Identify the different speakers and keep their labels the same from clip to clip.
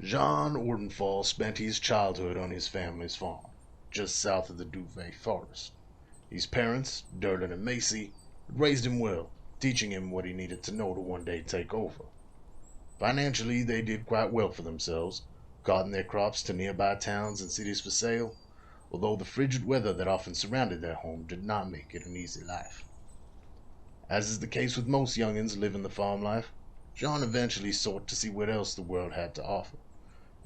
Speaker 1: Jean Ordenfall spent his childhood on his family's farm, just south of the Duvet Forest. His parents, Durden and Macy, had raised him well, teaching him what he needed to know to one day take over. Financially, they did quite well for themselves, carting their crops to nearby towns and cities for sale, although the frigid weather that often surrounded their home did not make it an easy life. As is the case with most youngins living the farm life, John eventually sought to see what else the world had to offer,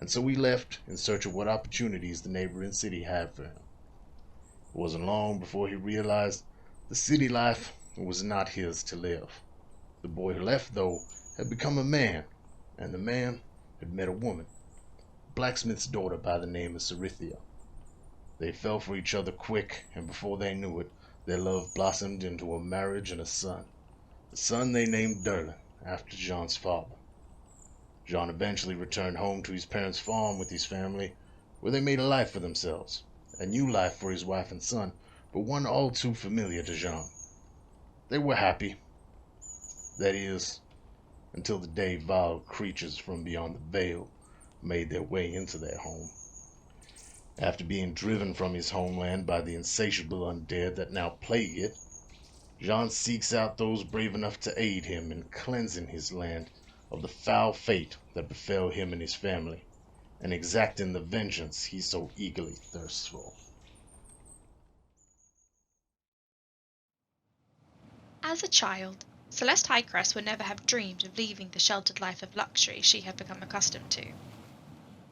Speaker 1: and so he left in search of what opportunities the neighboring city had for him. It wasn't long before he realized the city life was not his to live. The boy who left, though, had become a man, and the man had met a woman, a blacksmith's daughter by the name of Cerithia. They fell for each other quick, and before they knew it, their love blossomed into a marriage and a son. The son they named Derlin, after Jean's father. Jean eventually returned home to his parents' farm with his family, where they made a life for themselves, a new life for his wife and son, but one all too familiar to Jean. They were happy. That is, until the day vile creatures from beyond the veil made their way into their home. After being driven from his homeland by the insatiable undead that now plague it, Jean seeks out those brave enough to aid him in cleansing his land of the foul fate that befell him and his family, and exacting the vengeance he so eagerly thirsts for.
Speaker 2: As a child, Celeste Highcrest would never have dreamed of leaving the sheltered life of luxury she had become accustomed to.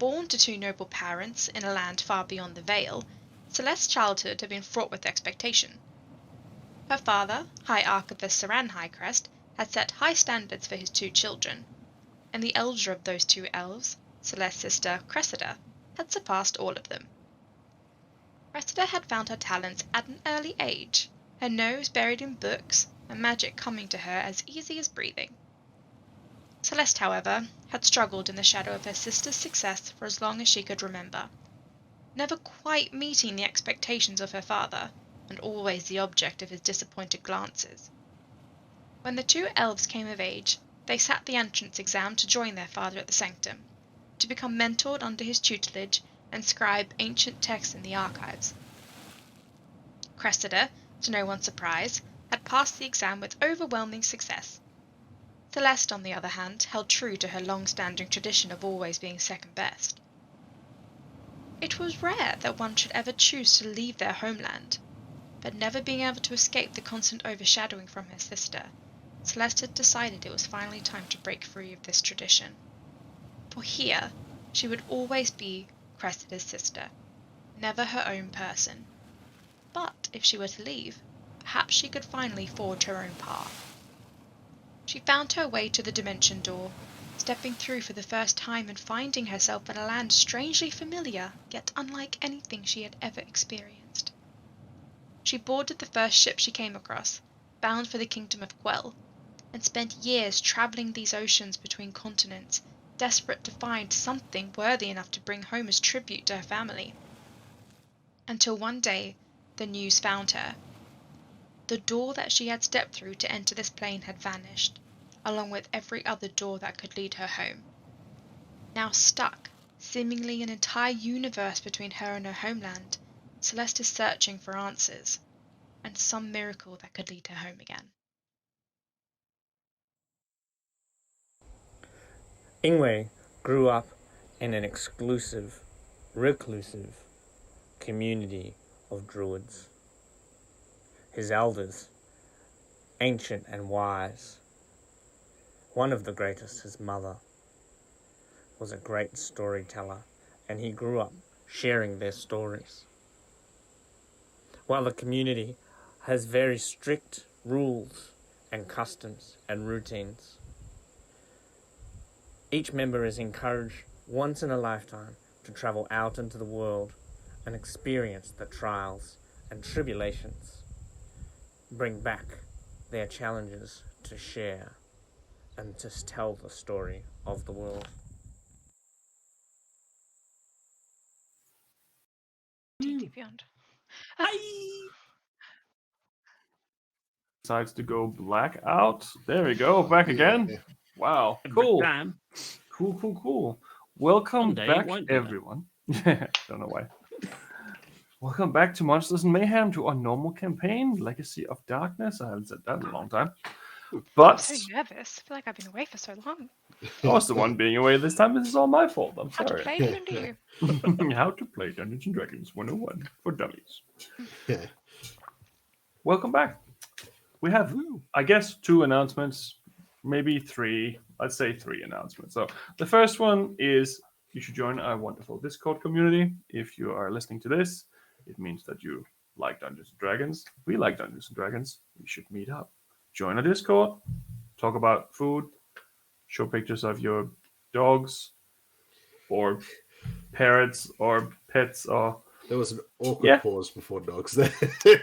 Speaker 2: Born to two noble parents in a land far beyond the Vale, Celeste's childhood had been fraught with expectation. Her father, High Archivist Saran Highcrest, had set high standards for his two children, and the elder of those two elves, Celeste's sister Cressida, had surpassed all of them. Cressida had found her talents at an early age, her nose buried in books, and magic coming to her as easy as breathing. Celeste, however, had struggled in the shadow of her sister's success for as long as she could remember, never quite meeting the expectations of her father, and always the object of his disappointed glances. When the two elves came of age, they sat the entrance exam to join their father at the sanctum, to become mentored under his tutelage and scribe ancient texts in the archives. Cressida, to no one's surprise, had passed the exam with overwhelming success. Celeste, on the other hand, held true to her long-standing tradition of always being second best. It was rare that one should ever choose to leave their homeland, but never being able to escape the constant overshadowing from her sister, Celeste had decided it was finally time to break free of this tradition. For here, she would always be Cressida's sister, never her own person. But if she were to leave, perhaps she could finally forge her own path. She found her way to the dimension door, stepping through for the first time and finding herself in a land strangely familiar, yet unlike anything she had ever experienced. She boarded the first ship she came across, bound for the kingdom of Quell, and spent years traveling these oceans between continents, desperate to find something worthy enough to bring home as tribute to her family. Until one day, the news found her. The door that she had stepped through to enter this plane had vanished, along with every other door that could lead her home. Now stuck, seemingly an entire universe between her and her homeland, Celeste is searching for answers, and some miracle that could lead her home again.
Speaker 3: Ingwe grew up in an exclusive, reclusive community of druids. His elders, ancient and wise, one of the greatest, his mother, was a great storyteller, and he grew up sharing their stories. While the community has very strict rules and customs and routines, each member is encouraged once in a lifetime to travel out into the world and experience the trials and tribulations, bring back their challenges to share and to tell the story of the world.
Speaker 2: D&D Beyond.
Speaker 4: Decides to go black out. There we go. Back again. Wow.
Speaker 5: Every
Speaker 4: Cool.
Speaker 5: time.
Speaker 4: Cool. Welcome
Speaker 5: Someday it
Speaker 4: back,
Speaker 5: won't be that.
Speaker 4: everyone. Don't know why. Welcome back to Monsters and Mayhem, to our normal campaign, Legacy of Darkness. I haven't said that in a long time.
Speaker 2: I'm
Speaker 4: But
Speaker 2: so nervous. I feel like I've been away for so long.
Speaker 4: I was the one being away this time. This is all my fault. I'm
Speaker 2: How to
Speaker 4: sorry.
Speaker 2: play D&D.
Speaker 4: How to play Dungeons and Dragons 101 for dummies. Welcome back. We have, I guess, 2 announcements, maybe 3. I'd say 3 announcements. So the first one is you should join our wonderful Discord community. If you are listening to this, it means that you like Dungeons and Dragons. We like Dungeons and Dragons. We should meet up. Join our Discord. Talk about food. Show pictures of your dogs or parrots or pets or...
Speaker 1: There was an awkward pause before dogs there.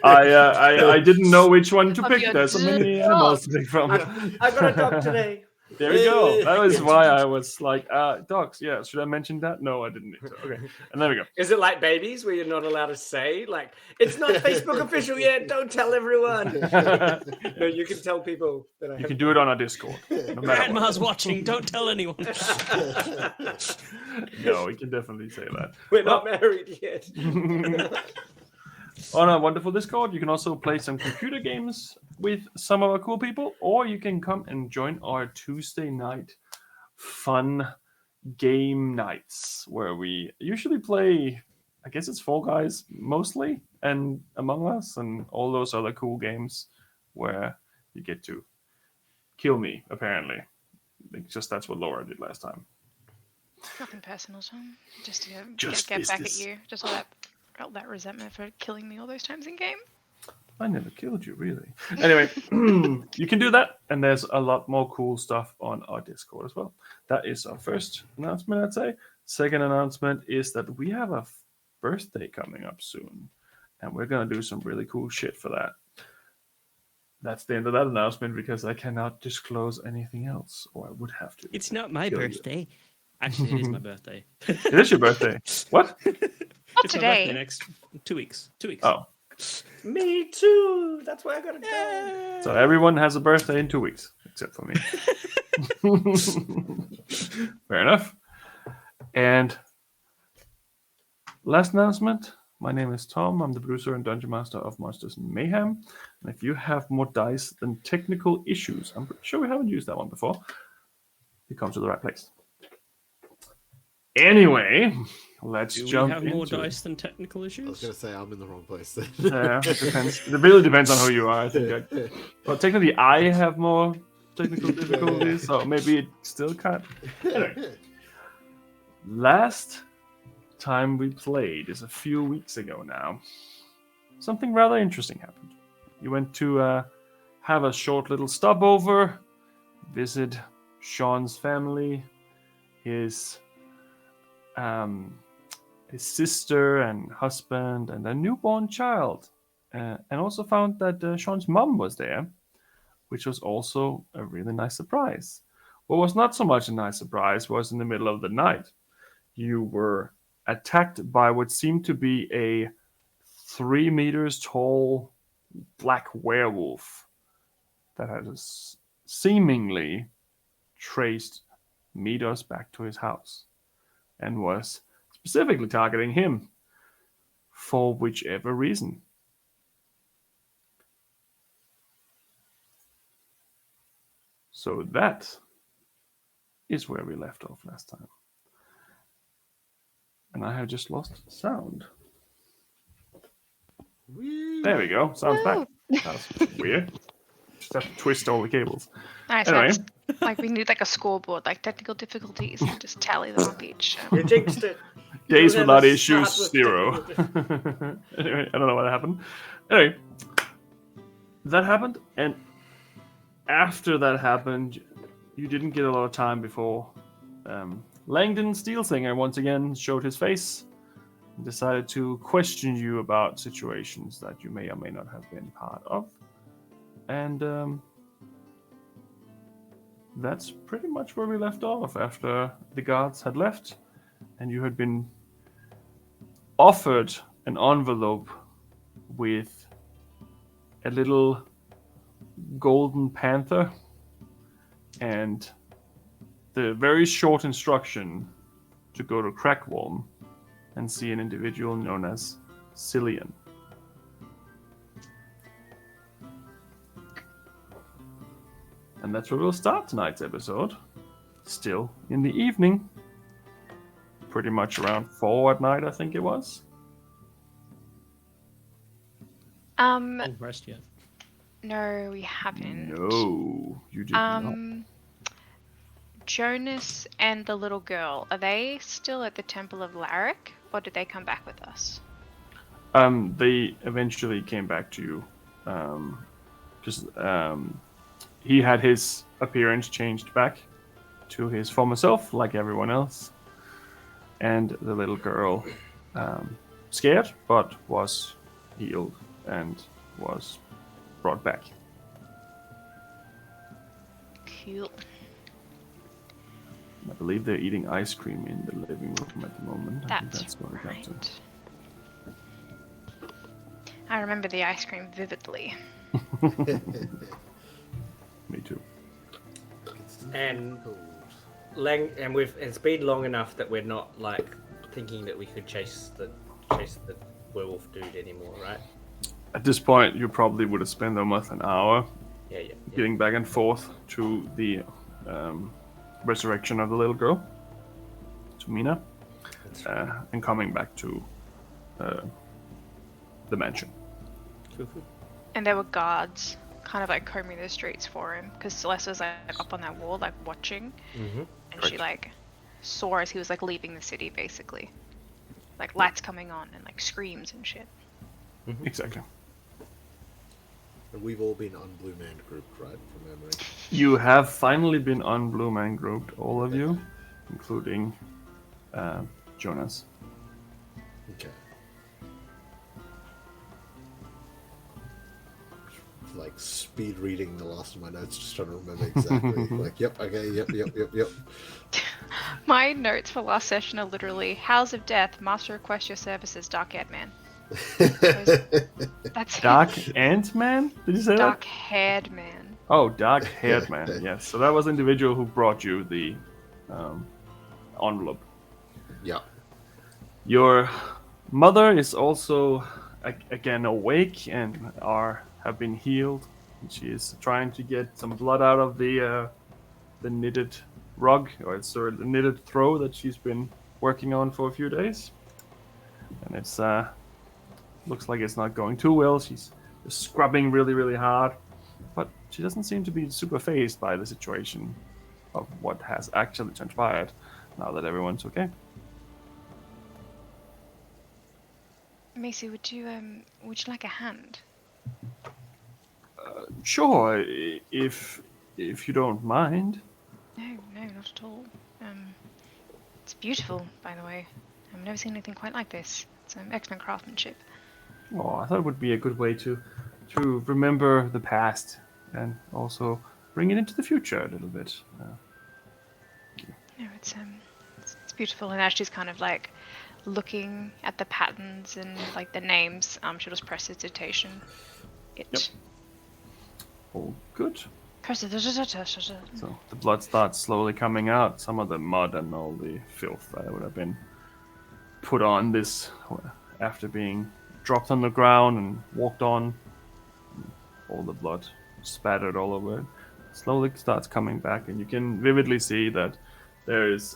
Speaker 4: I didn't know which one to
Speaker 2: Of
Speaker 4: pick.
Speaker 2: your
Speaker 4: There's so many animals to pick from.
Speaker 6: I got a dog today.
Speaker 4: There we go. That was why I was like, dogs. Yeah, should I mention that? No, I didn't need to. Okay, and there we go.
Speaker 6: Is it like babies where you're not allowed to say, like, it's not Facebook official yet, don't tell everyone? No, you can tell people that I
Speaker 4: You can do it on our Discord. No matter what.
Speaker 5: Grandma's watching. Don't tell anyone.
Speaker 4: No, we can definitely say that.
Speaker 6: We're not married yet.
Speaker 4: On our wonderful Discord, you can also play some computer games with some of our cool people, or you can come and join our Tuesday night fun game nights, where we usually play, I guess it's Fall Guys mostly, and Among Us, and all those other cool games where you get to kill me, apparently. It's just that's what Laura did last time.
Speaker 2: Nothing personal, Tom. Just to
Speaker 4: Just
Speaker 2: get back at
Speaker 4: business.
Speaker 2: you. Just all that resentment for killing me all those times in game.
Speaker 4: I never killed you, really. Anyway, you can do that, and there's a lot more cool stuff on our Discord as well. That is our first announcement, I'd say. Second announcement is that we have a birthday coming up soon, and we're going to do some really cool shit for that. That's the end of that announcement, because I cannot disclose anything else, or I would have to.
Speaker 5: It's not my
Speaker 4: Kill you.
Speaker 5: birthday. Actually, it is my birthday.
Speaker 4: It is your birthday. What?
Speaker 2: Not
Speaker 5: It's my birthday
Speaker 2: today.
Speaker 5: next 2 weeks. 2 weeks.
Speaker 4: Oh,
Speaker 6: Me too. That's why I got a dog.
Speaker 4: so everyone has a birthday in 2 weeks, except for me. Fair enough. And last announcement. My name is Tom. I'm the producer and dungeon master of Monsters and Mayhem. And if you have more dice than technical issues, I'm pretty sure we haven't used that one before, you come to the right place. Anyway, let's
Speaker 5: Do
Speaker 4: jump
Speaker 5: we have
Speaker 4: into
Speaker 5: more
Speaker 4: it.
Speaker 5: dice than technical
Speaker 1: I was
Speaker 5: issues?
Speaker 1: going to say I'm in the wrong place then.
Speaker 4: Yeah, it depends. It really depends on who you are. I think. Well, technically, I have more technical difficulties, so maybe it still can't. Anyway, last time we played is a few weeks ago now. Something rather interesting happened. You went to have a short little stopover, visit Sean's family, his sister and husband, and a newborn child, and also found that Sean's mom was there, which was also a really nice surprise. What was not so much a nice surprise was in the middle of the night, you were attacked by what seemed to be a 3 meters tall black werewolf that had seemingly traced meters back to his house and was specifically targeting him for whichever reason. So that is where we left off last time. And I have just lost sound. There we go. Sound's back. That's weird. Just have to twist all the cables.
Speaker 2: Alright,
Speaker 4: Anyway.
Speaker 2: so it's like we need like a scoreboard, like technical difficulties, and just tally them up each.
Speaker 6: You jinxed it.
Speaker 4: Days
Speaker 6: You'll
Speaker 4: without
Speaker 6: never
Speaker 4: issues,
Speaker 6: start with
Speaker 4: 0.
Speaker 6: technical
Speaker 4: Anyway, I don't know what happened. Anyway, that happened, and after that happened, you didn't get a lot of time before Langdon Steelsinger once again showed his face and decided to question you about situations that you may or may not have been part of. And that's pretty much where we left off after the guards had left and you had been offered an envelope with a little golden panther and the very short instruction to go to Crackwalm and see an individual known as Cillian. And that's where we'll start tonight's episode. Still in the evening. Pretty much around 4 at night, I think it was.
Speaker 5: Oh, rest yet.
Speaker 2: No, we haven't.
Speaker 4: No, you did not.
Speaker 2: Jonas and the little girl, are they still at the Temple of Larrick, or did they come back with us?
Speaker 4: They eventually came back to you. Because he had his appearance changed back to his former self, like everyone else. And the little girl, scared, but was healed and was brought back.
Speaker 2: Cool.
Speaker 4: I believe they're eating ice cream in the living room at the moment. I think
Speaker 2: That's
Speaker 4: what I got to.
Speaker 2: right. I remember the ice cream vividly.
Speaker 4: Me too.
Speaker 6: And it's been long enough that we're not like thinking that we could chase the werewolf dude anymore, right?
Speaker 4: At this point, you probably would have spent almost an hour
Speaker 6: Yeah.
Speaker 4: getting back and forth to the resurrection of the little girl, to Mina, and coming back to the mansion.
Speaker 2: And there were guards kind of like combing the streets for him, because Celeste was like up on that wall, like watching, and she like saw as he was like leaving the city, basically, like lights coming on and like screams and shit.
Speaker 4: Exactly.
Speaker 7: And we've all been unblue man grouped, right, from memory?
Speaker 4: You have finally been on Blue Man grouped, all of you, including Jonas.
Speaker 7: Okay. Like speed reading the last of my notes, just trying to remember exactly. Like, yep, okay, yep.
Speaker 2: My notes for last session are literally House of Death, Master requests your services, Dark-Haired Man. That's
Speaker 4: Dark Ant-Man? Did you say that?
Speaker 2: Dark-Haired Man.
Speaker 4: Oh, Dark-Haired Man, yes. So that was the individual who brought you the envelope.
Speaker 7: Yeah.
Speaker 4: Your mother is also again awake and have been healed. And she is trying to get some blood out of the knitted rug, or the knitted throw that she's been working on for a few days. And it's looks like it's not going too well. She's just scrubbing really, really hard, but she doesn't seem to be super fazed by the situation of what has actually transpired. Now that everyone's okay.
Speaker 2: Macy, would you like a hand?
Speaker 4: Sure, if you don't mind.
Speaker 2: No, not at all. It's beautiful, by the way. I've never seen anything quite like this. It's excellent craftsmanship.
Speaker 4: Oh, I thought it would be a good way to remember the past and also bring it into the future a little bit.
Speaker 2: No, it's beautiful, and as she's kind of like looking at the patterns and like the names, she'll just press hesitation.
Speaker 4: Yep. All good. So
Speaker 2: So
Speaker 4: the blood starts slowly coming out. Some of the mud and all the filth that would have been put on this after being dropped on the ground and walked on. All the blood spattered all over it. Slowly starts coming back, and you can vividly see that there's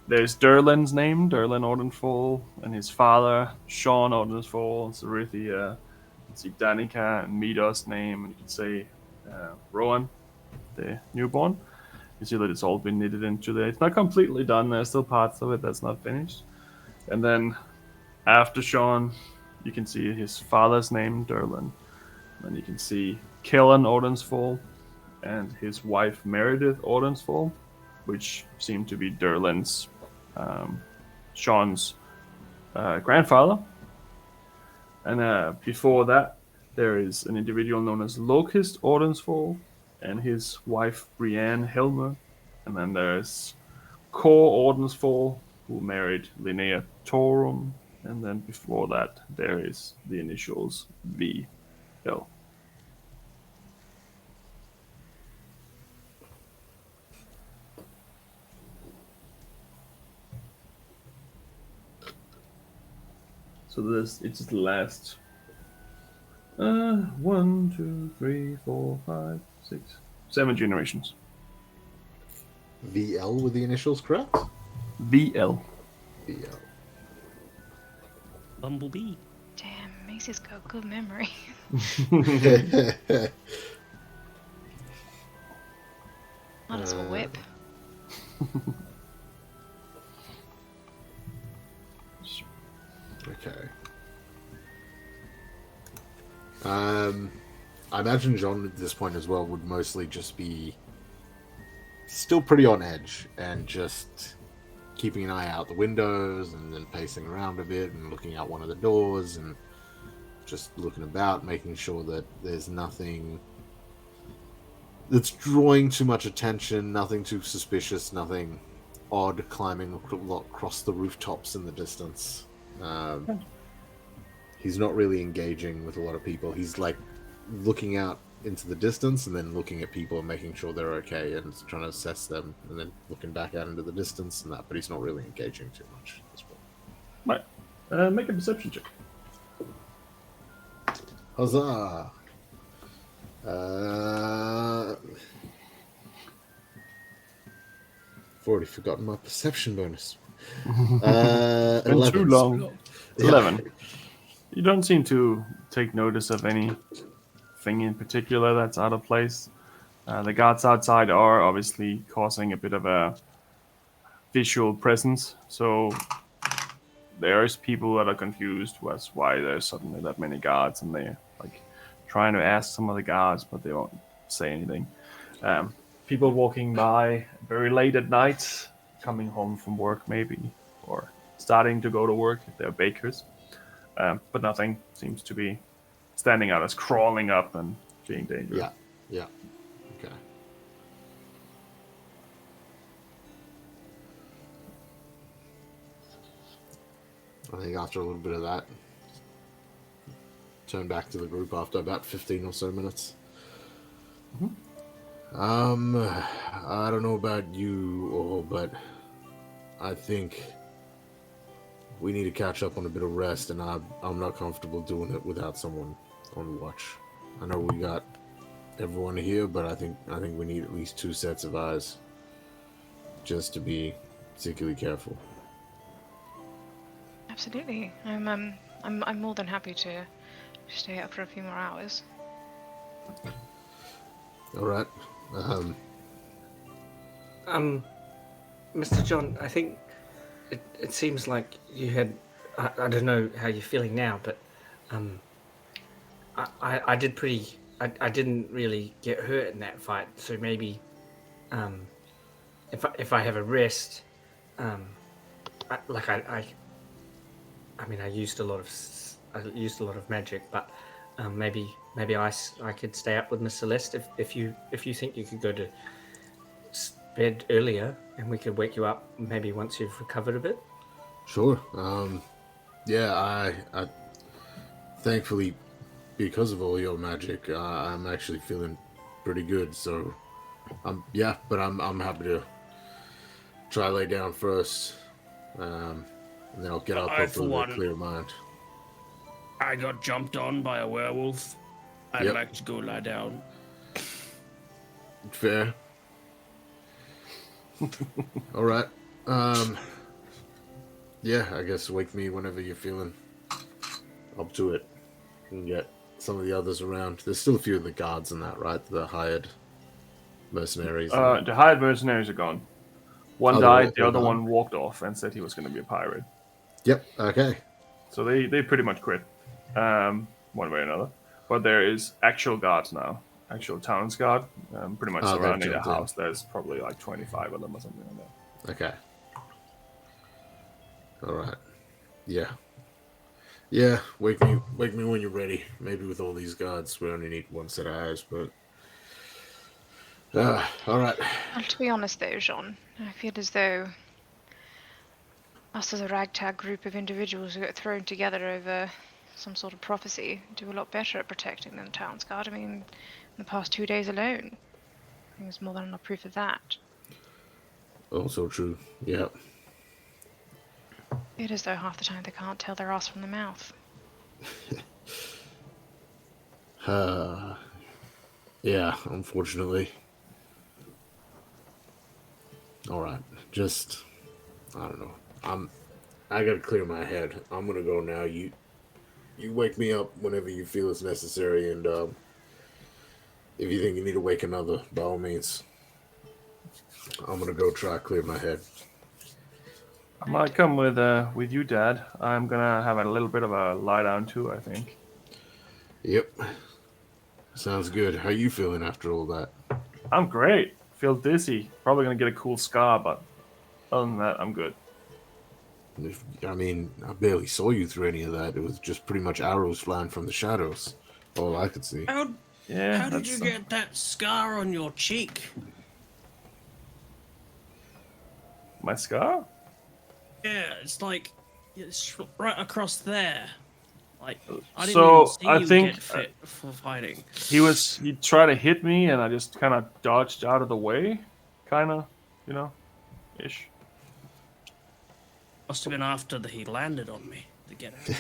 Speaker 4: Derlin's name, Derlin Ordenfall, and his father, Sean Ordenfall, and Cerithia. You can see Danica and Mida's name, and you can say Rowan, the newborn. You see that it's all been knitted into there. It's not completely done. There's still parts of it that's not finished. And then after Sean, you can see his father's name, Derlin. And you can see Kellan Ordensfall and his wife, Meredith Ordensfall, which seem to be Derlin's, Sean's grandfather. And before that, there is an individual known as Locust Ordensfall and his wife, Brienne Helmer. And then there's Cor Ordensfall, who married Linnea Torum. And then before that, there is the initials VL. So it's the last. 1, 2, 3, 4, 5, 6, 7 generations.
Speaker 7: VL with the initials, correct?
Speaker 4: VL.
Speaker 7: VL.
Speaker 5: Bumblebee.
Speaker 2: Damn, Macy's got good memory. Might as well whip.
Speaker 7: Okay. I imagine John at this point as well would mostly just be still pretty on edge and just keeping an eye out the windows and then pacing around a bit and looking out one of the doors and just looking about, making sure that there's nothing that's drawing too much attention, nothing too suspicious, nothing odd climbing across the rooftops in the distance. He's not really engaging with a lot of people. He's like looking out into the distance and then looking at people and making sure they're okay and trying to assess them and then looking back out into the distance and that, but he's not really engaging too much at this point.
Speaker 4: Right. Make a perception check.
Speaker 7: Huzzah! I've already forgotten my perception bonus.
Speaker 4: Been
Speaker 7: 11.
Speaker 4: too long.
Speaker 7: Yeah.
Speaker 4: 11. You don't seem to take notice of anything in particular that's out of place. The guards outside are obviously causing a bit of a visual presence, so there's people that are confused as why there's suddenly that many guards, and they're like trying to ask some of the guards, but they won't say anything. People walking by very late at night, coming home from work maybe, or starting to go to work if they're bakers. But nothing seems to be standing out as crawling up and being dangerous.
Speaker 7: Yeah. Okay. I think after a little bit of that, turn back to the group after about 15 or so minutes. I don't know about you all, but I think we need to catch up on a bit of rest, and I'm not comfortable doing it without someone on watch. I know we got everyone here, but I think we need at least 2 sets of eyes, just to be particularly careful.
Speaker 2: Absolutely. I'm more than happy to stay up for a few more hours.
Speaker 7: All right.
Speaker 6: Mr. John, I think it seems like you had. I don't know how you're feeling now, but I did pretty. I didn't really get hurt in that fight, so maybe if I have a rest, I used a lot of magic, but maybe I could stay up with Miss Celeste if you think you could go to bed earlier and we could wake you up maybe once you've recovered a bit.
Speaker 7: Sure. Yeah, I thankfully, because of all your magic, I'm actually feeling pretty good. So, but I'm happy to try lay down first, and then I'll get up hopefully with a clear mind.
Speaker 8: I got jumped on by a werewolf. I'd like to go lie down.
Speaker 7: Fair. All right. Yeah, I guess wake me whenever you're feeling up to it. And get some of the others around. There's still a few of the guards in that, right? The hired mercenaries.
Speaker 4: The hired mercenaries are gone. One died, the other one walked off and said he was going to be a pirate.
Speaker 7: Yep, okay.
Speaker 4: So they pretty much quit, one way or another. But there is actual guards now, actual town's guard, pretty much surrounding the house. There's probably like 25 of them or something like that.
Speaker 7: Okay. All right. Yeah. Yeah, wake me when you're ready. Maybe with all these guards, we only need 1 set of eyes, but... all right.
Speaker 2: Well, to be honest though, Jean, I feel as though us as a ragtag group of individuals who get thrown together over some sort of prophecy do a lot better at protecting than the town's guard. I mean, in the past 2 days alone, I think there's more than enough proof of that.
Speaker 7: Also true, yeah.
Speaker 2: It is though half the time they can't tell their ass from the mouth.
Speaker 7: Yeah, unfortunately. Alright, I don't know. I gotta clear my head. I'm gonna go now. You wake me up whenever you feel it's necessary, and if you think you need to wake another, by all means. I'm gonna go try to clear my head.
Speaker 4: I might come with you, Dad. I'm gonna have a little bit of a lie down too, I think.
Speaker 7: Yep. Sounds good. How you feeling after all that?
Speaker 4: I'm great. Feel dizzy. Probably gonna get a cool scar, but other than that, I'm good.
Speaker 7: I barely saw you through any of that. It was just pretty much arrows flying from the shadows. All I could see.
Speaker 8: How
Speaker 4: Yeah.
Speaker 8: did you get that scar on your cheek?
Speaker 4: My scar?
Speaker 8: Yeah, it's like it's right across there. Like I didn't
Speaker 4: So,
Speaker 8: even see
Speaker 4: I
Speaker 8: you
Speaker 4: think,
Speaker 8: get fit for fighting.
Speaker 4: He tried to hit me, and I just kind of dodged out of the way, kind of, ish.
Speaker 8: Must have been after he landed on me to get it.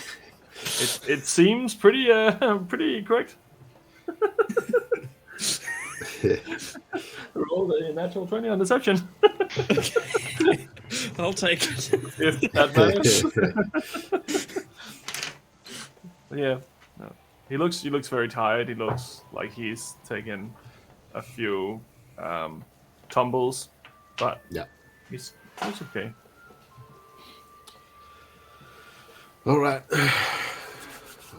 Speaker 4: It seems pretty pretty correct. Roll the natural 20 on deception.
Speaker 8: I'll take it.
Speaker 4: If that matters. Yeah, no. He looks very tired. He looks like he's taken a few tumbles, but
Speaker 7: Yeah.
Speaker 4: he's okay.
Speaker 7: All right.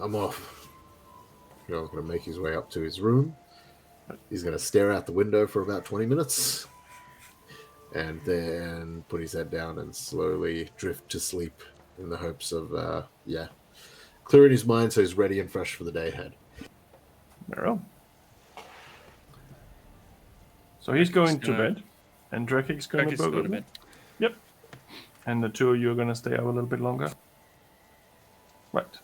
Speaker 7: I'm off. John's gonna make his way up to his room. He's gonna stare out the window for about 20 minutes, and then put his head down and slowly drift to sleep in the hopes of, clearing his mind so he's ready and fresh for the day ahead.
Speaker 4: Meryl. So he's going to bed, and Drekik's going to go to bed. Yep. And the two of you are going to stay up a little bit longer. Right.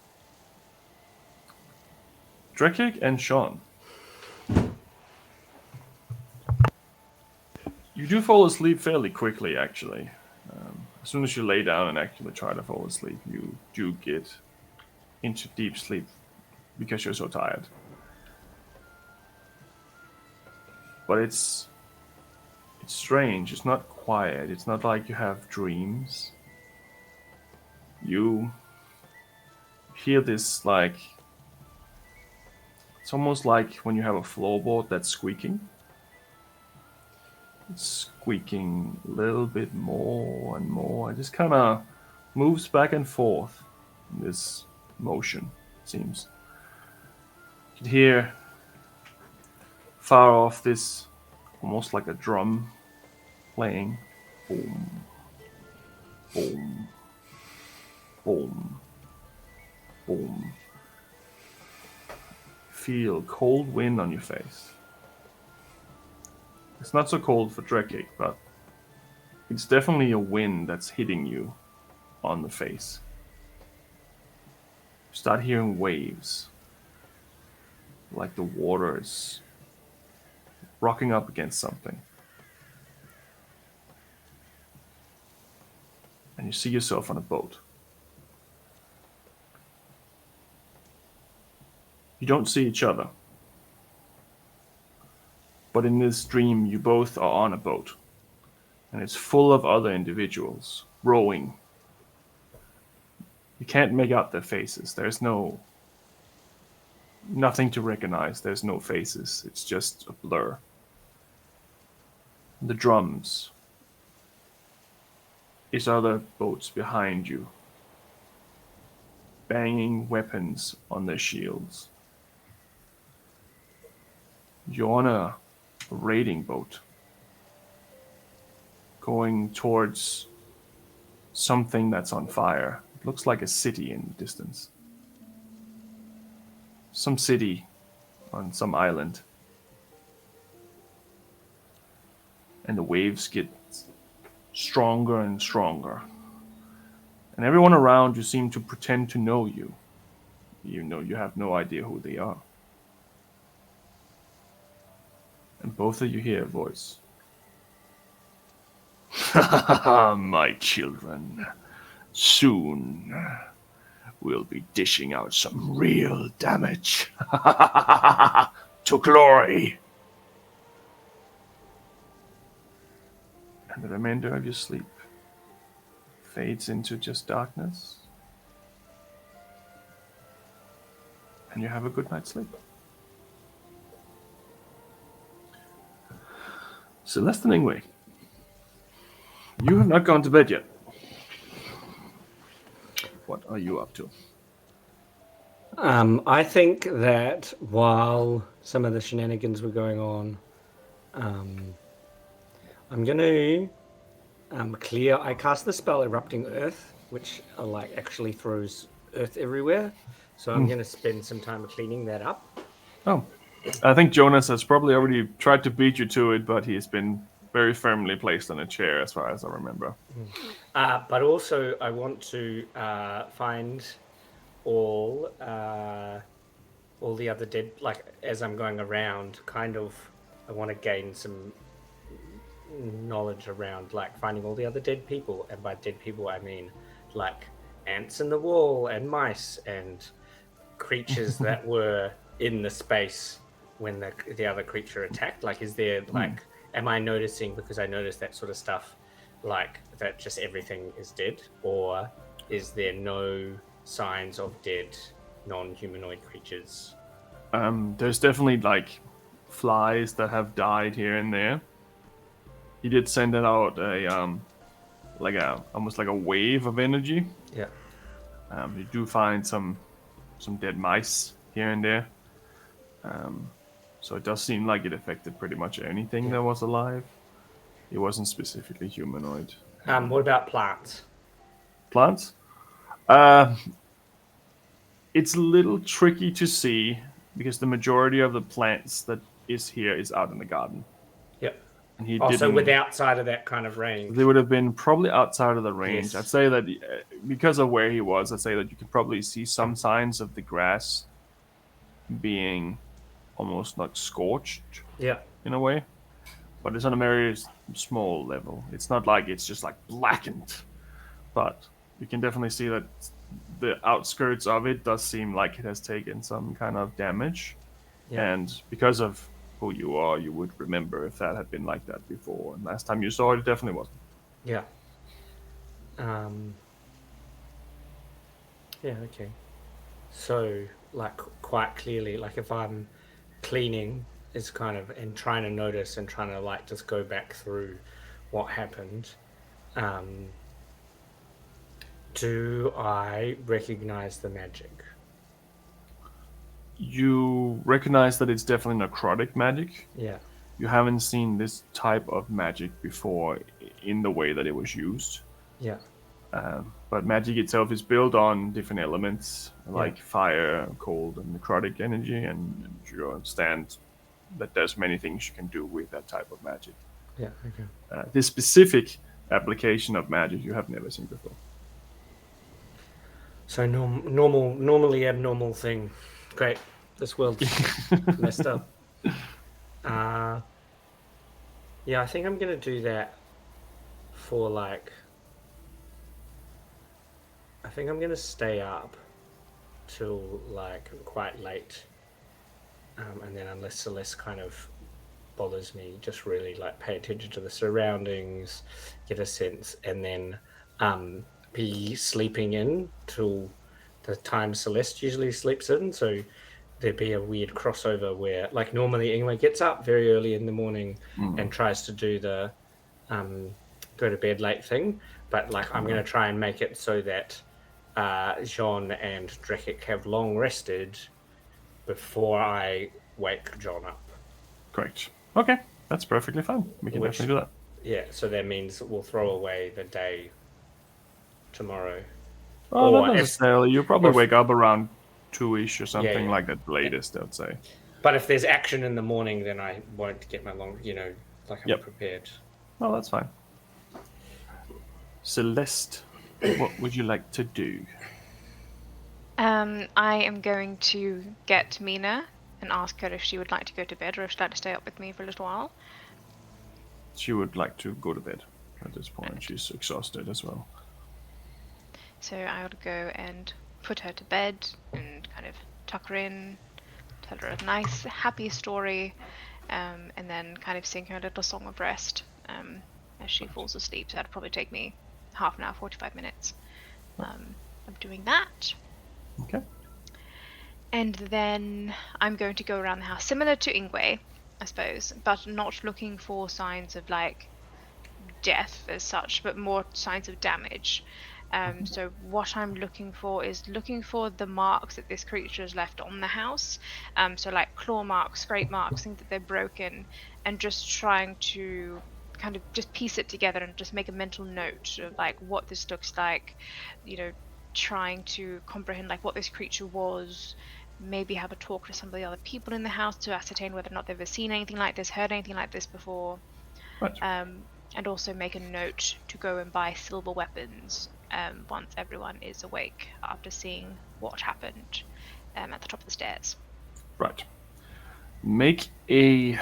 Speaker 4: Drekik and Sean. You do fall asleep fairly quickly, actually. As soon as you lay down and actually try to fall asleep, you do get into deep sleep because you're so tired. But it's strange. It's not quiet. It's not like you have dreams. You hear this, like, it's almost like when you have a floorboard that's squeaking. It's squeaking a little bit more and more. It just kind of moves back and forth in this motion, it seems. You can hear far off this almost like a drum playing. Boom, boom, boom, boom. Feel cold wind on your face. It's not so cold for Drekik, but it's definitely a wind that's hitting you on the face. You start hearing waves, like the water is rocking up against something. And you see yourself on a boat. You don't see each other. But in this dream, you both are on a boat. And it's full of other individuals, rowing. You can't make out their faces. There's nothing to recognize. There's no faces. It's just a blur. The drums is other boats behind you, banging weapons on their shields. You're on a raiding boat, going towards something that's on fire. It looks like a city in the distance. Some city on some island. And the waves get stronger and stronger. And everyone around you seem to pretend to know you. You know you have no idea who they are. And both of you hear a voice. My children, Soon, we'll be dishing out some real damage. To glory. And the remainder of your sleep fades into just darkness. And you have a good night's sleep. Celeste and Ingwe, you have not gone to bed yet. What are you up to?
Speaker 6: I think that while some of the shenanigans were going on, I'm going to clear. I cast the spell Erupting Earth, which actually throws earth everywhere. So I'm going to spend some time cleaning that up.
Speaker 4: Oh, I think Jonas has probably already tried to beat you to it, but he's been very firmly placed on a chair, as far as I remember.
Speaker 6: But also, I want to find all the other dead. Like as I'm going around, I want to gain some knowledge around finding all the other dead people. And by dead people, I mean ants in the wall and mice and creatures that were in the space when the other creature attacked. Is there am I noticing, because I noticed that sort of stuff, that just everything is dead, or is there no signs of dead non-humanoid creatures?
Speaker 4: There's definitely flies that have died here and there. He did send out almost like a wave of energy.
Speaker 6: Yeah.
Speaker 4: You do find some dead mice here and there. So it does seem like it affected pretty much anything that was alive. It wasn't specifically humanoid.
Speaker 6: What about plants?
Speaker 4: Plants? It's a little tricky to see because the majority of the plants that is here is out in the garden.
Speaker 6: Yep.
Speaker 4: And he
Speaker 6: also with outside of that kind of range.
Speaker 4: They would have been probably outside of the range.
Speaker 6: Yes.
Speaker 4: I'd say that because of where he was, I'd say that you could probably see some signs of the grass being almost scorched.
Speaker 6: Yeah.
Speaker 4: In a way. But it's on a very small level. It's not like it's just blackened. But you can definitely see that the outskirts of it does seem like it has taken some kind of damage.
Speaker 6: Yeah.
Speaker 4: And because of who you are, you would remember if that had been like that before. And last time you saw it, it definitely wasn't.
Speaker 6: Yeah. Yeah, okay. So, quite clearly, if I'm cleaning, is and trying to notice and trying to just go back through what happened, do I recognize the magic?
Speaker 4: You recognize that it's definitely necrotic magic.
Speaker 6: Yeah.
Speaker 4: You haven't seen this type of magic before in the way that it was used.
Speaker 6: Yeah.
Speaker 4: But magic itself is built on different elements like fire, cold, and necrotic energy, and you understand that there's many things you can do with that type of magic.
Speaker 6: Yeah, okay.
Speaker 4: This specific application of magic you have never seen before.
Speaker 6: So normally abnormal thing. Great. This world's messed up. Yeah, I think I'm gonna do that for I think I'm gonna stay up till quite late, and then unless Celeste kind of bothers me, just really pay attention to the surroundings, get a sense, and then be sleeping in till the time Celeste usually sleeps in. So there'd be a weird crossover where normally Ingwe gets up very early in the morning and tries to do the go to bed late thing, but I'm going to try and make it so that Jean and Drekik have long rested before I wake John up.
Speaker 4: Correct. Okay, that's perfectly fine. We can definitely do that.
Speaker 6: Yeah, so that means we'll throw away the day tomorrow.
Speaker 4: Oh, not necessarily. You'll probably wake up around 2-ish or something like that, latest, I'd say.
Speaker 6: But if there's action in the morning, then I won't get my long, I'm prepared.
Speaker 4: Well, that's fine. Celeste, what would you like to do?
Speaker 2: I am going to get Mina and ask her if she would like to go to bed or if she'd like to stay up with me for a little while.
Speaker 4: She would like to go to bed at this point. She's exhausted as well.
Speaker 2: So I would go and put her to bed and kind of tuck her in, tell her a nice, happy story, and then kind of sing her a little song of rest as she falls asleep. So that'd probably take me half an hour, 45 minutes of doing that.
Speaker 4: Okay.
Speaker 2: And then I'm going to go around the house, similar to Ingwe, I suppose, but not looking for signs of like death as such, but more signs of damage. So what I'm looking for is looking for the marks that this creature has left on the house. So like claw marks, scrape marks, things that they're broken, and just trying to kind of just piece it together and just make a mental note of like what this looks like, trying to comprehend like what this creature was, maybe have a talk to some of the other people in the house to ascertain whether or not they've ever seen anything like this, heard anything like this before.
Speaker 4: Right.
Speaker 2: And also make a note to go and buy silver weapons once everyone is awake after seeing what happened at the top of the stairs.
Speaker 4: Right. Make a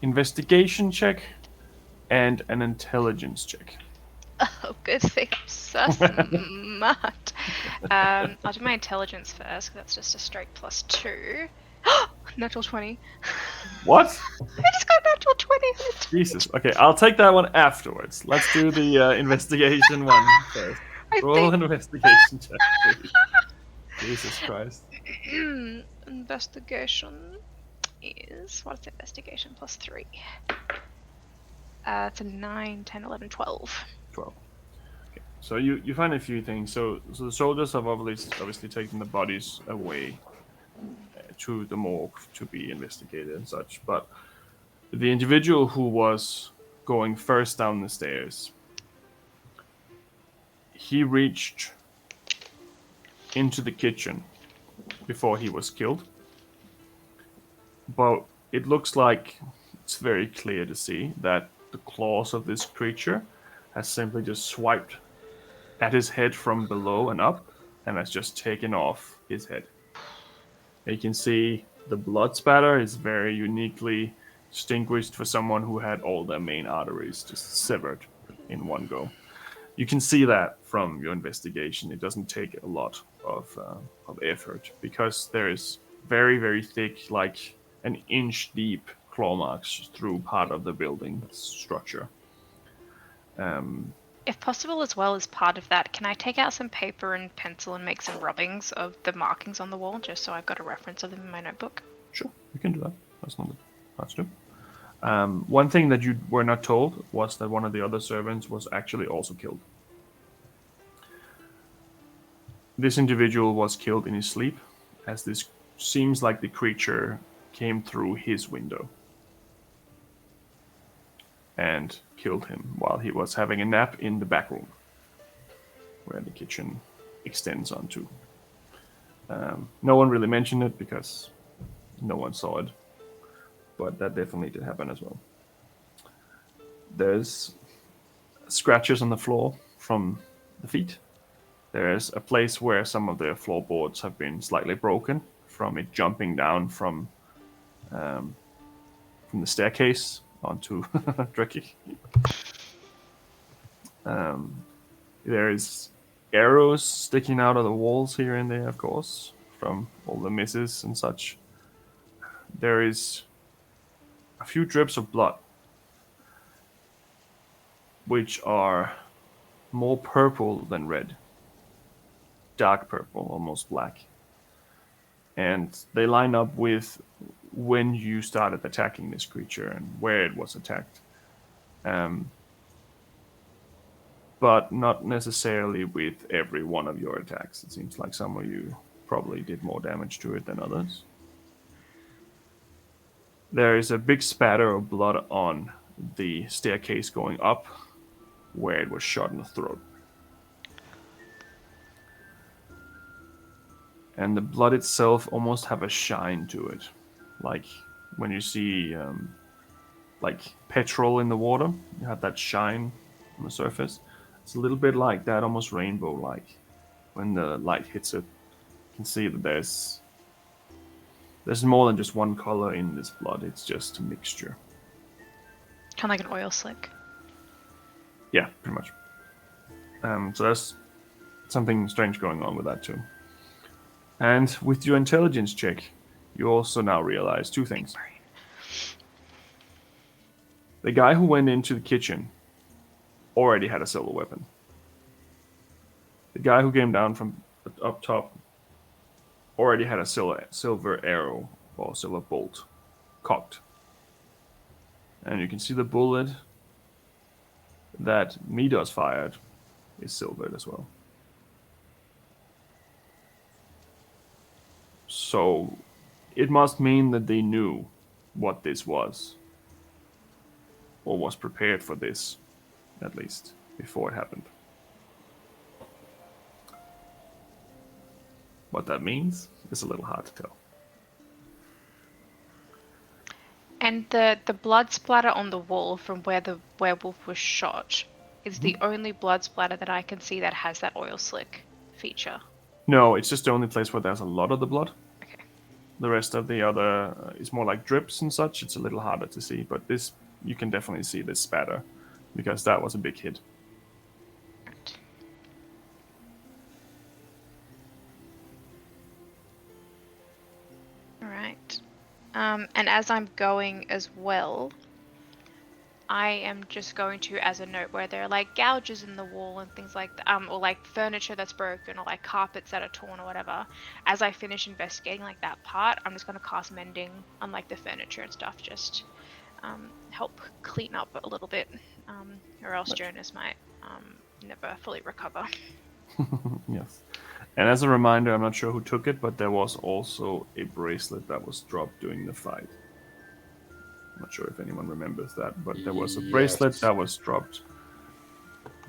Speaker 4: investigation check and an intelligence check.
Speaker 2: Oh, good thing I'm so smart. I'll do my intelligence first, because that's just a straight +2. Natural 20.
Speaker 4: What?
Speaker 2: I just got a natural 20.
Speaker 4: Jesus. Okay, I'll take that one afterwards. Let's do the investigation one first. Roll an investigation check, please. Jesus Christ.
Speaker 2: Investigation is... What's investigation? +3. It's a 9, 10, 11, 12.
Speaker 4: 12. Okay. So you find a few things. So the soldiers have obviously taken the bodies away to the morgue to be investigated and such. But the individual who was going first down the stairs, he reached into the kitchen before he was killed. But it looks like it's very clear to see that the claws of this creature has simply just swiped at his head from below and up, and has just taken off his head. You can see the blood spatter is very uniquely distinguished for someone who had all their main arteries just severed in one go. You can see that from your investigation. It doesn't take a lot of effort, because there is very, very thick, like an inch deep claw marks through part of the building structure.
Speaker 2: If possible, as well as part of that, can I take out some paper and pencil and make some rubbings of the markings on the wall, just so I've got a reference of them in my notebook?
Speaker 4: Sure, you can do that. That's not hard to do. One thing that you were not told was that one of the other servants was actually also killed. This individual was killed in his sleep, as this seems like the creature came through his window and killed him while he was having a nap in the back room, where the kitchen extends onto. No one really mentioned it because no one saw it, but that definitely did happen as well. There's scratches on the floor from the feet. There's a place where some of the floorboards have been slightly broken from it jumping down from the staircase onto Dreki. There is arrows sticking out of the walls here and there, of course, from all the misses and such. There is a few drips of blood, which are more purple than red. Dark purple, almost black. And they line up with when you started attacking this creature and where it was attacked. But not necessarily with every one of your attacks. It seems like some of you probably did more damage to it than others. There is a big spatter of blood on the staircase going up, where it was shot in the throat. And the blood itself almost have a shine to it. Like when you see like petrol in the water, you have that shine on the surface. It's a little bit like that, almost rainbow-like. When the light hits it, you can see that there's more than just one color in this blood. It's just a mixture.
Speaker 2: Kind of like an oil slick.
Speaker 4: Yeah, pretty much. So that's something strange going on with that too. And with your intelligence check, you also now realize two things. The guy who went into the kitchen already had a silver weapon. The guy who came down from up top already had a silver arrow or silver bolt cocked. And you can see the bullet that Midas fired is silvered as well. So it must mean that they knew what this was, or was prepared for this, at least, before it happened. What that means is a little hard to tell.
Speaker 2: And the blood splatter on the wall from where the werewolf was shot is the only blood splatter that I can see that has that oil slick feature.
Speaker 4: No, it's just the only place where there's a lot of the blood.
Speaker 2: Okay.
Speaker 4: The rest of the other is more like drips and such. It's a little harder to see, but this, you can definitely see this spatter, because that was a big hit.
Speaker 2: Right. All right. And as I'm going as well, I am just going to, as a note, where there are like gouges in the wall and things like that, or like furniture that's broken, or like carpets that are torn or whatever. As I finish investigating like that part, I'm just going to cast mending on like the furniture and stuff, just help clean up a little bit, or else Jonas might never fully recover.
Speaker 4: Yes. And as a reminder, I'm not sure who took it, but there was also a bracelet that was dropped during the fight. I'm not sure if anyone remembers that, but there was a bracelet that was dropped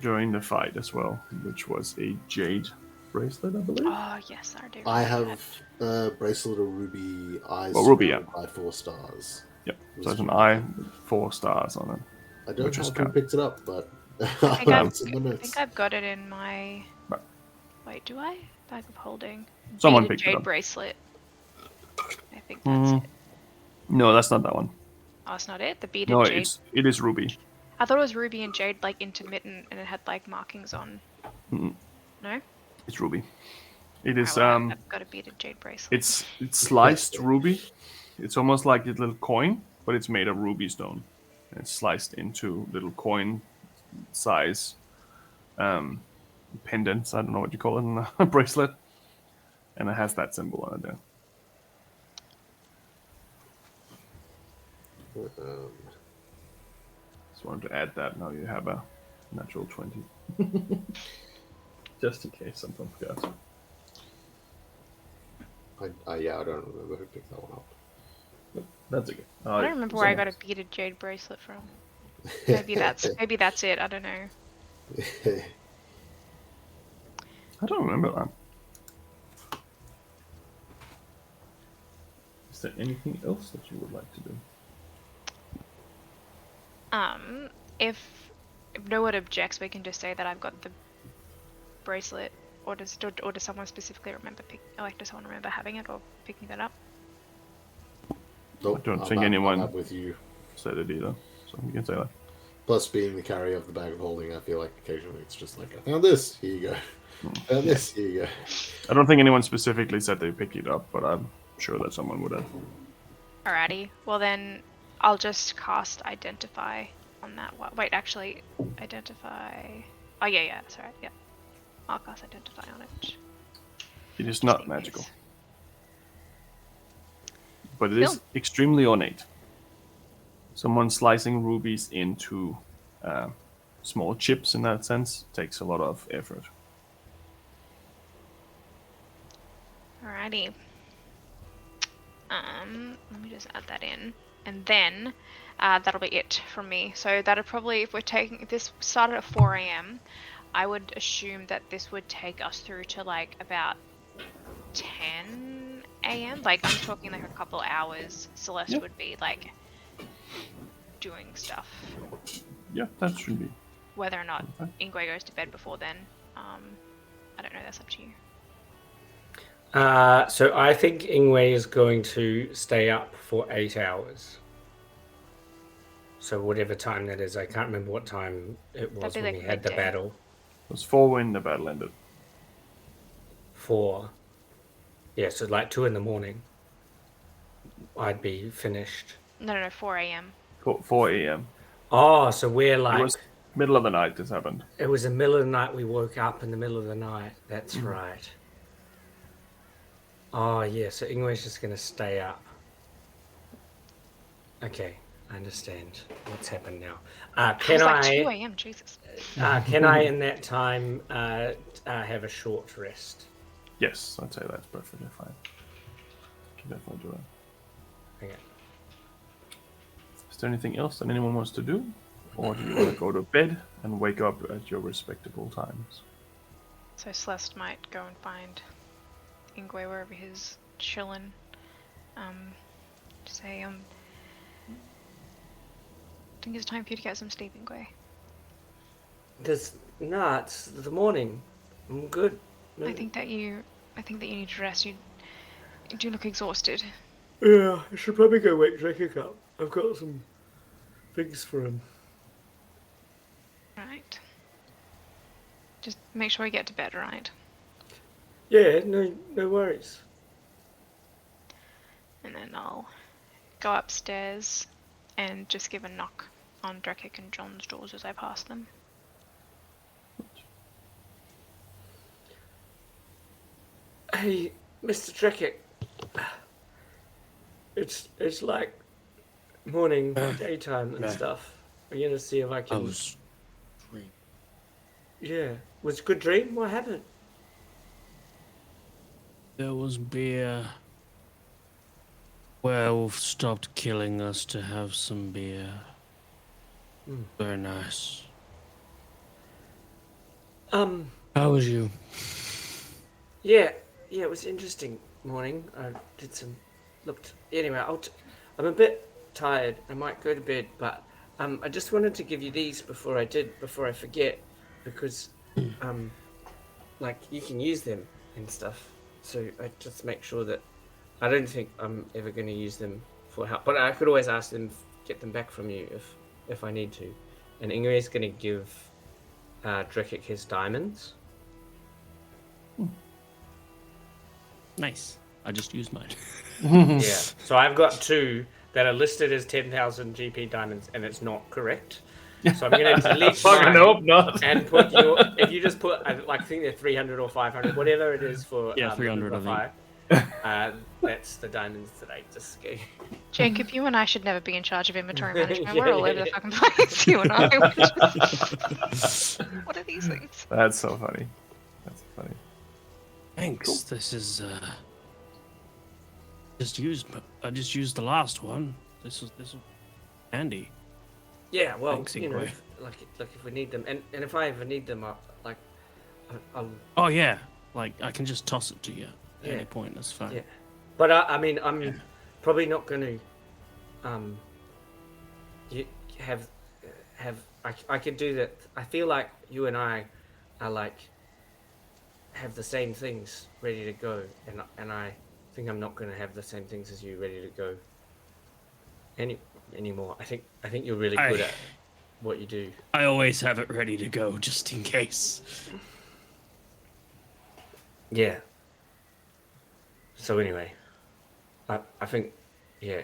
Speaker 4: during the fight as well, which was a jade bracelet, I believe.
Speaker 2: Oh yes, I do.
Speaker 7: I have a bracelet of ruby eyes
Speaker 4: Ruby, yeah.
Speaker 7: by 4 stars.
Speaker 4: Yep, so there's an eye, 4 stars on it.
Speaker 7: I don't
Speaker 4: Which is
Speaker 7: have who
Speaker 4: kind-
Speaker 7: picked it up, but
Speaker 2: I think,
Speaker 7: it's in the
Speaker 2: I
Speaker 7: notes.
Speaker 2: think I've got it in my.
Speaker 4: Right.
Speaker 2: Wait, do I? Bag of holding.
Speaker 4: Someone
Speaker 2: Beaded
Speaker 4: picked it
Speaker 2: jade
Speaker 4: up.
Speaker 2: bracelet. I think that's it.
Speaker 4: No, that's not that one.
Speaker 2: Oh, that's not it. The beaded
Speaker 4: No,
Speaker 2: jade.
Speaker 4: it is ruby.
Speaker 2: I thought it was ruby and jade, like intermittent, and it had like markings on.
Speaker 4: Mm-mm.
Speaker 2: No.
Speaker 4: It's ruby. It is
Speaker 2: Alright, well, I've got a beaded jade bracelet.
Speaker 4: it's sliced ruby. It's almost like a little coin, but it's made of ruby stone. And it's sliced into little coin size pendants. I don't know what you call it in a bracelet. And it has that symbol on it there. Just wanted to add that. Now you have a natural 20. Just in case someone forgot.
Speaker 7: I don't remember who picked that one up.
Speaker 4: That's okay.
Speaker 2: I don't remember where I got a beaded jade bracelet from. Maybe that's it. I don't know.
Speaker 4: I don't remember that. Is there anything else that you would like to do?
Speaker 2: If no one objects, we can just say that I've got the bracelet, or does someone specifically remember does someone remember having it or picking that up?
Speaker 7: Nope,
Speaker 4: I don't
Speaker 7: I'm
Speaker 4: think
Speaker 7: up-
Speaker 4: anyone
Speaker 7: I'm up with you.
Speaker 4: said it either, so you can say that.
Speaker 7: Plus, being the carrier of the bag of holding, I feel like occasionally it's just like, I found this, here you go. Found this, here you go.
Speaker 4: I don't think anyone specifically said they picked it up, but I'm sure that someone would have.
Speaker 2: Alrighty. Well then, I'll just cast Identify on that one. Wait, actually, Identify. Oh yeah, that's right. Yeah, I'll cast Identify on it.
Speaker 4: It is
Speaker 2: Just
Speaker 4: not
Speaker 2: in
Speaker 4: magical,
Speaker 2: case.
Speaker 4: but it is extremely ornate. Someone slicing rubies into small chips in that sense takes a lot of effort.
Speaker 2: Alrighty. Let me just add that in, and then that'll be it from me. So that'll probably, if this started at 4 a.m., I would assume that this would take us through to like about 10 a.m. Like I'm talking like a couple hours. Celeste would be like doing stuff.
Speaker 4: Yeah, that should be.
Speaker 2: Whether or not
Speaker 4: Okay.
Speaker 2: Ingwe goes to bed before then, I don't know. That's up to you.
Speaker 6: So I think Ingwe is going to stay up for 8 hours. So whatever time that is, I can't remember what time it was
Speaker 2: That'd be
Speaker 6: when
Speaker 2: like
Speaker 6: we had the
Speaker 2: midday.
Speaker 6: battle.
Speaker 4: It was 4 when the battle ended.
Speaker 6: for, yeah, so like 2 in the morning, I'd be finished.
Speaker 2: No, 4 a.m.
Speaker 4: 4 a.m.
Speaker 6: Oh, so we're
Speaker 4: It
Speaker 6: like,
Speaker 4: was middle of the night this happened.
Speaker 6: it was the middle of the night, we woke up in the middle of the night. That's right. Oh, yeah, so Ingwe's just going to stay up. Okay, I understand what's happened now. Can
Speaker 2: It was like 2
Speaker 6: I,
Speaker 2: a.m. Jesus.
Speaker 6: can I in that time have a short rest?
Speaker 4: Yes, I'd say that's perfectly fine. You can definitely do it.
Speaker 6: Okay.
Speaker 4: Is there anything else that anyone wants to do? Or do you want to go to bed and wake up at your respectable times?
Speaker 2: So Celeste might go and find Ingwe wherever he's chilling. Say, I think it's time for you to get some sleep, Ingwe.
Speaker 6: No, it's the morning. I'm good.
Speaker 2: I think that you need to rest. You do look exhausted.
Speaker 6: Yeah, I should probably go wake Drake up. I've got some things for him.
Speaker 2: Right. Just make sure you get to bed, right?
Speaker 6: Yeah, no worries.
Speaker 2: And then I'll go upstairs and just give a knock on Drekik and John's doors as I pass them.
Speaker 6: Hey, Mr. Drekik. It's like morning, daytime and stuff. I'm gonna see if I can.
Speaker 8: I was dreaming.
Speaker 6: Yeah, was it a good dream? What happened?
Speaker 8: There was beer. Werewolf stopped killing us to have some beer. Very nice. How was you?
Speaker 6: Yeah, it was interesting morning. I did some anyway. I'm a bit tired. I might go to bed, but I just wanted to give you these before I forget, because like you can use them and stuff. So I just make sure that I don't think I'm ever going to use them for help, but I could always ask them, get them back from you if I need to. And Ingrid is going to give Drekik his diamonds.
Speaker 8: Nice. I just used mine.
Speaker 6: Yeah. So I've got 2 that are listed as 10,000 GP diamonds, and it's not correct. So I'm going to delete
Speaker 4: Fucking
Speaker 6: mine
Speaker 4: hope not.
Speaker 6: and put your. If you just put, I think they're 300 or 500, whatever it is for.
Speaker 8: 300 of them.
Speaker 6: That's the diamonds that I just gave.
Speaker 2: Jacob, you and I should never be in charge of inventory management. We're all over the fucking place, you and I. What are these things?
Speaker 4: That's so funny. That's funny.
Speaker 8: Thanks.
Speaker 4: Cool.
Speaker 8: This is I just used the last one. This was handy.
Speaker 6: Yeah, well,
Speaker 8: Thanks,
Speaker 6: you know,
Speaker 8: Ingrid.
Speaker 6: if we need them, and if I ever need them, I'll
Speaker 8: Oh yeah, like I can just toss it to you at
Speaker 6: Yeah.
Speaker 8: any point. That's fine.
Speaker 6: Yeah. But I mean, I'm probably not going to I could do that. I feel like you and I are like have the same things ready to go, and I think I'm not going to have the same things as you ready to go anymore. I think you're really good at what you do.
Speaker 8: I always have it ready to go just in case.
Speaker 6: Yeah. So anyway, I think yeah.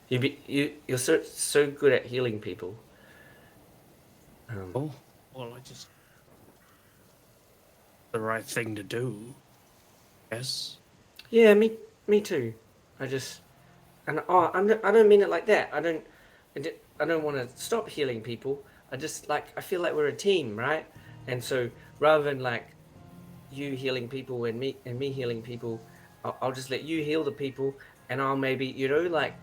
Speaker 6: You're so good at healing people.
Speaker 8: Oh, well, I just the right thing to do. Yes.
Speaker 6: Yeah, me too. I don't mean it like that. I don't want to stop healing people. I feel like we're a team, right? And so rather than like you healing people and me healing people, I'll just let you heal the people, and I'll maybe like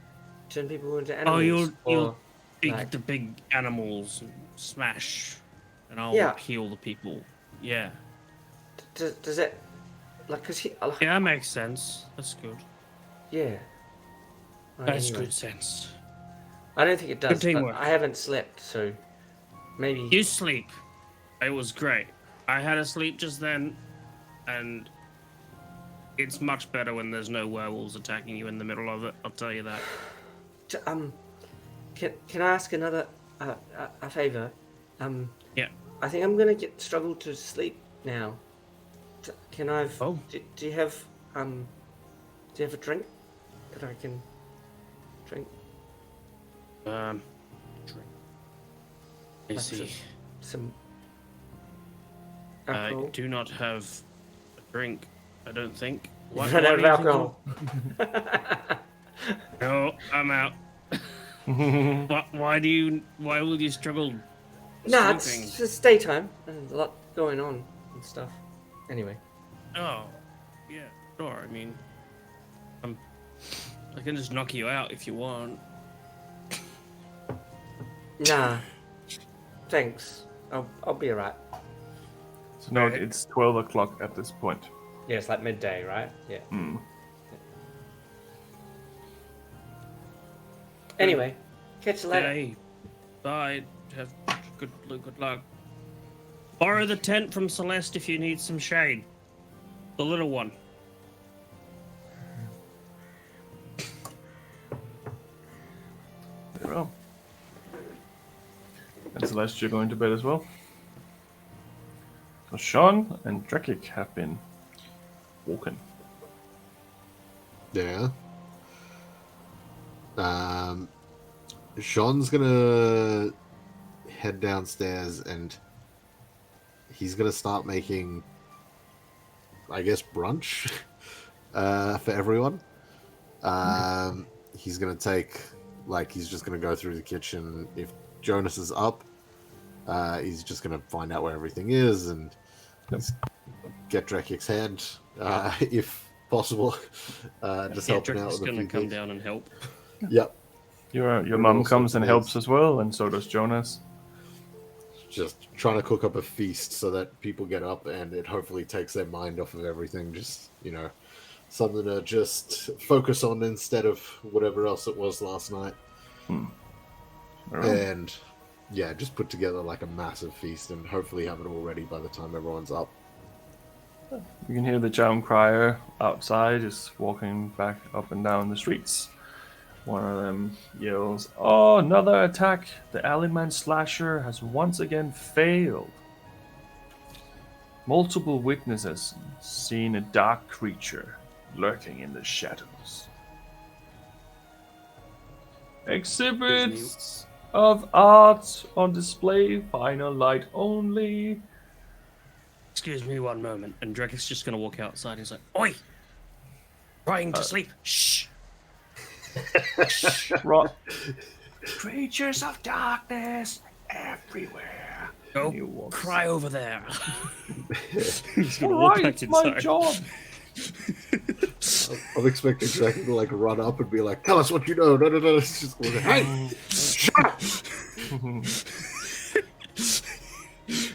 Speaker 6: turn people into animals.
Speaker 8: You'll
Speaker 6: like-
Speaker 8: the big animals and smash, and I'll
Speaker 6: Yeah.
Speaker 8: heal the people. Yeah.
Speaker 6: Does that like because
Speaker 8: Yeah, that makes sense. That's good.
Speaker 6: yeah. Right,
Speaker 8: That's
Speaker 6: anyway.
Speaker 8: good sense.
Speaker 6: I don't think it does.
Speaker 8: Good teamwork.
Speaker 6: But I haven't slept, so maybe.
Speaker 8: You sleep. It was great. I had a sleep just then, and it's much better when there's no werewolves attacking you in the middle of it. I'll tell you that.
Speaker 6: Can I ask another a favor?
Speaker 8: Yeah.
Speaker 6: I think I'm gonna struggle to sleep now Can I?
Speaker 8: Oh.
Speaker 6: Do you have a drink that I can drink?
Speaker 8: Drink. I
Speaker 6: Like
Speaker 8: see.
Speaker 6: Some
Speaker 8: I
Speaker 6: alcohol.
Speaker 8: do not have a drink. I don't think.
Speaker 6: Run out of
Speaker 8: do you think
Speaker 6: alcohol.
Speaker 8: No, I'm out. Why will you struggle
Speaker 6: Nah,
Speaker 8: sleeping?
Speaker 6: it's just daytime. There's a lot going on and stuff. Anyway.
Speaker 8: Oh, yeah, sure. I mean, I can just knock you out if you want.
Speaker 6: Nah. Thanks. I'll be alright.
Speaker 4: So no, it's 12 o'clock at this point.
Speaker 6: Yeah, it's like midday, right? Yeah.
Speaker 4: Mm.
Speaker 6: Anyway, catch you later.
Speaker 8: Hey, bye. Have good luck. Borrow the tent from Celeste if you need some shade. The little one.
Speaker 4: Very well. And Celeste, you're going to bed as well. So Sean and Drekik have been woken.
Speaker 7: Yeah. Sean's gonna head downstairs and he's gonna start making, I guess, brunch for everyone. He's gonna take, he's just gonna go through the kitchen. If Jonas is up, he's just gonna find out where everything is and get Drekik's hand, if possible. Just helping out with a few
Speaker 8: gonna come
Speaker 7: things.
Speaker 8: down and help.
Speaker 7: Yep.
Speaker 4: Your mum comes and helps as well, and so does Jonas.
Speaker 7: Just trying to cook up a feast so that people get up and it hopefully takes their mind off of everything. Just, something to just focus on instead of whatever else it was last night. And yeah, just put together like a massive feast and hopefully have it all ready by the time everyone's up.
Speaker 4: You can hear the town crier outside just walking back up and down the streets. One of them yells, "Oh, another attack! The Alleyman Slasher has once again failed. Multiple witnesses seen a dark creature lurking in the shadows. Exhibits of art on display, final light only."
Speaker 8: Excuse me one moment. And Drekik's just gonna walk outside. He's like, "Oi! Trying to sleep. Shh!
Speaker 4: Right. Creatures of darkness everywhere.
Speaker 8: Go
Speaker 4: He walks
Speaker 8: cry over there." He's
Speaker 4: All
Speaker 8: gonna walk
Speaker 4: right,
Speaker 8: back
Speaker 4: it's my
Speaker 8: inside.
Speaker 4: job.
Speaker 7: I'm expecting Draken to run up and be like, "Tell us what you know." No. It's just like, "Hey, shut up!"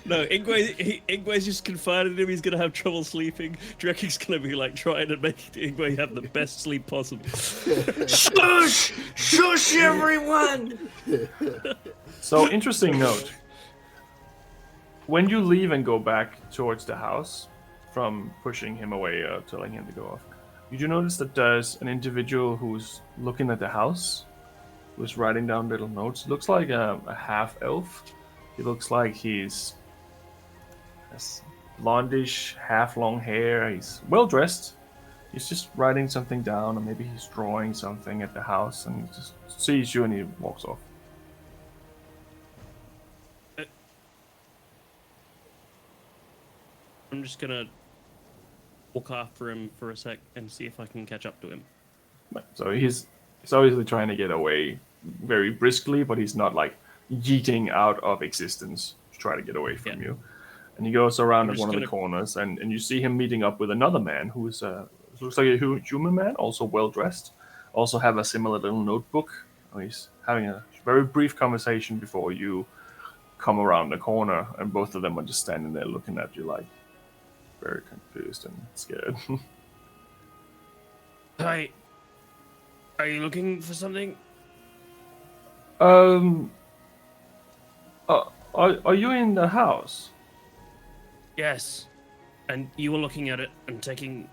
Speaker 8: No, Ingwe's just confided in him. He's gonna have trouble sleeping. Drekik's gonna be trying to make Ingwe have the best sleep possible.
Speaker 6: Shush! Shush, everyone!
Speaker 4: So, interesting note. When you leave and go back towards the house from pushing him away or telling him to go off, you do notice that there's an individual who's looking at the house, who's writing down little notes. Looks like a half-elf. He looks like he's has blondish, half-long hair. He's well-dressed. He's just writing something down, or maybe he's drawing something at the house, and he just sees you and he walks off.
Speaker 8: I'm just gonna walk after him for a sec and see if I can catch up to him.
Speaker 4: So he's obviously trying to get away very briskly, but he's not yeeting out of existence to try to get away from you. And he goes around at one of the corners, and you see him meeting up with another man who's looks like a human man, also well dressed, also have a similar little notebook. He's having a very brief conversation before you come around the corner, and both of them are just standing there looking at you very confused and scared.
Speaker 8: Hi. Are you looking for something?
Speaker 4: Are you in the house?
Speaker 8: Yes. And you were looking at it and taking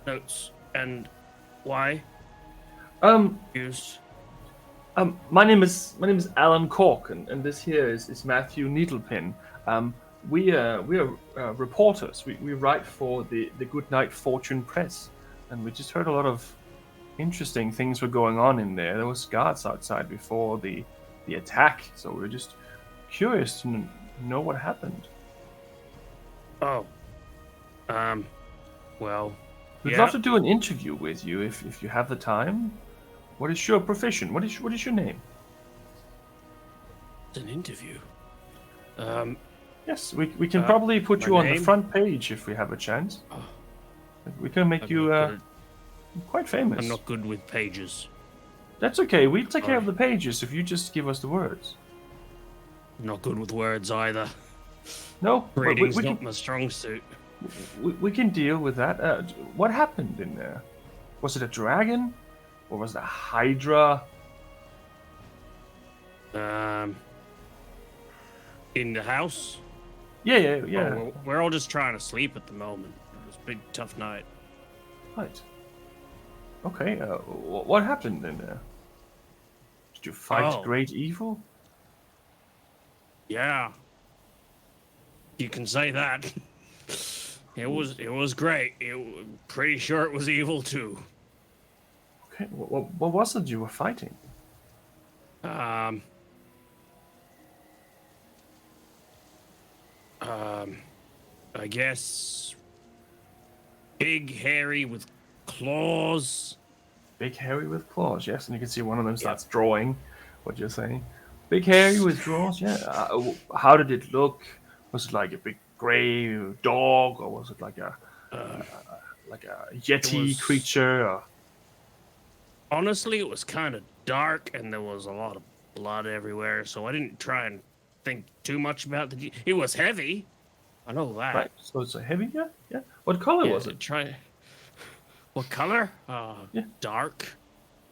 Speaker 8: notes. And why? Used.
Speaker 4: My name is Alan Cork, and this here is Matthew Needlepin. we are reporters. We write for the Good Night Fortune Press, and we just heard a lot of interesting things were going on in there. There was guards outside before the attack, so we were just curious to know what happened.
Speaker 8: Oh. Well.
Speaker 4: We'd love to do an interview with you if you have the time. What is your profession? What is your name?
Speaker 8: It's an interview.
Speaker 4: Yes, we can probably put you on the front page if we have a chance.
Speaker 8: Oh.
Speaker 4: We can make you quite famous.
Speaker 8: I'm not good with pages.
Speaker 4: That's okay. We'll take care of the pages if you just give us the words.
Speaker 8: I'm not good with words either.
Speaker 4: No,
Speaker 8: reading's not my strong suit.
Speaker 4: We can deal with that. What happened in there? Was it a dragon, or was it a hydra?
Speaker 8: In the house?
Speaker 4: Yeah.
Speaker 8: Oh, we're all just trying to sleep at the moment. It was a big, tough night.
Speaker 4: Right. Okay. What happened in there? Did you fight great evil?
Speaker 8: Yeah. You can say that. It was great. Pretty sure it was evil too.
Speaker 4: Okay. What was it you were fighting?
Speaker 8: I guess big hairy with claws.
Speaker 4: Big hairy with claws, yes, and you can see one of them starts drawing what you're saying. Big hairy with claws, yeah. How did it look? Was it like a big gray dog, or was it like a yeti creature? Or...
Speaker 8: Honestly, it was kind of dark, and there was a lot of blood everywhere, so I didn't try and think too much about it was heavy. I know that.
Speaker 4: Right, so it's a heavy, yeah. What color was it?
Speaker 8: What color? Dark.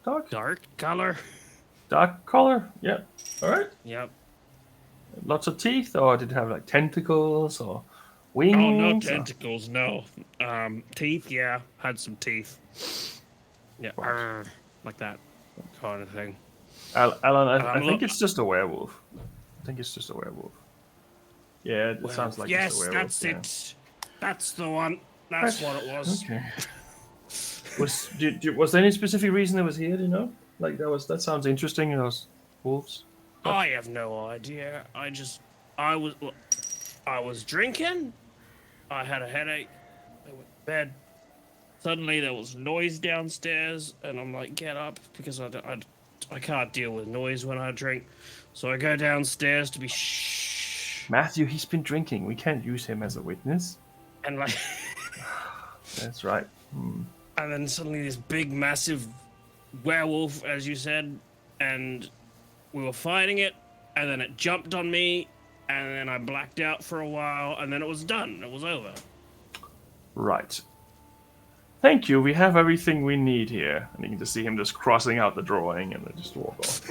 Speaker 8: Dark color.
Speaker 4: Dark color, yeah. All right.
Speaker 8: Yep.
Speaker 4: Lots of teeth, or did it have like tentacles or wings?
Speaker 8: Oh, no tentacles, no. Teeth, yeah. Had some teeth. Yeah,
Speaker 4: right.
Speaker 8: Like that kind of thing.
Speaker 4: Alan, I think it's just a werewolf. Yeah, it sounds like
Speaker 8: yes,
Speaker 4: it's a werewolf.
Speaker 8: Yes, that's it. That's the one. That's what it was.
Speaker 4: Okay. Was there any specific reason it was here? Do you know? Like that sounds interesting. Those wolves.
Speaker 8: I have no idea. I was drinking. I had a headache. I went to bed. Suddenly there was noise downstairs, and I'm like, get up, because I can't deal with noise when I drink. So I go downstairs to be shh.
Speaker 4: Matthew, he's been drinking. We can't use him as a witness.
Speaker 8: And like...
Speaker 4: That's right.
Speaker 8: And then suddenly this big, massive werewolf, as you said, and we were fighting it, and then it jumped on me, and then I blacked out for a while, and then it was done. It was over.
Speaker 4: Right. Thank you. We have everything we need here. And you can just see him just crossing out the drawing and then just walk off.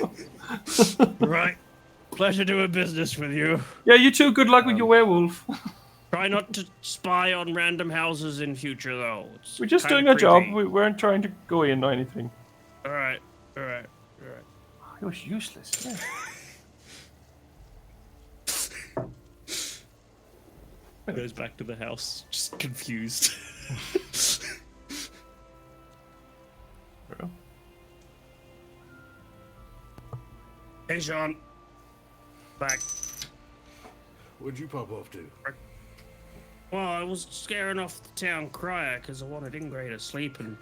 Speaker 8: Right. Pleasure doing business with you.
Speaker 4: Yeah, you too. Good luck with your werewolf.
Speaker 8: Try not to spy on random houses in future, though.
Speaker 4: We're just doing our job. We weren't trying to go in or anything.
Speaker 8: All right.
Speaker 4: He was useless. Yeah.
Speaker 5: Goes back to the house, just confused.
Speaker 8: Hey, Sean. Back.
Speaker 1: What'd you pop off to?
Speaker 8: Well, I was scaring off the town crier because I wanted Ingray to sleep, and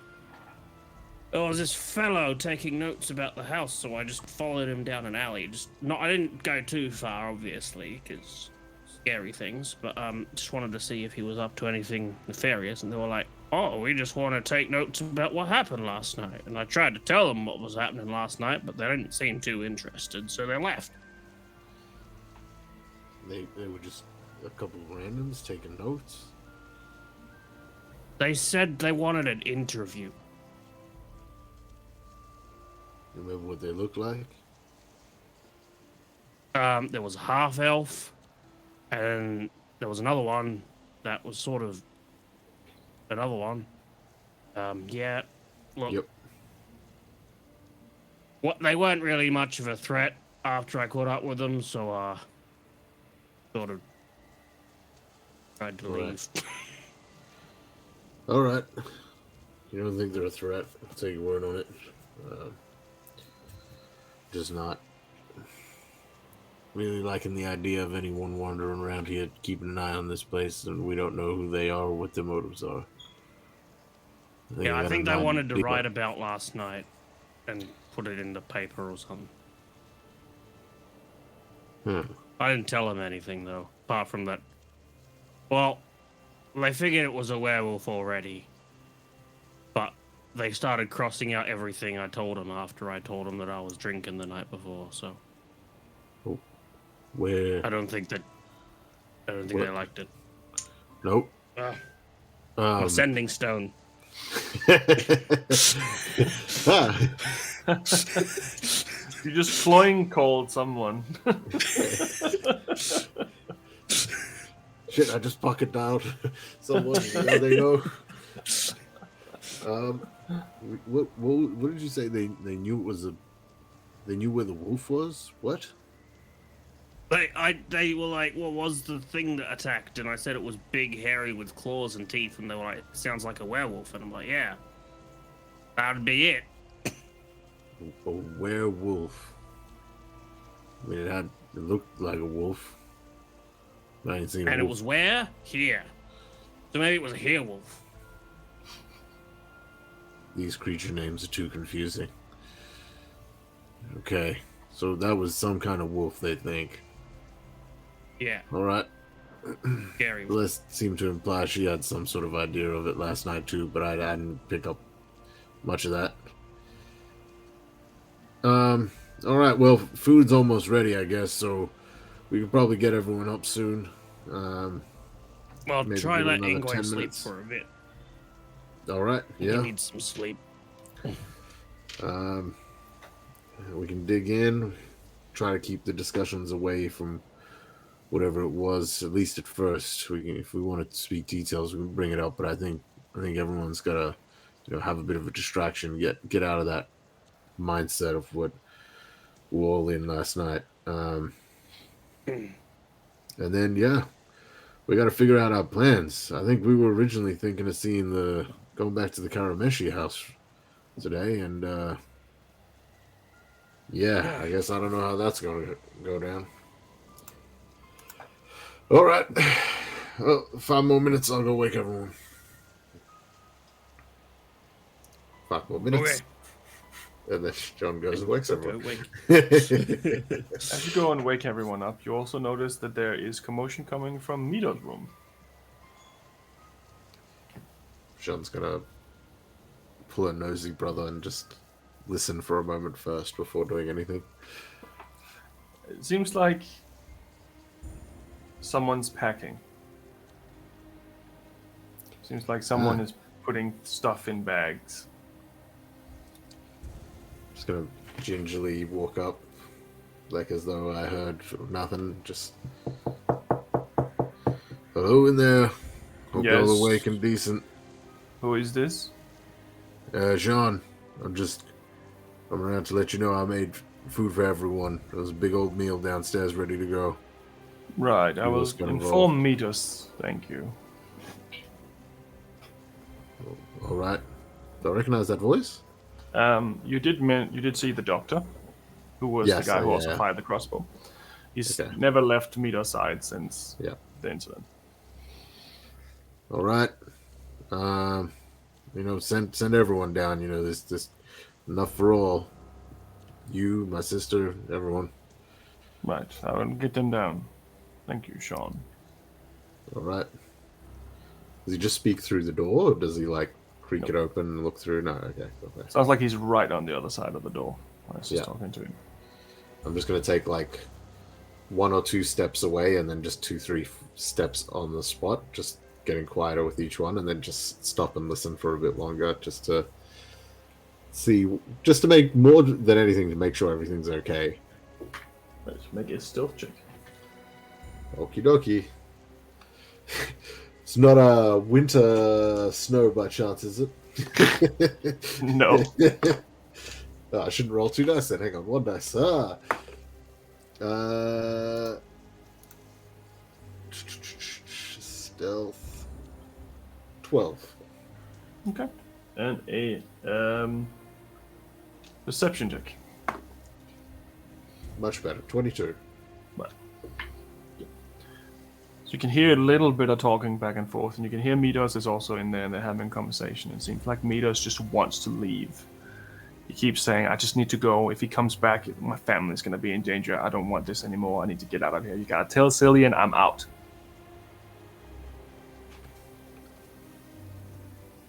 Speaker 8: there was this fellow taking notes about the house, so I just followed him down an alley. I didn't go too far, obviously, because scary things, but just wanted to see if he was up to anything nefarious, and they were like, oh, we just want to take notes about what happened last night. And I tried to tell them what was happening last night, but they didn't seem too interested, so they left.
Speaker 1: They were just a couple of randoms taking notes?
Speaker 8: They said they wanted an interview.
Speaker 1: Remember what they looked like?
Speaker 8: There was a half-elf, and there was another one that was sort of another one. Yeah, look.
Speaker 1: Yep.
Speaker 8: They weren't really much of a threat after I caught up with them, so, sort of Tried to
Speaker 7: Right.
Speaker 8: leave.
Speaker 7: All right. You don't think they're a threat? I'll take your word on it. Just not really liking the idea of anyone wandering around here, keeping an eye on this place, and we don't know who they are or what their motives are.
Speaker 8: Yeah, I
Speaker 7: got
Speaker 8: think
Speaker 7: a
Speaker 8: they
Speaker 7: nod
Speaker 8: wanted to
Speaker 7: deal.
Speaker 8: write about last night and put it in the paper or something. I didn't tell them anything, though, apart from that. Well, they figured it was a werewolf already, but they started crossing out everything I told them after I told them that I was drinking the night before, so
Speaker 7: Where?
Speaker 8: I don't think they liked it.
Speaker 7: Nope.
Speaker 8: I'm a sending stone.
Speaker 4: You just cloying called someone.
Speaker 7: Shit, I just pocket dialed someone. They know. What did you say? They knew it was a. They knew where the wolf was. What?
Speaker 8: They were like, what was the thing that attacked? And I said it was big, hairy, with claws and teeth, and they were like, sounds like a werewolf. And I'm like, yeah, that'd be it.
Speaker 7: A werewolf. I mean, it looked like a wolf. I ain't seen a
Speaker 8: And it
Speaker 7: wolf.
Speaker 8: was where? Here. So maybe it was a here-wolf.
Speaker 7: These creature names are too confusing. Okay, so that was some kind of wolf, they think.
Speaker 8: Yeah,
Speaker 7: All right.
Speaker 8: scary.
Speaker 7: Celeste seemed to imply she had some sort of idea of it last night too, but I didn't pick up much of that. All right. Well, food's almost ready, I guess, so we can probably get everyone up soon.
Speaker 8: Well,
Speaker 7: maybe
Speaker 8: try
Speaker 7: give
Speaker 8: let
Speaker 7: another
Speaker 8: Ingwe
Speaker 7: 10
Speaker 8: sleep
Speaker 7: minutes.
Speaker 8: for a bit.
Speaker 7: All right.
Speaker 8: He
Speaker 7: Yeah.
Speaker 8: needs some sleep.
Speaker 7: We can dig in. Try to keep the discussions away from whatever it was. At least at first, we can, if we want to speak details, we can bring it up. But I think everyone's gotta, have a bit of a distraction. Get out of that mindset of what we were all in last night. And then we got to figure out our plans. I think we were originally thinking of going back to the Karameshi house today, and I guess I don't know how that's going to go down. All right. Well, 5 more minutes, I'll go wake everyone. 5 more minutes.
Speaker 8: Okay.
Speaker 7: And then John goes and wakes
Speaker 8: Go
Speaker 7: everyone.
Speaker 8: wake.
Speaker 4: As you go and wake everyone up, you also notice that there is commotion coming from Mido's room.
Speaker 7: John's gonna pull a nosy brother and just listen for a moment first before doing anything.
Speaker 4: It seems like someone's packing. Seems like someone is putting stuff in bags.
Speaker 7: Just gonna gingerly walk up, like as though I heard nothing. Just, hello in there. Hope you're all
Speaker 4: Yes.
Speaker 7: awake and decent.
Speaker 4: Who is this?
Speaker 7: Jean, I'm around to let you know I made food for everyone. There was a big old meal downstairs ready to go.
Speaker 4: Right, I
Speaker 7: Who
Speaker 4: will
Speaker 7: else got
Speaker 4: inform Midos. Thank you.
Speaker 7: All right. Do I recognize that voice?
Speaker 4: You did see the doctor, who was
Speaker 7: Yes,
Speaker 4: the guy who also
Speaker 7: yeah.
Speaker 4: fired the crossbow. He's
Speaker 7: Okay.
Speaker 4: never left Midos' side since
Speaker 7: Yeah.
Speaker 4: the incident.
Speaker 7: All right. Send everyone down. There's enough for all. You, my sister, everyone.
Speaker 4: Right, I will get them down. Thank you, Sean.
Speaker 7: All right. Does he just speak through the door, or does he creak it open and look through? No. Okay.
Speaker 4: Sounds like he's right on the other side of the door. I was just
Speaker 7: Yeah.
Speaker 4: talking to him.
Speaker 7: I'm just gonna take 1 or 2 steps away, and then just 2-3 steps on the spot, just getting quieter with each one, and then just stop and listen for a bit longer, just to make more than anything to make sure everything's okay.
Speaker 4: Let's make a stealth check.
Speaker 7: Okie dokie. It's not a winter snow by chance, is it?
Speaker 4: No.
Speaker 7: Oh, I shouldn't roll 2 dice then. Hang on, 1 dice. Stealth 12.
Speaker 4: Okay. And a perception check.
Speaker 7: Much better. 22.
Speaker 4: Right. So you can hear a little bit of talking back and forth, and you can hear Midos is also in there, and they're having a conversation. It seems like Midos just wants to leave. He keeps saying, I just need to go. If he comes back, my family's going to be in danger. I don't want this anymore. I need to get out of here. You got to tell Cillian I'm out.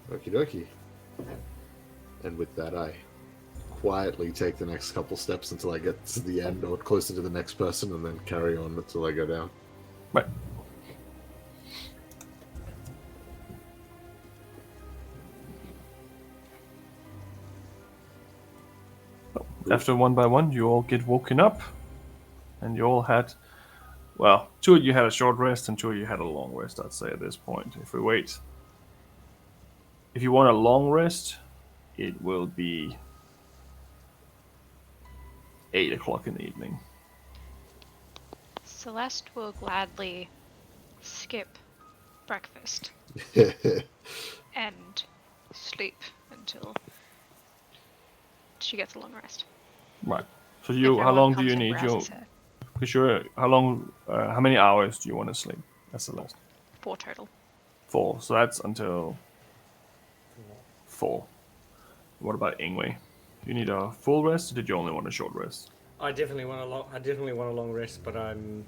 Speaker 7: Okie dokie. And with that, I quietly take the next couple steps until I get to the end or closer to the next person, and then carry on until I go down.
Speaker 4: Right. After one by one, you all get woken up, and you all had, well, two of you had a short rest, and two of you had a long rest, I'd say, at this point. If we wait, if you want a long rest, it will be 8 o'clock in the evening.
Speaker 2: Celeste will gladly skip breakfast and sleep until she gets a long rest.
Speaker 4: Right. So you, how
Speaker 2: Everyone
Speaker 4: long do
Speaker 2: comes
Speaker 4: you
Speaker 2: and
Speaker 4: need?
Speaker 2: harasses her.
Speaker 4: Sure. How many hours do you want to sleep? That's the last.
Speaker 2: 4 total.
Speaker 4: 4. So that's until 4. What about Ingwe? You need a full rest, or did you only want a short rest?
Speaker 6: I definitely want a long rest, but I'm.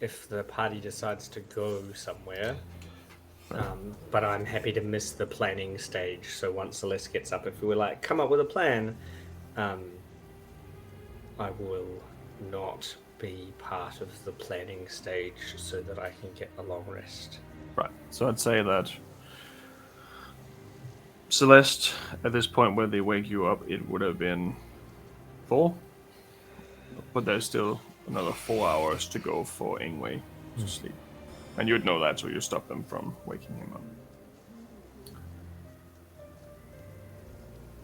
Speaker 6: If the party decides to go somewhere, but I'm happy to miss the planning stage. So once Celeste gets up, if we were like, come up with a plan, I will not be part of the planning stage so that I can get a long rest.
Speaker 4: Right. So I'd say that Celeste, at this point where they wake you up, it would have been 4. But there's still another 4 hours to go for Ingwe to sleep. And you'd know that, so you stop them from waking him up.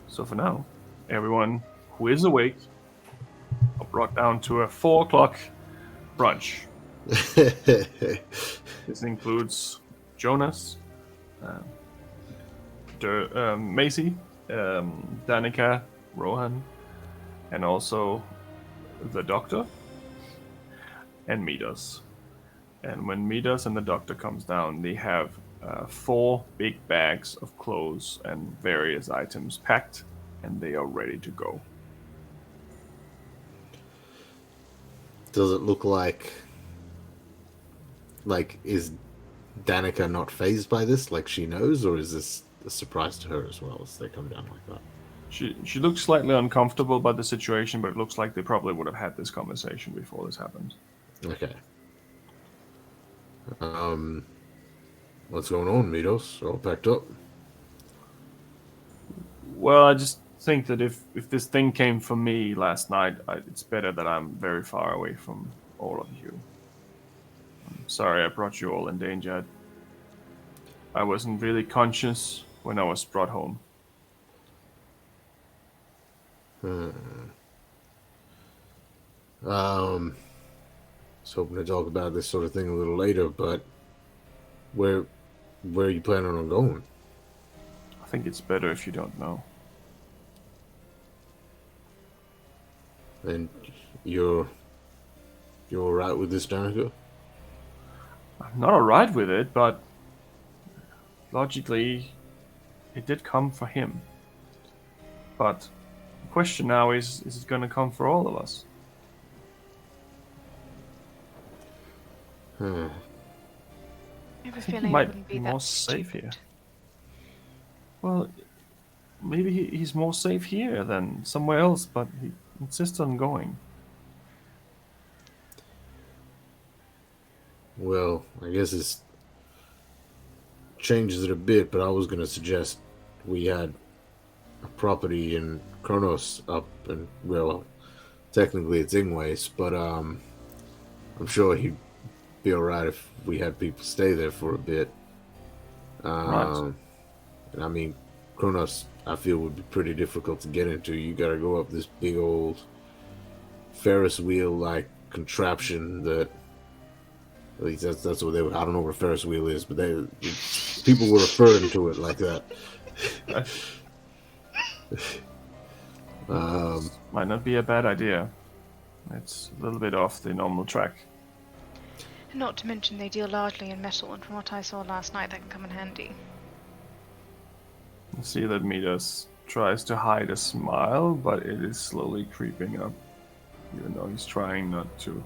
Speaker 4: So for now, everyone who is awake are brought down to a 4 o'clock brunch. This includes Jonas, Macy, Danica, Rohan, and also the doctor, and Midas. And when Midas and the doctor comes down, they have 4 big bags of clothes and various items packed, and they are ready to go.
Speaker 7: Does it look like is Danica not fazed by this? Like she knows, or is this a surprise to her as well as they come down like that?
Speaker 4: She looks slightly uncomfortable by the situation, but it looks like they probably would have had this conversation before this happened.
Speaker 7: Okay. What's going on, Midos? All packed up?
Speaker 4: Well, I just think that if this thing came from me last night, it's better that I'm very far away from all of you. I'm sorry I brought you all in danger. I wasn't really conscious when I was brought home.
Speaker 7: Was hoping to talk about this sort of thing a little later, but where are you planning on going?
Speaker 4: I think it's better if you don't know.
Speaker 7: And you're alright with this, Danica?
Speaker 4: I'm not alright with it, but logically, it did come for him. But the question now is it going to come for all of us?
Speaker 2: I have a
Speaker 4: I think
Speaker 2: feeling
Speaker 4: he
Speaker 2: it
Speaker 4: might
Speaker 2: wouldn't
Speaker 4: be
Speaker 2: be
Speaker 4: more
Speaker 2: that
Speaker 4: safe here.
Speaker 2: stupid.
Speaker 4: Well, maybe he's more safe here than somewhere else, but he insists on going.
Speaker 7: Well, I guess this changes it a bit, but I was going to suggest we had a property in Kronos up, and well, technically it's Ingwe's, but I'm sure he'd be alright if we had people stay there for a bit.
Speaker 4: Right.
Speaker 7: And I mean, Kronos, I feel, would be pretty difficult to get into. You gotta go up this big old Ferris wheel like contraption that At least that's what they were. I don't know where Ferris wheel is, but people were referring to it like that.
Speaker 4: Might not be a bad idea. It's a little bit off the normal track.
Speaker 2: Not to mention they deal largely in metal, and from what I saw last night, that can come in handy.
Speaker 4: You see that Midas tries to hide a smile, but it is slowly creeping up, even though he's trying not to.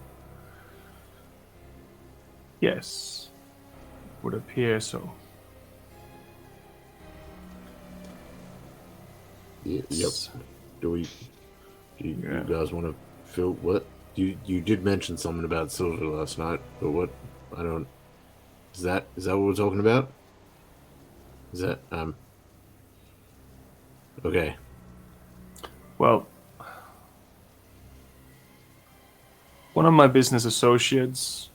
Speaker 4: Yes, would appear so.
Speaker 7: Yep. Do you guys want to fill what? You did mention something about silver last night, but what? I don't. Is that what we're talking about? Is that okay?
Speaker 4: Well, one of my business associates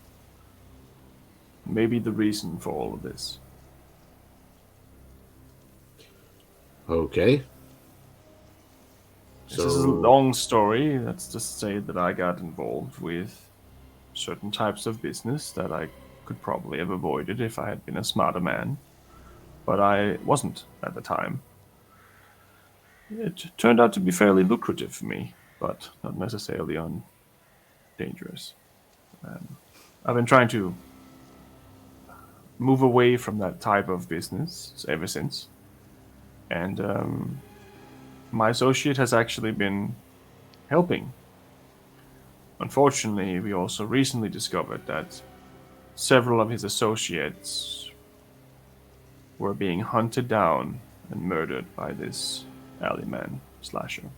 Speaker 4: may be the reason for all of this.
Speaker 7: Okay.
Speaker 4: This is a long story. Let's just say that I got involved with certain types of business that I could probably have avoided if I had been a smarter man. But I wasn't at the time. It turned out to be fairly lucrative for me, but not necessarily dangerous. I've been trying to move away from that type of business ever since. And my associate has actually been helping. Unfortunately, we also recently discovered that several of his associates were being hunted down and murdered by this alleyman slasher.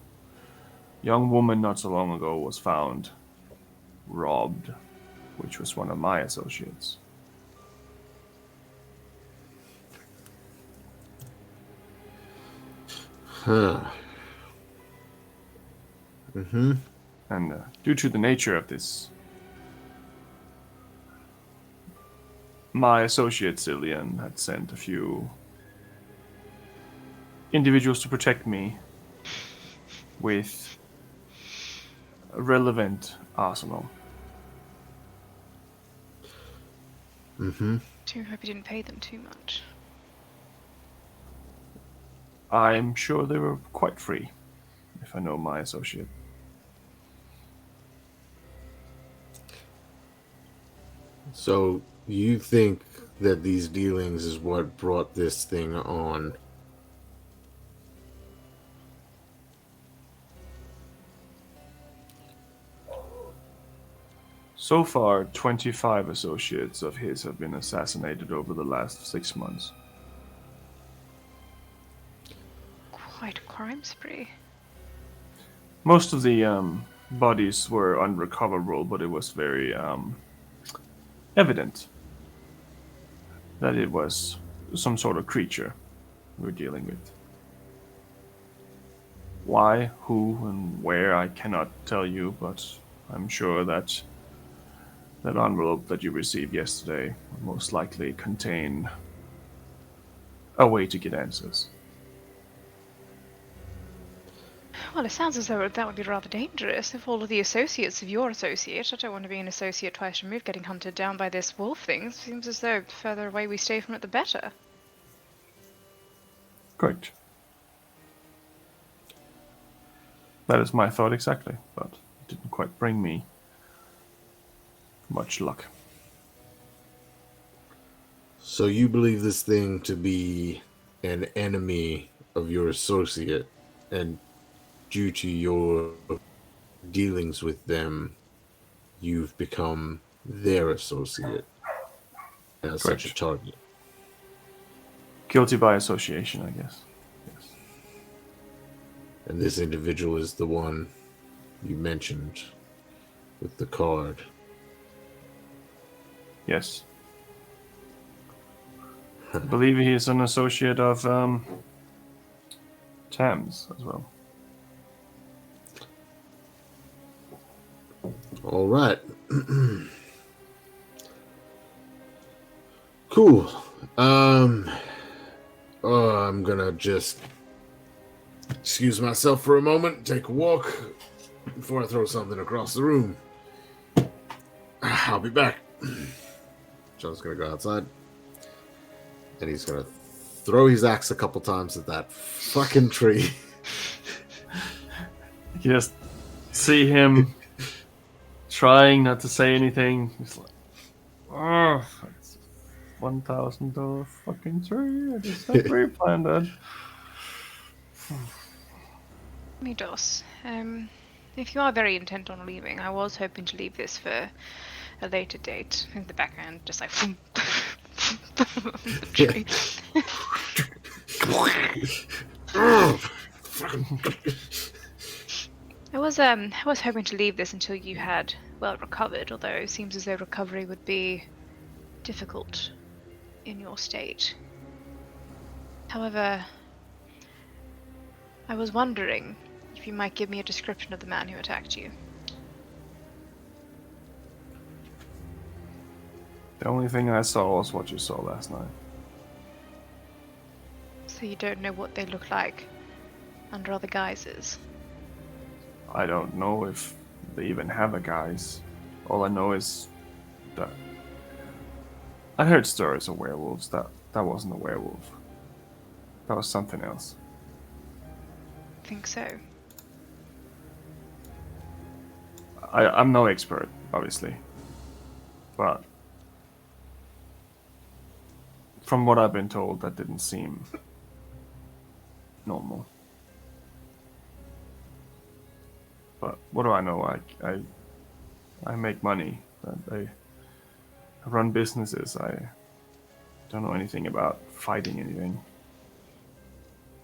Speaker 4: Young woman not so long ago was found robbed, which was one of my associates.
Speaker 7: Huh. Mm-hmm.
Speaker 4: And due to the nature of this, my associate Cillian had sent a few individuals to protect me with a relevant arsenal.
Speaker 7: Mm-hmm.
Speaker 2: Do hope you didn't pay them too much.
Speaker 4: I'm sure they were quite free, if I know my associate.
Speaker 7: So you think that these dealings is what brought this thing on?
Speaker 4: So far, 25 associates of his have been assassinated over the last 6 months.
Speaker 2: Quite a crime spree.
Speaker 4: Most of the bodies were unrecoverable, but it was very evident that it was some sort of creature we were dealing with. Why, who, and where I cannot tell you, but I'm sure that envelope that you received yesterday will most likely contain a way to get answers.
Speaker 2: Well, it sounds as though that would be rather dangerous if all of the associates of your associate. I don't want to be an associate twice removed getting hunted down by this wolf thing. Seems as though the further away we stay from it, the better.
Speaker 4: Correct. That is my thought exactly, but it didn't quite bring me much luck.
Speaker 7: So you believe this thing to be an enemy of your associate, and due to your dealings with them, you've become their associate as
Speaker 4: Correct.
Speaker 7: such a target.
Speaker 4: Guilty by association, I guess. Yes.
Speaker 7: And this individual is the one you mentioned with the card.
Speaker 4: Yes. I believe he is an associate of Tam's as well.
Speaker 7: All right. Cool. I'm gonna just excuse myself for a moment, take a walk before I throw something across the room. I'll be back. John's gonna go outside, and he's gonna throw his axe a couple times at that fucking tree.
Speaker 4: You just see him trying not to say anything. He's like, oh, it's $1,000 fucking tree. I just had replanted.
Speaker 2: Midos, if you are very intent on leaving, I was hoping to leave this for a later date. In the background, just like the tree. I was hoping to leave this until you had well recovered, although it seems as though recovery would be difficult in your state. However, I was wondering if you might give me a description of the man who attacked you.
Speaker 4: The only thing I saw was what you saw last night.
Speaker 2: So you don't know what they look like under other guises?
Speaker 4: I don't know if they even have a guise. All I know is that I heard stories of werewolves. That wasn't a werewolf. That was something else.
Speaker 2: I think so.
Speaker 4: I'm no expert, obviously, but from what I've been told, that didn't seem normal. But what do I know? I make money. I run businesses. I don't know anything about fighting anything.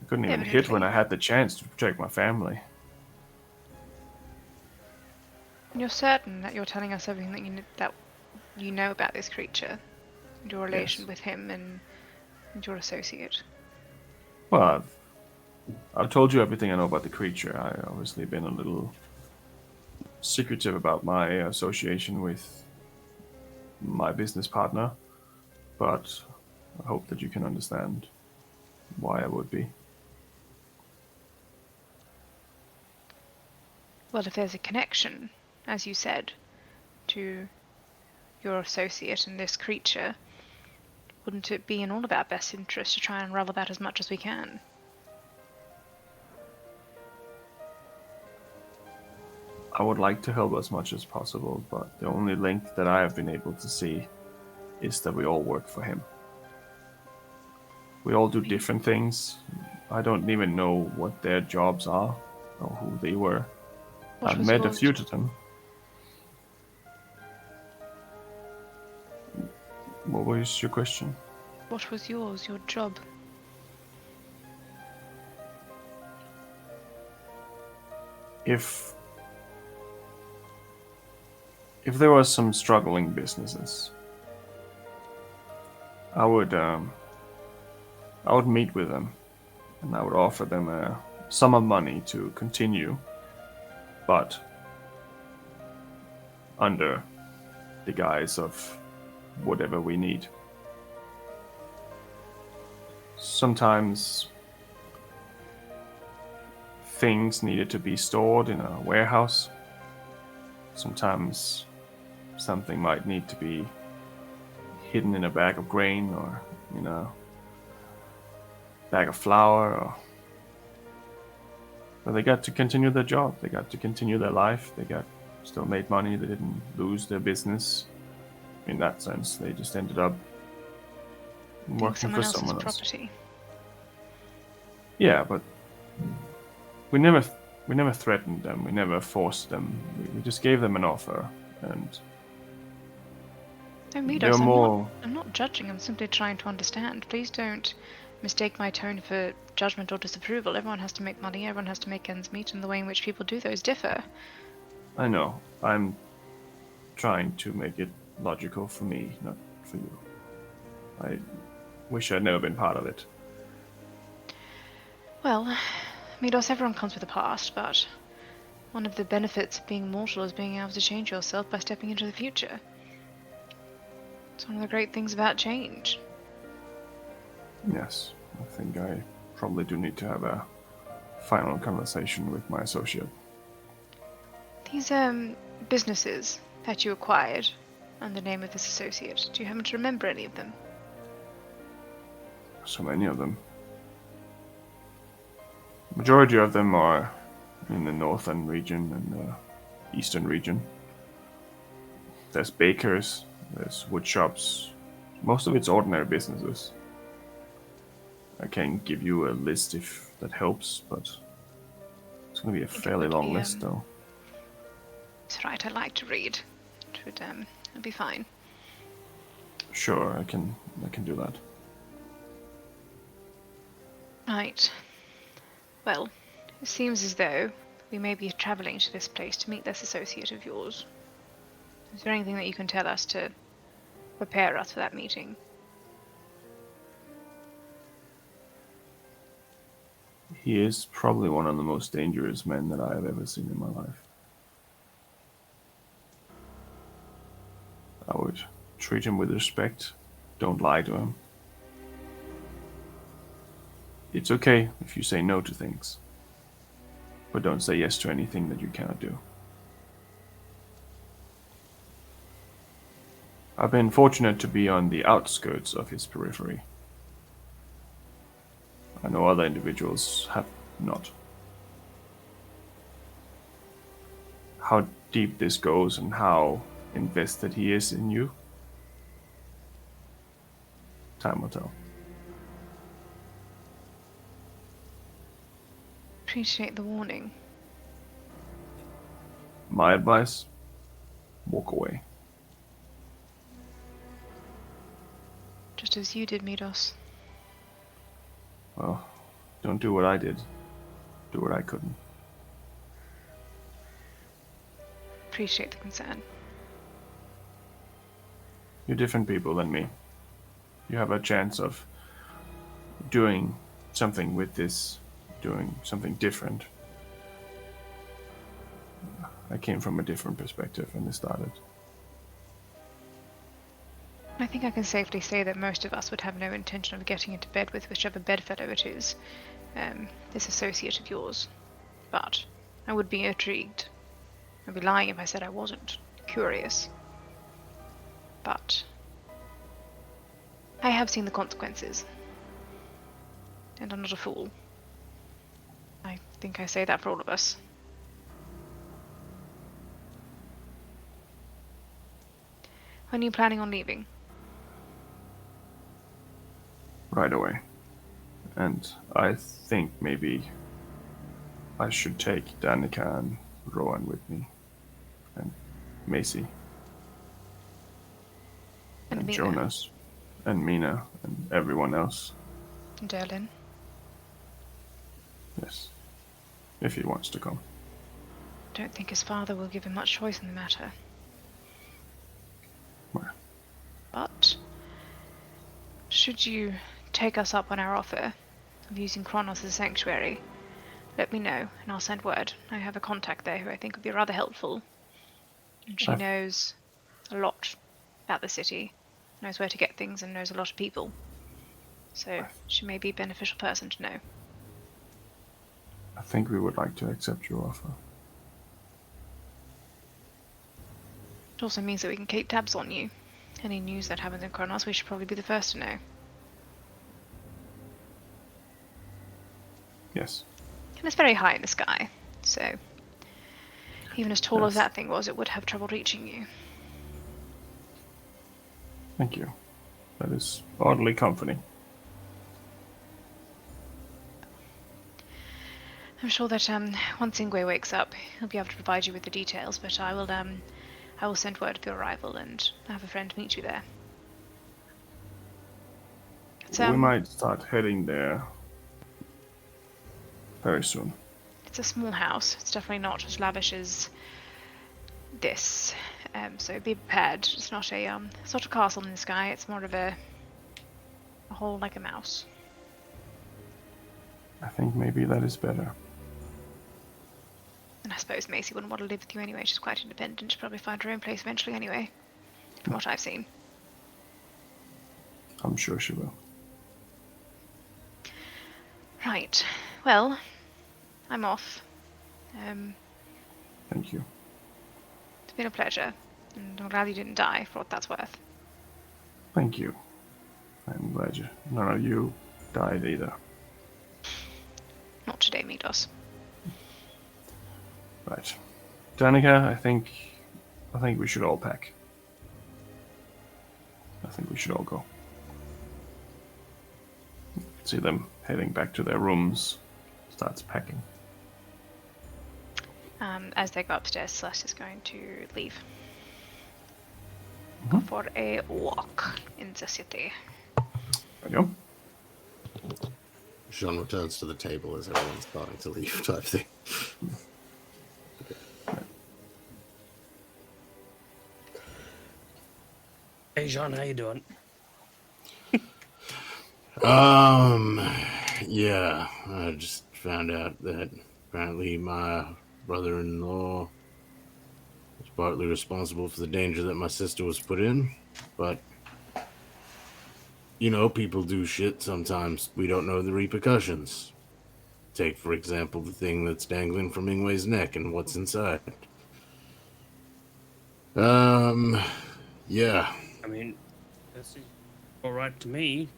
Speaker 4: I couldn't even hit when I had the chance to protect my family.
Speaker 2: You're certain that you're telling us everything that you know about this creature, your relation with him and your associate?
Speaker 4: Well, I've told you everything I know about the creature. I've obviously been a little secretive about my association with my business partner, but I hope that you can understand why I would be.
Speaker 2: Well, if there's a connection, as you said, to your associate and this creature, wouldn't it be in all of our best interest to try and unravel that as much as we can?
Speaker 4: I would like to help as much as possible, but the only link that I have been able to see is that we all work for him. We all do different things. I don't even know what their jobs are or who they were. I've met a few of them. What was your question?
Speaker 2: What was yours, your job?
Speaker 4: If there was some struggling businesses, I would meet with them, and I would offer them a sum of money to continue, but under the guise of whatever we need. Sometimes things needed to be stored in a warehouse. Sometimes something might need to be hidden in a bag of grain or in a bag of flour. But they got to continue their job. They got to continue their life. They still made money. They didn't lose their business. In that sense, they just ended up working for someone else.
Speaker 2: Property.
Speaker 4: Yeah, but we never threatened them. We never forced them. We just gave them an offer, and
Speaker 2: No, Midos, I'm not judging. I'm simply trying to understand. Please don't mistake my tone for judgment or disapproval. Everyone has to make money. Everyone has to make ends meet, and the way in which people do those differ.
Speaker 4: I know. I'm trying to make it logical for me, not for you. I wish I'd never been part of it.
Speaker 2: Well, Midos, everyone comes with a past, but one of the benefits of being mortal is being able to change yourself by stepping into the future. It's one of the great things about change.
Speaker 4: Yes, I think I probably do need to have a final conversation with my associate.
Speaker 2: These businesses that you acquired and the name of this associate? Do you happen to remember any of them?
Speaker 4: So many of them. Majority of them are in the northern region and the eastern region. There's bakers, there's wood shops. Most of it's ordinary businesses. I can give you a list if that helps, but it's going to be a fairly long list, though.
Speaker 2: It's right, I like to read. It'll be fine.
Speaker 4: Sure, I can do that.
Speaker 2: Right. Well, it seems as though we may be travelling to this place to meet this associate of yours. Is there anything that you can tell us to prepare us for that meeting?
Speaker 4: He is probably one of the most dangerous men that I have ever seen in my life. I would treat him with respect. Don't lie to him. It's okay if you say no to things, but don't say yes to anything that you cannot do. I've been fortunate to be on the outskirts of his periphery. I know other individuals have not. How deep this goes and how invested he is in you, time will tell.
Speaker 2: Appreciate the warning.
Speaker 4: My advice, walk away.
Speaker 2: Just as you did, Midos.
Speaker 4: Well, don't do what I did. Do what I couldn't.
Speaker 2: Appreciate the concern.
Speaker 4: You're different people than me. You have a chance of doing something with this, doing something different. I came from a different perspective when this started.
Speaker 2: I think I can safely say that most of us would have no intention of getting into bed with whichever bedfellow it is, this associate of yours. But I would be intrigued. I'd be lying if I said I wasn't. Curious. But I have seen the consequences. And I'm not a fool. I think I say that for all of us. When are you planning on leaving?
Speaker 4: Right away. And I think maybe I should take Danica and Rowan with me. And Macy. And
Speaker 2: Mina.
Speaker 4: Jonas. And Mina. And everyone else.
Speaker 2: And Derlin.
Speaker 4: Yes. If he wants to come.
Speaker 2: Don't think his father will give him much choice in the matter.
Speaker 4: Well.
Speaker 2: But should you take us up on our offer of using Kronos as a sanctuary, let me know and I'll send word. I have a contact there who I think would be rather helpful. And she knows a lot about the city, knows where to get things and knows a lot of people. So she may be a beneficial person to know.
Speaker 4: I think we would like to accept your offer.
Speaker 2: It also means that we can keep tabs on you. Any news that happens in Kronos, we should probably be the first to know.
Speaker 4: Yes.
Speaker 2: And it's very high in the sky, so even as tall as
Speaker 4: Yes.
Speaker 2: that thing was, it would have trouble reaching you.
Speaker 4: Thank you. That is oddly comforting.
Speaker 2: I'm sure that once Ingwe wakes up, he'll be able to provide you with the details, but I will send word of your arrival and have a friend meet you there. It's,
Speaker 4: We might start heading there very soon.
Speaker 2: It's a small house. It's definitely not as lavish as this. So be prepared. It's not a castle in the sky. It's more of a hole like a mouse.
Speaker 4: I think maybe that is better.
Speaker 2: And I suppose Macy wouldn't want to live with you anyway. She's quite independent. She'll probably find her own place eventually anyway, from what I've seen.
Speaker 4: I'm sure she will.
Speaker 2: Right. Well, I'm off.
Speaker 4: Thank you.
Speaker 2: It's been a pleasure. And I'm glad you didn't die, for what that's worth.
Speaker 4: Thank you. I'm glad none of you died either.
Speaker 2: Not today, Midos.
Speaker 4: Right. Danica, I think we should all pack. I think we should all go. See them heading back to their rooms. Starts packing.
Speaker 2: As they go upstairs, Celeste is going to leave.
Speaker 4: Mhm.
Speaker 2: For a walk in the city.
Speaker 4: There you go.
Speaker 7: Sean returns to the table as everyone's starting to leave, type thing.
Speaker 8: Hey, Jean, how you doing?
Speaker 7: Yeah, I just found out that apparently my brother-in-law was partly responsible for the danger that my sister was put in, but you know, people do shit sometimes. We don't know the repercussions. Take, for example, the thing that's dangling from Ingway's neck and what's inside. Yeah.
Speaker 8: I mean, that's all right to me.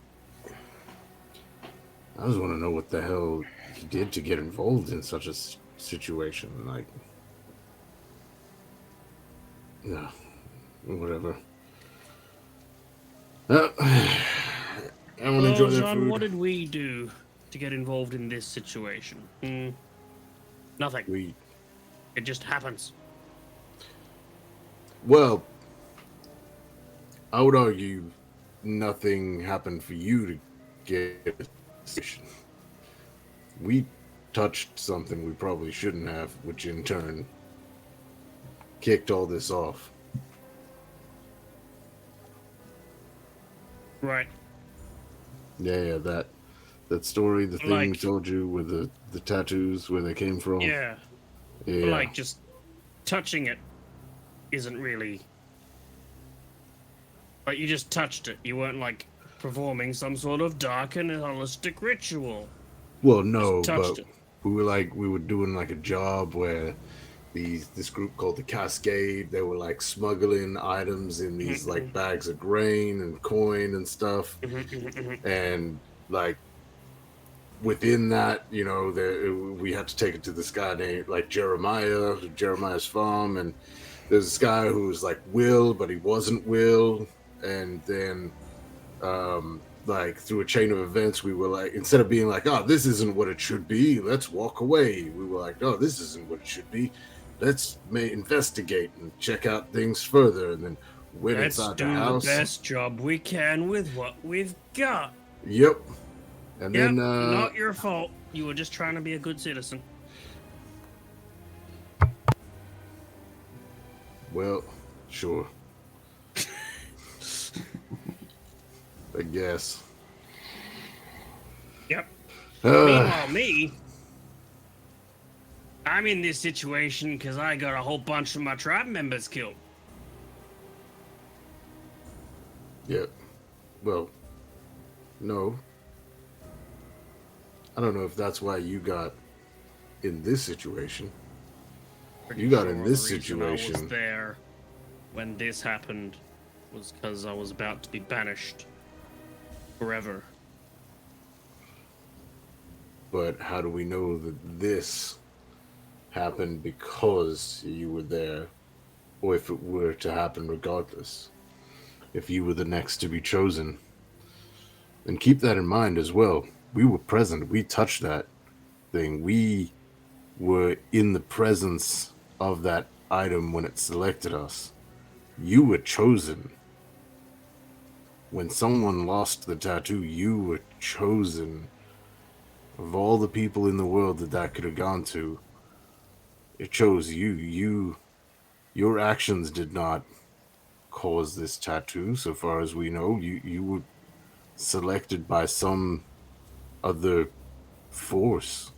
Speaker 7: I just want to know what the hell he did to get involved in such a situation. Like, yeah, whatever. Everyone enjoy their
Speaker 8: Jean,
Speaker 7: food.
Speaker 8: what did we do to get involved in this situation? Nothing. It just happens.
Speaker 7: Well, I would argue nothing happened for you to get a situation. We touched something we probably shouldn't have, which in turn kicked all this off.
Speaker 8: Right.
Speaker 7: Yeah, that story, the thing we told you with the tattoos, where they came from.
Speaker 8: Yeah.
Speaker 7: Yeah.
Speaker 8: But, like, just touching it isn't really... Like, you just touched it. You weren't, like, performing some sort of dark and holistic ritual.
Speaker 7: Well, no, but
Speaker 8: it.
Speaker 7: we were doing like a job where this group called the Cascade, they were like smuggling items in these like bags of grain and coin and stuff, and like within that, you know, we had to take it to this guy named like Jeremiah's farm, and there's this guy who was like Will, but he wasn't Will, and then like through a chain of events, we were like, instead of being like, oh, this isn't what it should be, let's walk away, we were like, oh, this isn't what it should be, let's investigate and check out things further, and then went inside the house.
Speaker 8: Let's do the best job we can with what we've got.
Speaker 7: Yep. And then
Speaker 8: not your fault. You were just trying to be a good citizen.
Speaker 7: Well, sure. I guess.
Speaker 8: Yep. Meanwhile, I'm in this situation because I got a whole bunch of my tribe members killed.
Speaker 7: Yeah. Well, no. I don't know if that's why you got in this situation. You got in this situation.
Speaker 8: I was there when this happened was because I was about to be banished forever.
Speaker 7: But how do we know that this happened because you were there, or if it were to happen regardless? If you were the next to be chosen. And keep that in mind as well. We were present. We touched that thing. We were in the presence of that item when it selected us. You were chosen. When someone lost the tattoo, you were chosen. Of all the people in the world that could have gone to, it chose you. Your actions did not cause this tattoo, so far as we know. You were selected by some other force.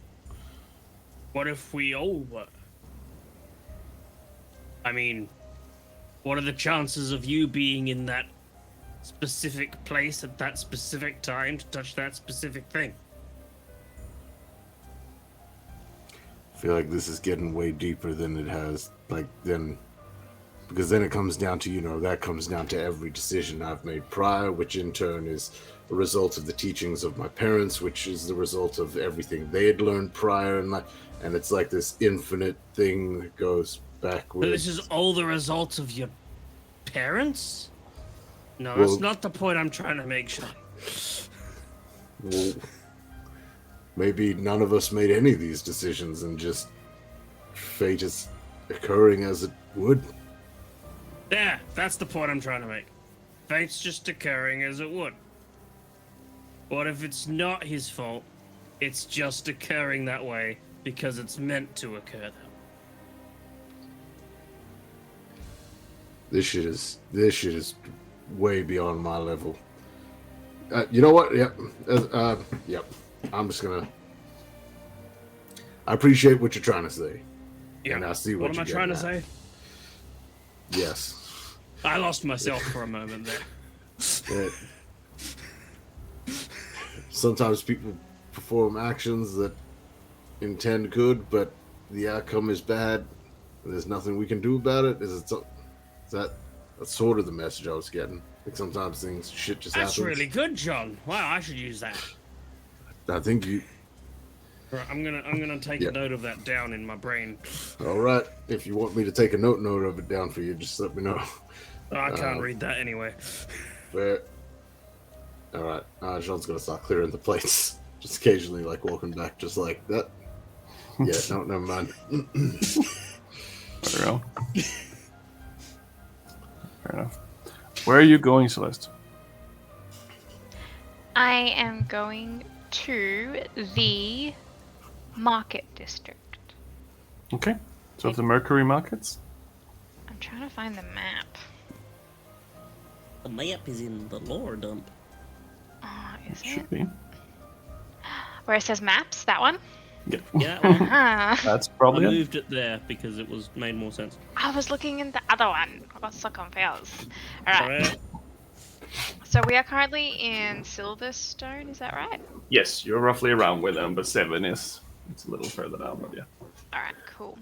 Speaker 8: What if we all were? I mean, what are the chances of you being in that specific place at that specific time to touch that specific thing?
Speaker 7: I feel like this is getting way deeper than it has, than Because then it comes down to, that comes down to every decision I've made prior, which in turn is a result of the teachings of my parents, which is the result of everything they had learned prior in life. And it's like this infinite thing that goes backwards.
Speaker 8: But this is all the result of your parents? No,
Speaker 7: Well-
Speaker 8: that's not the point I'm trying to make, Sean.
Speaker 7: Well, maybe none of us made any of these decisions and just fate is occurring as it would.
Speaker 8: Yeah, that's the point I'm trying to make. Fate's just occurring as it would. What if it's not his fault? It's just occurring that way because it's meant to occur that way.
Speaker 7: This shit is way beyond my level. You know what? Yep. Yep. I'm just gonna. I appreciate what you're trying to say.
Speaker 8: Yeah.
Speaker 7: And I see
Speaker 8: what
Speaker 7: what
Speaker 8: am I
Speaker 7: you're
Speaker 8: trying to
Speaker 7: getting
Speaker 8: say?
Speaker 7: Yes.
Speaker 8: I lost myself for a moment there.
Speaker 7: Sometimes people perform actions that intend good, but the outcome is bad. And there's nothing we can do about it. That's sort of the message I was getting. Like sometimes shit just happens.
Speaker 8: That's really good, John. Wow, I should use that.
Speaker 7: I think you.
Speaker 8: Right, I'm gonna take a note of that down in my brain.
Speaker 7: All right. If you want me to take a note of it down for you, just let me know.
Speaker 8: Oh, I can't read that anyway.
Speaker 7: Fair. All right. Sean's gonna start clearing the plates, just occasionally, like walking back, just like that. Yeah. No, never mind.
Speaker 4: Fair enough. Fair enough. Where are you going, Celeste?
Speaker 2: I am going to the market district.
Speaker 4: Okay. So the Mercury markets.
Speaker 2: I'm trying to find the map.
Speaker 5: The map is in the lore dump.
Speaker 2: Oh, is
Speaker 4: Should
Speaker 2: it?
Speaker 4: be.
Speaker 2: Where it says maps? That one?
Speaker 4: Yep.
Speaker 5: Yeah, well,
Speaker 2: Ah,
Speaker 4: That's
Speaker 5: I
Speaker 4: probably it.
Speaker 5: moved it there because it made more sense.
Speaker 2: I was looking in the other one. I got so confused. Alright,
Speaker 5: Alright.
Speaker 2: so we are currently in Silverstone, is that right?
Speaker 4: Yes, you're roughly around where number 7 is. It's a little further down, but yeah.
Speaker 2: Alright, cool.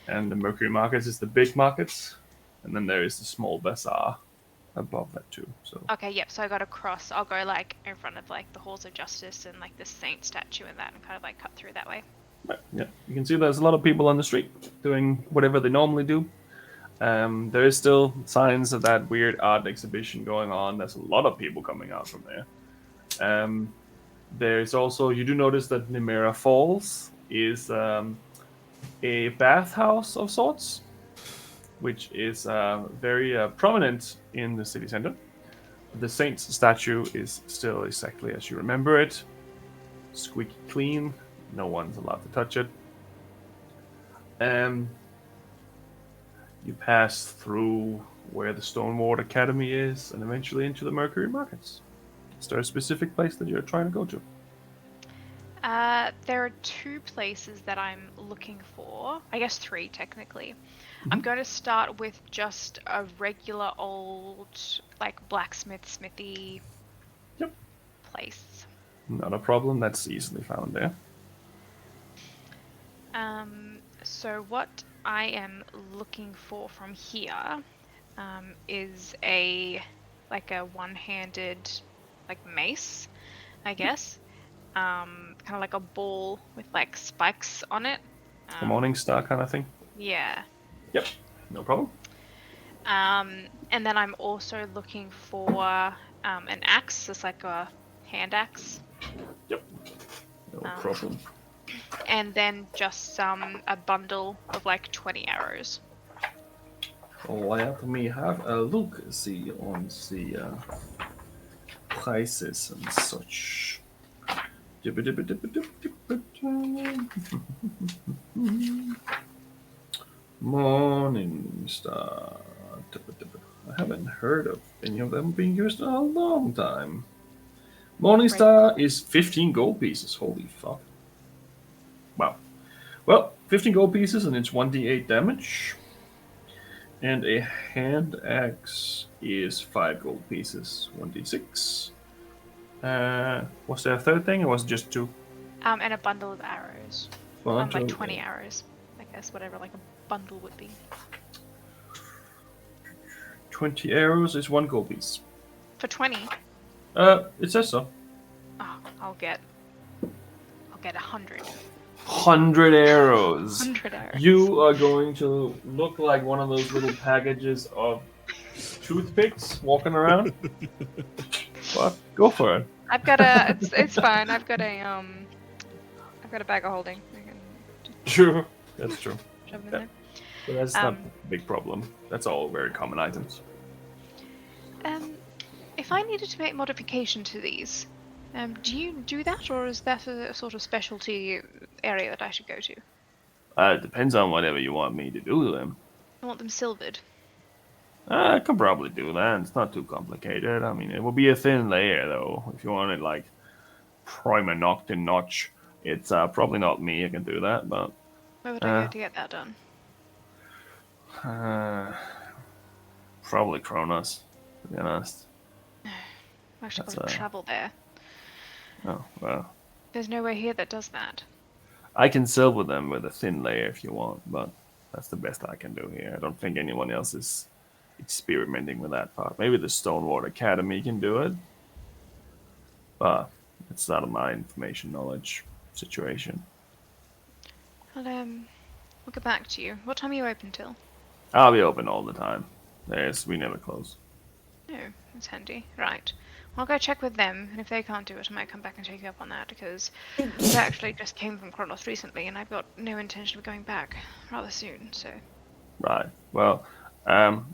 Speaker 4: And the Mercury markets is the big markets, and then there is the small bazaar above that too. So
Speaker 2: Okay, yep, so I got to cross. I'll go like in front of like the Halls of Justice and like the Saint statue and that and kind of like cut through that way.
Speaker 4: right, yeah, you can see there's a lot of people on the street doing whatever they normally do. There is still signs of that weird art exhibition going on. There's a lot of people coming out from there. There's also, you do notice that Nemera Falls is a bathhouse of sorts, which is very prominent in the city center. The Saint's statue is still exactly as you remember it. Squeaky clean. No one's allowed to touch it. You pass through where the Stoneward Academy is and eventually into the Mercury Markets. Is there a specific place that you're trying to go to?
Speaker 2: There are 2 places that I'm looking for. I guess 3 technically. I'm going to start with just a regular old like blacksmith smithy
Speaker 4: Yep.
Speaker 2: place.
Speaker 4: Not a problem. That's easily found there.
Speaker 2: So what I am looking for from here is a one-handed like mace, I guess. Kind of like a ball with like spikes on it.
Speaker 4: The Morning Star kind of thing.
Speaker 2: Yeah.
Speaker 4: Yep. No problem.
Speaker 2: And then I'm also looking for an axe, just like a hand axe.
Speaker 4: Yep. No problem.
Speaker 2: And then just a bundle of like 20 arrows.
Speaker 4: Let me have a look, see on the prices and such. Morning Star. I haven't heard of any of them being used in a long time. Morning Star is 15 gold pieces. Holy fuck. Wow. Well, 15 gold pieces and it's 1d8 damage. And a hand axe is 5 gold pieces, 1d6. Was there a third thing or was it just 2?
Speaker 2: And a bundle of arrows.
Speaker 4: One,
Speaker 2: Like
Speaker 4: two,
Speaker 2: 20 arrows. I guess whatever like a bundle would be.
Speaker 4: 20 arrows is 1 gold piece.
Speaker 2: For 20?
Speaker 4: It says so.
Speaker 2: Oh, I'll get 100.
Speaker 4: 100 arrows.
Speaker 2: 100 arrows.
Speaker 4: You are going to look like one of those little packages of toothpicks walking around. What? Go for it.
Speaker 2: I've got a. It's fine. I've got a bag of holding. I can just
Speaker 4: True. That's true.
Speaker 2: shove them in
Speaker 4: Yeah.
Speaker 2: there.
Speaker 4: But that's not a big problem. That's all very common items.
Speaker 2: If I needed to make modification to these, do you do that, or is that a sort of specialty area that I should go to?
Speaker 4: It depends on whatever you want me to do to them.
Speaker 2: I want them silvered.
Speaker 4: I could probably do that. It's not too complicated. I mean, it will be a thin layer, though. If you want it, like, primer notch, it's probably not me. I can do that, but...
Speaker 2: Where would I go to get that done?
Speaker 4: Probably Kronos, to be honest.
Speaker 2: I've actually got to
Speaker 4: That's,
Speaker 2: travel there.
Speaker 4: Oh, well.
Speaker 2: There's nowhere here that does that.
Speaker 4: I can silver them with a thin layer if you want, but that's the best I can do here. I don't think anyone else is experimenting with that part. Maybe the Stonewater Academy can do it, but it's not my information knowledge situation.
Speaker 2: We'll get back to you. What time are you open till?
Speaker 4: I'll be open all the time. We never close.
Speaker 2: Oh, that's handy. Right. I'll go check with them, and if they can't do it, I might come back and take you up on that, because I actually just came from Kronos recently, and I've got no intention of going back rather soon, so...
Speaker 4: Right. Well,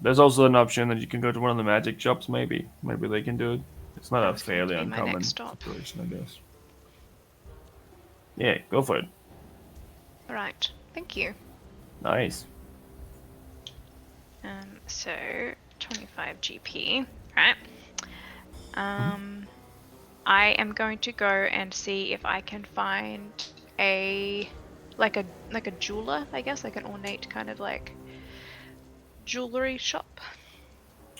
Speaker 4: there's also an option that you can go to one of the magic shops, maybe. Maybe they can do it. It's not a
Speaker 2: That's going to
Speaker 4: fairly
Speaker 2: be my
Speaker 4: uncommon
Speaker 2: next stop.
Speaker 4: situation, I guess. Yeah, go for it.
Speaker 2: Alright. Thank you.
Speaker 4: Nice.
Speaker 2: So, 25 GP. Right. I am going to go and see if I can find a jeweler, I guess, like an ornate kind of like jewelry shop.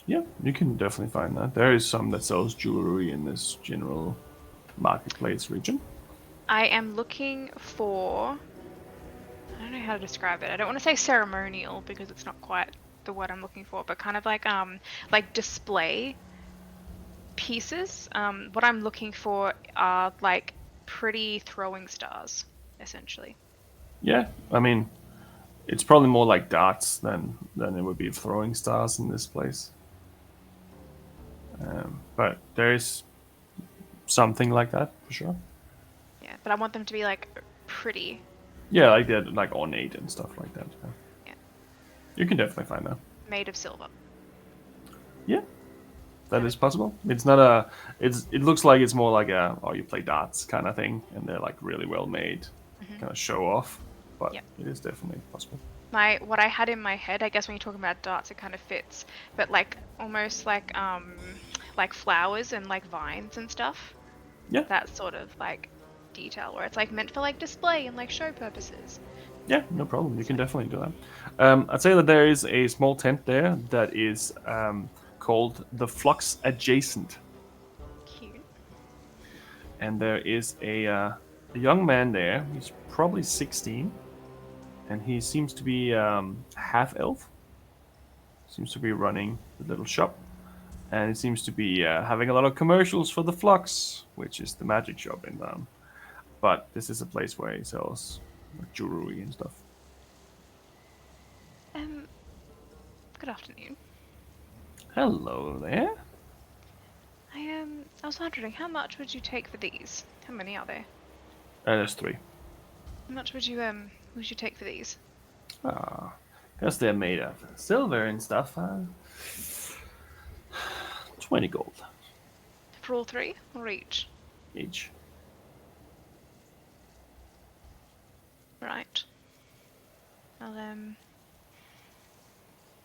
Speaker 4: Yeah, you can definitely find that. There is some that sells jewelry in this general marketplace region.
Speaker 2: I am looking for... I don't know how to describe it. I don't want to say ceremonial because it's not quite the word I'm looking for, but kind of like display pieces. What I'm looking for are like pretty throwing stars, essentially.
Speaker 4: Yeah, I mean, it's probably more like darts than it would be throwing stars in this place. But there is something like that for sure.
Speaker 2: Yeah, but I want them to be like pretty.
Speaker 4: Yeah, like that, like ornate and stuff like that.
Speaker 2: Yeah.
Speaker 4: You can definitely find that.
Speaker 2: Made of silver.
Speaker 4: Yeah, that is possible. It's not a. It looks like it's more like a you play darts kind of thing, and they're like really well made, kind of show off. But
Speaker 2: Yep.
Speaker 4: it is definitely possible.
Speaker 2: What I had in my head, I guess when you're talking about darts, it kind of fits, but like almost like flowers and like vines and stuff.
Speaker 4: Yeah.
Speaker 2: That sort of like detail where it's like meant for like display and like show purposes.
Speaker 4: Yeah, no problem. You can definitely do that. I'd say that there is a small tent there that is called the Flux Adjacent.
Speaker 2: Cute.
Speaker 4: And there is a young man there. He's probably 16. And he seems to be half-elf. Seems to be running the little shop. And he seems to be having a lot of commercials for the Flux, which is the magic shop in town. But this is a place where he sells jewelry and stuff.
Speaker 2: Good afternoon.
Speaker 4: Hello there.
Speaker 2: I was wondering, how much would you take for these? How many are there?
Speaker 4: There's 3.
Speaker 2: How much would you take for these?
Speaker 4: Because they're made of silver and stuff. 20 gold
Speaker 2: For all 3 or each?
Speaker 4: each.
Speaker 2: Right. I'll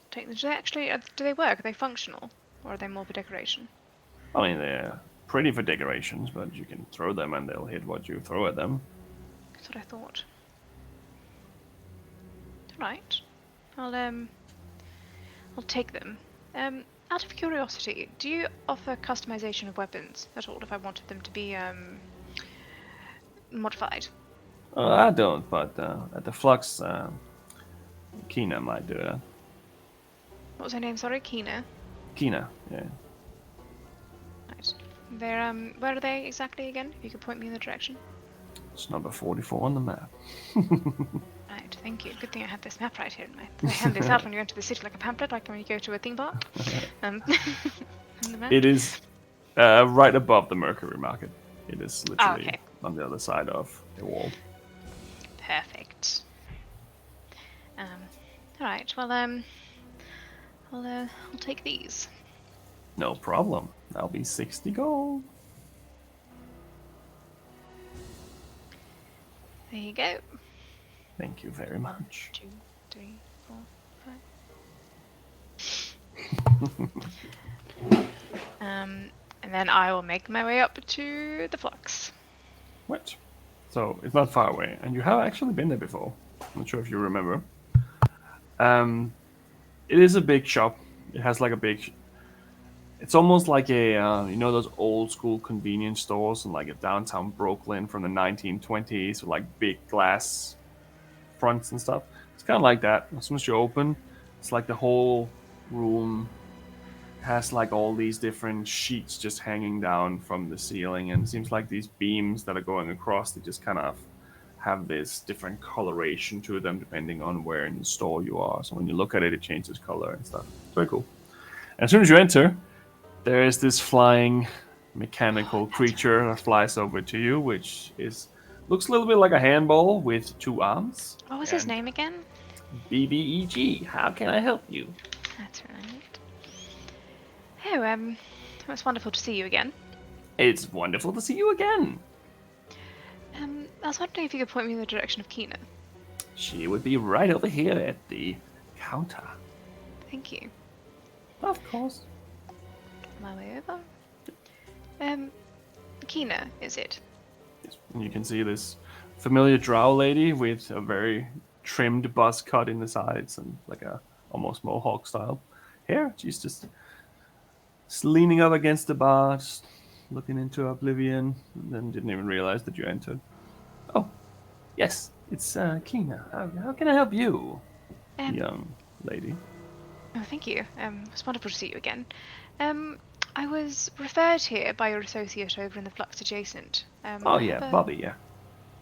Speaker 2: take them. Do they work? Are they functional, or are they more for decoration?
Speaker 4: I mean, they're pretty for decorations, but you can throw them and they'll hit what you throw at them.
Speaker 2: That's what I thought. Right. I'll take them. Out of curiosity, do you offer customization of weapons at all if I wanted them to be modified?
Speaker 4: I don't, but at the Flux, Kina might do that.
Speaker 2: What was her name? Sorry, Kina.
Speaker 4: Kina, yeah.
Speaker 2: Right. They're where are they exactly again? If you could point me in the direction.
Speaker 4: It's number 44 on the map.
Speaker 2: Right, thank you. Good thing I have this map right here in my. I hand this out when you enter the city like a pamphlet, like when you go to a theme park. On the map.
Speaker 4: It is right above the Mercury Market. It is literally
Speaker 2: okay.
Speaker 4: on the other side of the wall.
Speaker 2: Perfect. All right. Well, I'll take these.
Speaker 4: No problem. That'll be 60 gold.
Speaker 2: There you go.
Speaker 4: Thank you very much.
Speaker 2: 2, 3, 4, 5. And then I will make my way up to the flux.
Speaker 4: What? So it's not far away, and you have actually been there before. I'm not sure if you remember. It is a big shop. It has like a big. It's almost like a you know those old school convenience stores in like a downtown Brooklyn from the 1920s with like big glass fronts and stuff. It's kind of like that. As soon as you open, it's like the whole room has like all these different sheets just hanging down from the ceiling, and it seems like these beams that are going across, they just kind of have this different coloration to them depending on where in the store you are. So when you look at it, it changes color and stuff. It's very cool. And as soon as you enter, there is this flying mechanical creature that flies over to you, which looks a little bit like a handball with 2 arms.
Speaker 2: What was his name again?
Speaker 4: BBEG. How can I help you?
Speaker 2: That's right. Oh, it's wonderful to see you again.
Speaker 4: It's wonderful to see you again.
Speaker 2: I was wondering if you could point me in the direction of Kina.
Speaker 4: She would be right over here at the counter.
Speaker 2: Thank you.
Speaker 4: Of course.
Speaker 2: My way over. Kina, is it?
Speaker 4: Yes. And you can see this familiar drow lady with a very trimmed buzz cut in the sides and like a almost mohawk style hair. She's just leaning up against the bar, just looking into oblivion, and then didn't even realize that you entered. Oh, yes, it's Kina. How can I help you, young lady?
Speaker 2: Oh, thank you. It's wonderful to see you again. I was referred here by your associate over in the flux adjacent.
Speaker 4: Oh yeah, Bobby, yeah.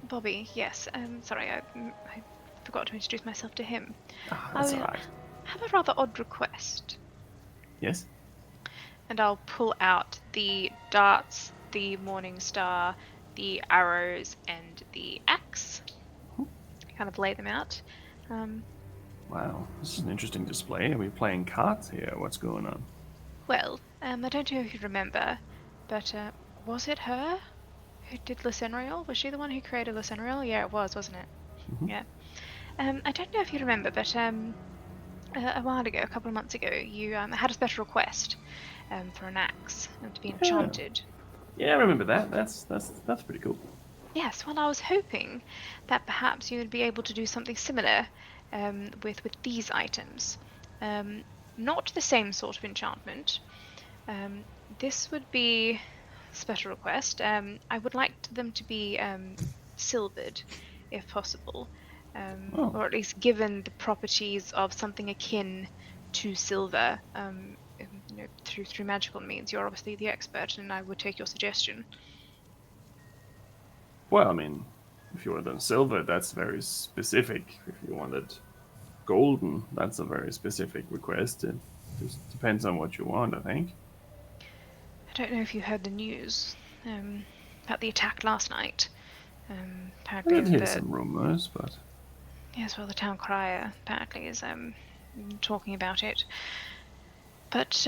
Speaker 2: Bobby, yes. Sorry, I forgot to introduce myself to him.
Speaker 4: That's alright.
Speaker 2: I have a rather odd request.
Speaker 4: Yes?
Speaker 2: And I'll pull out the darts, the morning star, the arrows, and the axe. Kind of lay them out.
Speaker 4: Wow, this is an interesting display. Are we playing cards here? What's going on?
Speaker 2: Well, I don't know if you remember, but was it her who did Lysenriel? Was she the one who created Lysenriel? Yeah, it was, wasn't it?
Speaker 4: Mm-hmm.
Speaker 2: Yeah. I don't know if you remember, but a while ago, a couple of months ago, you had a special request for an axe to be enchanted.
Speaker 4: Yeah, I remember that. That's pretty cool.
Speaker 2: Yes, well, I was hoping that perhaps you would be able to do something similar with these items. Not the same sort of enchantment. This would be a special request. I would like them to be silvered, if possible, or at least given the properties of something akin to silver. Through magical means. You're obviously the expert, and I would take your suggestion.
Speaker 4: Well, I mean, if you wanted silver, that's very specific. If you wanted golden, that's a very specific request. It just depends on what you want, I think.
Speaker 2: I don't know if you heard the news about the attack last night. Apparently,
Speaker 4: I did hear some rumors, but
Speaker 2: yes, well, the town crier apparently is talking about it. But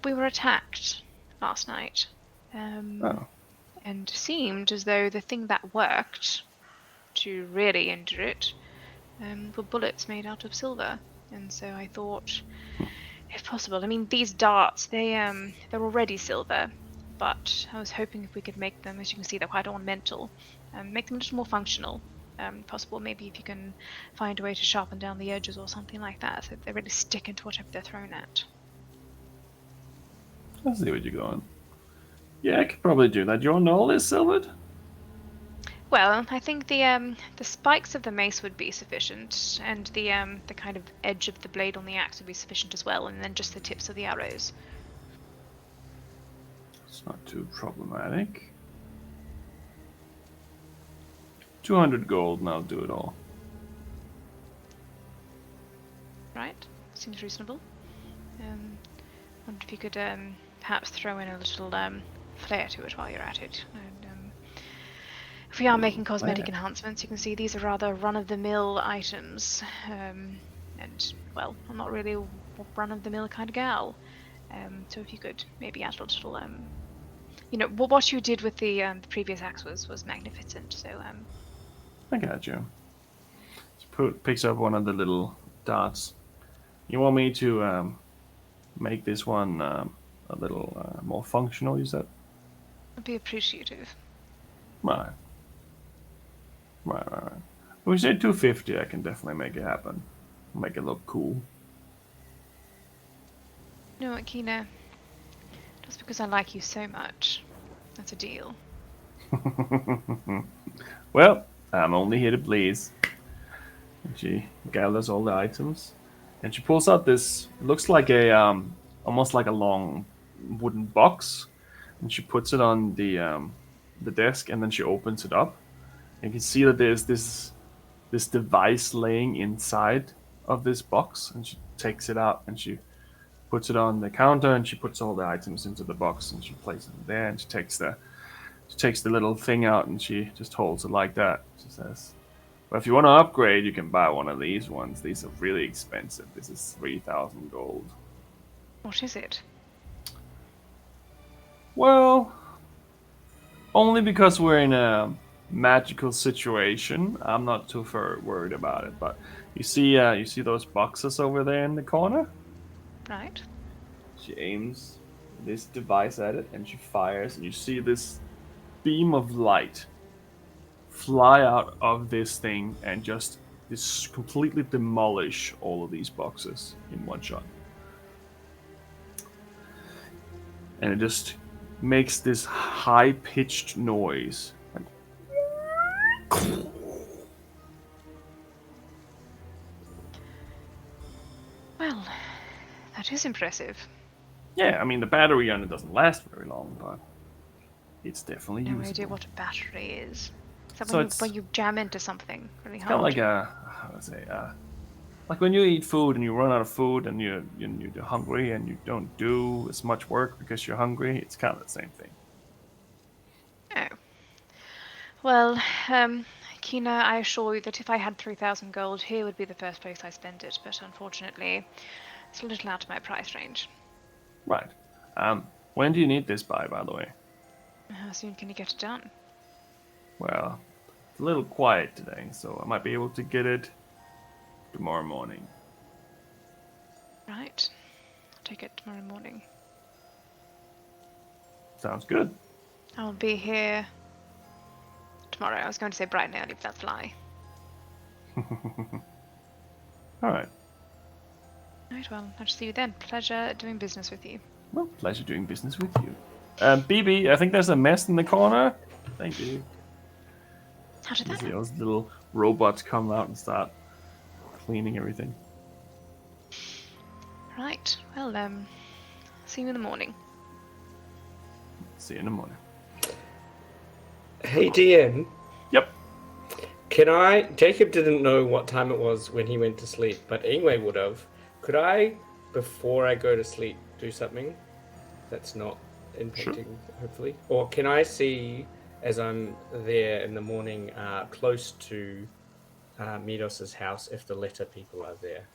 Speaker 2: we were attacked last night. And seemed as though the thing that worked to really injure it were bullets made out of silver. And so I thought, if possible, I mean, these darts, they're already silver, but I was hoping if we could make them, as you can see, they're quite ornamental, make them a little more functional. Possible, maybe if you can find a way to sharpen down the edges or something like that, so they really stick into whatever they're thrown at.
Speaker 4: I see what you're going. Yeah, I could probably do that. Your knoll is silvered?
Speaker 2: Well, I think the spikes of the mace would be sufficient, and the kind of edge of the blade on the axe would be sufficient as well, and then just the tips of the arrows.
Speaker 4: It's not too problematic. 200 gold, and I'll do it all.
Speaker 2: Right, seems reasonable. Wonder if you could perhaps throw in a little flair to it while you're at it. And, if we are making cosmetic enhancements, you can see these are rather run-of-the-mill items. And, well, I'm not really a run-of-the-mill kind of gal. So if you could maybe add a little, you know, what you did with the previous axe was magnificent. So
Speaker 4: I got you. Picks up one of the little dots. You want me to make this one a little more functional, you said?
Speaker 2: I'd be appreciative.
Speaker 4: Right. If we say 250, I can definitely make it happen. Make it look cool.
Speaker 2: You know what, Kina? Just because I like you so much, that's a deal.
Speaker 4: Well, I'm only here to please. And she gathers all the items, and she pulls out this. It looks like a almost like a long wooden box, and she puts it on the desk, and then she opens it up. And you can see that there's this device laying inside of this box, and she takes it out and she puts it on the counter, and she puts all the items into the box, and she places it there, and she takes the little thing out, and she just holds it like that. She says, "Well, if you want to upgrade, you can buy one of these ones. These are really expensive. This is 3,000 gold."
Speaker 2: What is it?
Speaker 4: Well, only because we're in a magical situation, I'm not too worried about it. But you see those boxes over there in the corner?
Speaker 2: Right.
Speaker 4: She aims this device at it, and she fires, and you see this beam of light fly out of this thing and just completely demolish all of these boxes in one shot. And it just makes this high-pitched noise.
Speaker 2: Well, that is impressive.
Speaker 4: Yeah, I mean, the battery on it doesn't last very long, but it's definitely
Speaker 2: No
Speaker 4: usable.
Speaker 2: idea what a battery is. Is that
Speaker 4: So
Speaker 2: when you jam into something really
Speaker 4: It's
Speaker 2: hard?
Speaker 4: kind of like how do I say, like when you eat food and you run out of food and you're hungry and you don't do as much work because you're hungry. It's kind of the same thing.
Speaker 2: Oh. Well, Kina, I assure you that if I had 3,000 gold, here would be the first place I spend it, but unfortunately, it's a little out of my price range.
Speaker 4: Right. When do you need this by the way?
Speaker 2: How soon can you get it done?
Speaker 4: Well, it's a little quiet today, so I might be able to get it tomorrow morning.
Speaker 2: Right. I'll take it tomorrow morning.
Speaker 4: Sounds good.
Speaker 2: I'll be here tomorrow. I was going to say bright and early, but that's a lie.
Speaker 4: All right.
Speaker 2: Right, well, I'll see you then. Pleasure doing business with you.
Speaker 4: Well, pleasure doing business with you. BB, I think there's a mess in the corner. Thank you.
Speaker 2: How did
Speaker 4: You
Speaker 2: that
Speaker 4: see
Speaker 2: happen?
Speaker 4: those little robots come out and start cleaning everything.
Speaker 2: Right. Well, see you in the morning.
Speaker 4: See you in the morning.
Speaker 6: Hey, DM.
Speaker 4: Yep.
Speaker 6: Jacob didn't know what time it was when he went to sleep, but Ingwe would have. Could I, before I go to sleep, do something that's not impacting, hopefully? Or can I see, as I'm there in the morning, close to Midos's house, if the letter people are there?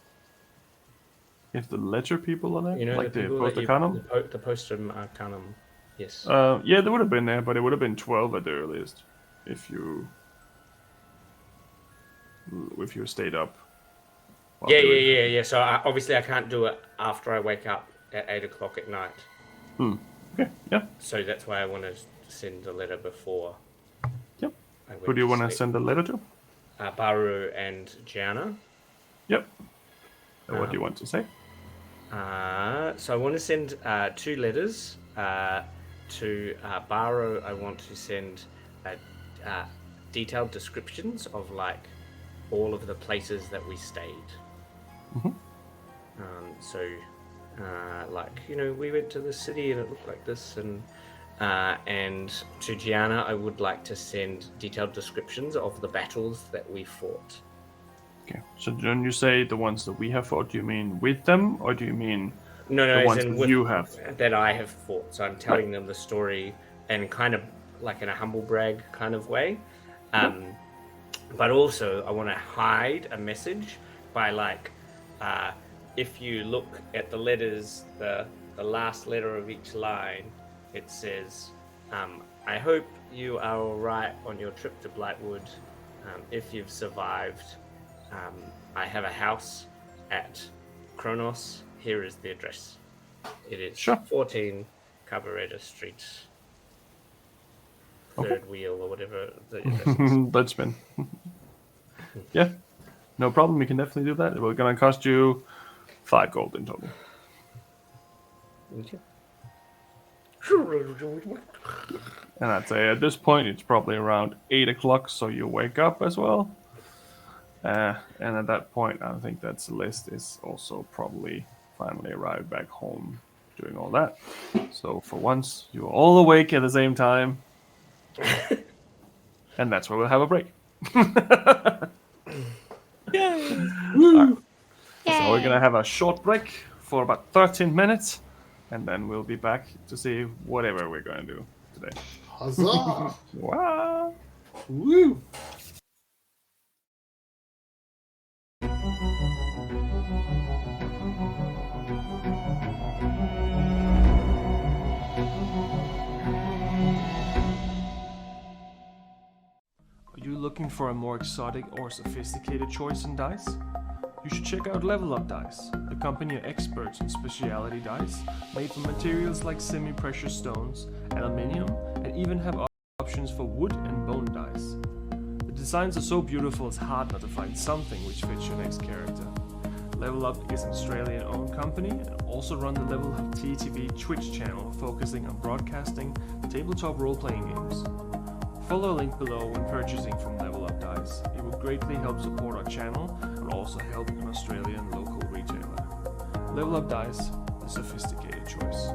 Speaker 4: If the ledger people are there?
Speaker 6: You know,
Speaker 4: like
Speaker 6: the
Speaker 4: the
Speaker 6: people
Speaker 4: Post
Speaker 6: that you,
Speaker 4: Arcanum?
Speaker 6: the Postum Arcanum. Yes.
Speaker 4: Yeah, they would have been there, but it would have been 12 at the earliest. If you stayed up. while
Speaker 6: Yeah.
Speaker 4: doing it.
Speaker 6: So obviously I can't do it after I wake up at 8 o'clock at night.
Speaker 4: Okay, yeah.
Speaker 6: So that's why I want to send the letter before.
Speaker 4: Yep.
Speaker 6: I went
Speaker 4: Who do you want to
Speaker 6: sleep.
Speaker 4: send the letter to?
Speaker 6: Baru and Gianna.
Speaker 4: Yep. And what do you want to say?
Speaker 6: So I want to send 2 letters. To Baru, I want to send detailed descriptions of like all of the places that we stayed.
Speaker 4: Mhm.
Speaker 6: Like, you know, we went to the city and it looked like this, and And to Gianna, I would like to send detailed descriptions of the battles that we fought.
Speaker 4: Okay. So when you say the ones that we have fought, do you mean with them, or do you mean
Speaker 6: No,
Speaker 4: the
Speaker 6: as
Speaker 4: ones
Speaker 6: in
Speaker 4: that you have?
Speaker 6: that I have fought. So I'm telling them the story and kind of like in a humble brag kind of way. But also I want to hide a message by like, if you look at the letters, the last letter of each line, it says, I hope you are all right on your trip to Blightwood. If you've survived, I have a house at Kronos. Here is the address. It is 14 Cabaretta Street. Third wheel or whatever the address is.
Speaker 4: Dutchman. Yeah, no problem. We can definitely do that. We're gonna cost you 5 gold in total.
Speaker 6: Okay.
Speaker 4: And I'd say at this point it's probably around 8 o'clock, so you wake up as well. And at that point, I think that Celeste is also probably finally arrived back home doing all that. So for once, you're all awake at the same time. And that's where we'll have a break.
Speaker 5: Yay!
Speaker 4: Right. So we're going to have a short break for about 13 minutes. And then we'll be back to see whatever we're going to do today.
Speaker 7: Huzzah!
Speaker 4: Wow!
Speaker 7: Woo!
Speaker 4: Are you looking for a more exotic or sophisticated choice in dice? You should check out Level Up Dice, the company of experts in specialty dice made from materials like semi-precious stones, aluminium, and even have options for wood and bone dice. The designs are so beautiful it's hard not to find something which fits your next character. Level Up is an Australian-owned company and also run the Level Up TTV Twitch channel focusing on broadcasting tabletop role-playing games. Follow a link below when purchasing from Level Up Dice. It will greatly help support our channel and also help an Australian local retailer. Level Up Dice, the sophisticated choice.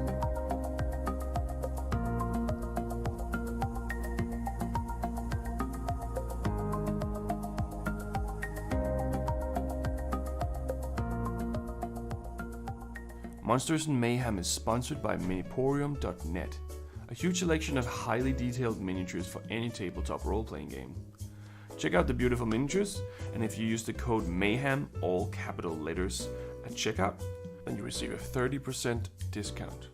Speaker 4: Monsters and Mayhem is sponsored by Miniporium.net, a huge selection of highly detailed miniatures for any tabletop role-playing game. Check out the beautiful miniatures, and if you use the code MAYHEM, all capital letters, at checkout, then you receive a 30% discount.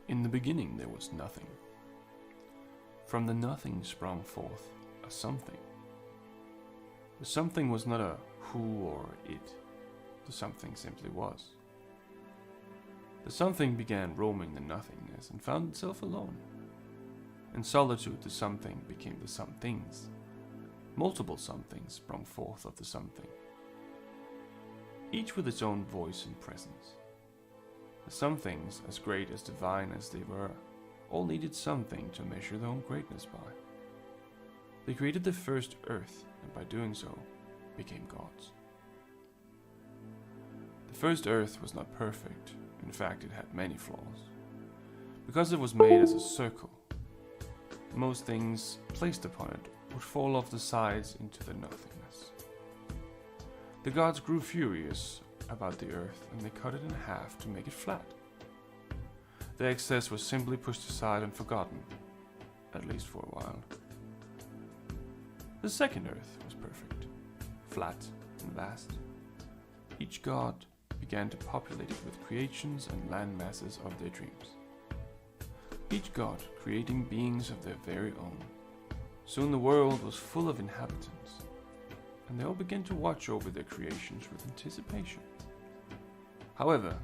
Speaker 4: In the beginning there was nothing. From the nothing sprung forth a something. The something was not a who or it. The something simply was. The something began roaming the nothingness and found itself alone. In solitude the something became the somethings. Multiple somethings sprung forth of the something, each with its own voice and presence. The somethings, as great as divine as they were, all needed something to measure their own greatness by. They created the first earth, and by doing so, became gods. The first earth was not perfect. In fact, it had many flaws. Because it was made as a circle, most things placed upon it would fall off the sides into the nothingness. The gods grew furious about the earth, and they cut it in half to make it flat. The excess was simply pushed aside and forgotten, at least for a while. The second earth was perfect, flat and vast. Each god began to populate it with creations and land masses of their dreams. Each god creating beings of their very own. Soon the world was full of inhabitants, and they all began to watch over their creations with anticipation. However,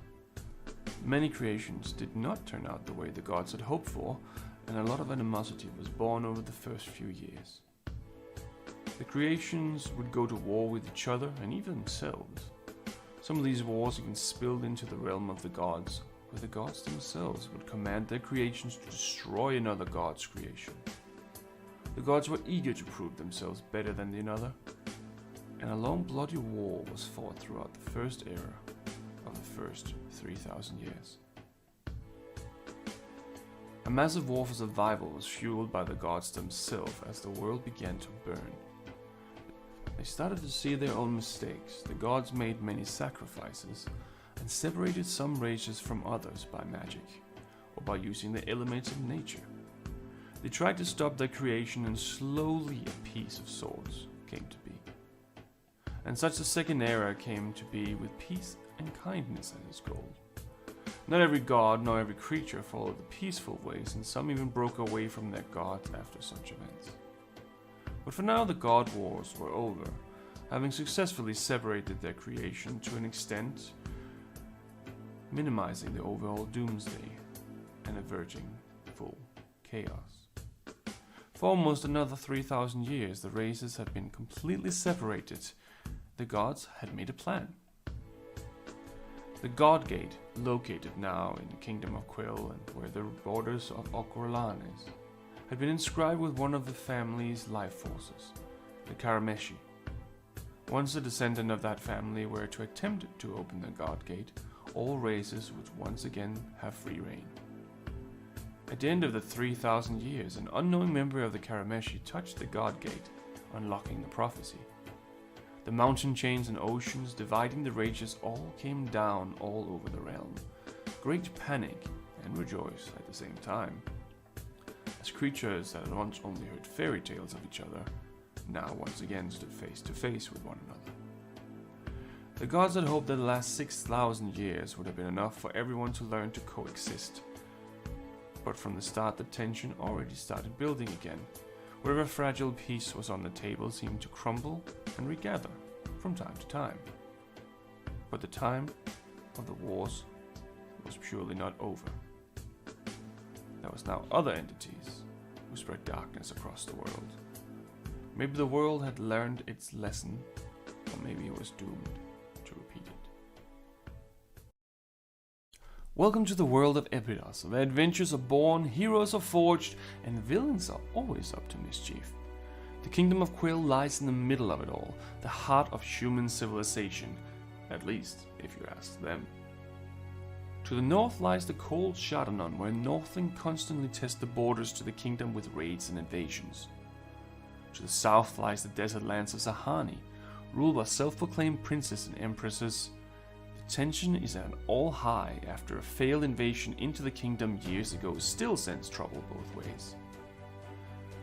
Speaker 4: many creations did not turn out the way the gods had hoped for, and a lot of animosity was born over the first few years. The creations would go to war with each other and even themselves. Some of these wars even spilled into the realm of the gods, where the gods themselves would command their creations to destroy another god's creation. The gods were eager to prove themselves better than another, and a long bloody war was fought throughout the first era of the first 3,000 years. A massive war for survival was fueled by the gods themselves as the world began to burn. They started to see their own mistakes. The gods made many sacrifices and separated some races from others by magic or by using the elements of nature. They tried to stop their creation, and slowly a peace of sorts came to be. And such the second era came to be, with peace and kindness as its goal. Not every god nor every creature followed the peaceful ways, and some even broke away from their gods after such events. But for now the god wars were over, having successfully separated their creation to an extent, minimizing the overall doomsday and averting full chaos. For almost another 3,000 years, the races had been completely separated. The gods had made a plan. The God Gate, located now in the Kingdom of Quill and where the borders of Okorlan is, had been inscribed with one of the family's life forces, the Karameshi. Once a descendant of that family were to attempt to open the God Gate, all races would once again have free reign. At the end of the 3,000 years, an unknown member of the Karameshi touched the God Gate, unlocking the prophecy. The mountain chains and oceans dividing the races all came down all over the realm. Great panic and rejoice at the same time, as creatures that had once only heard fairy tales of each other now once again stood face to face with one another. The gods had hoped that the last 6,000 years would have been enough for everyone to learn to coexist. But from the start the tension already started building again. Wherever fragile peace was on the table seemed to crumble and regather from time to time. But the time of the wars was surely not over. There was now other entities who spread darkness across the world. Maybe the world had learned its lesson, or maybe it was doomed to repeat it. Welcome to the world of Epidos, where adventures are born, heroes are forged, and villains are always up to mischief. The Kingdom of Quill lies in the middle of it all, the heart of human civilization, at least if you ask them. To the north lies the cold Shadanon, where Northmen constantly test the borders to the kingdom with raids and invasions. To the south lies the desert lands of Zahani, ruled by self-proclaimed princes and empresses. The tension is at an all-high after a failed invasion into the kingdom years ago still sends trouble both ways.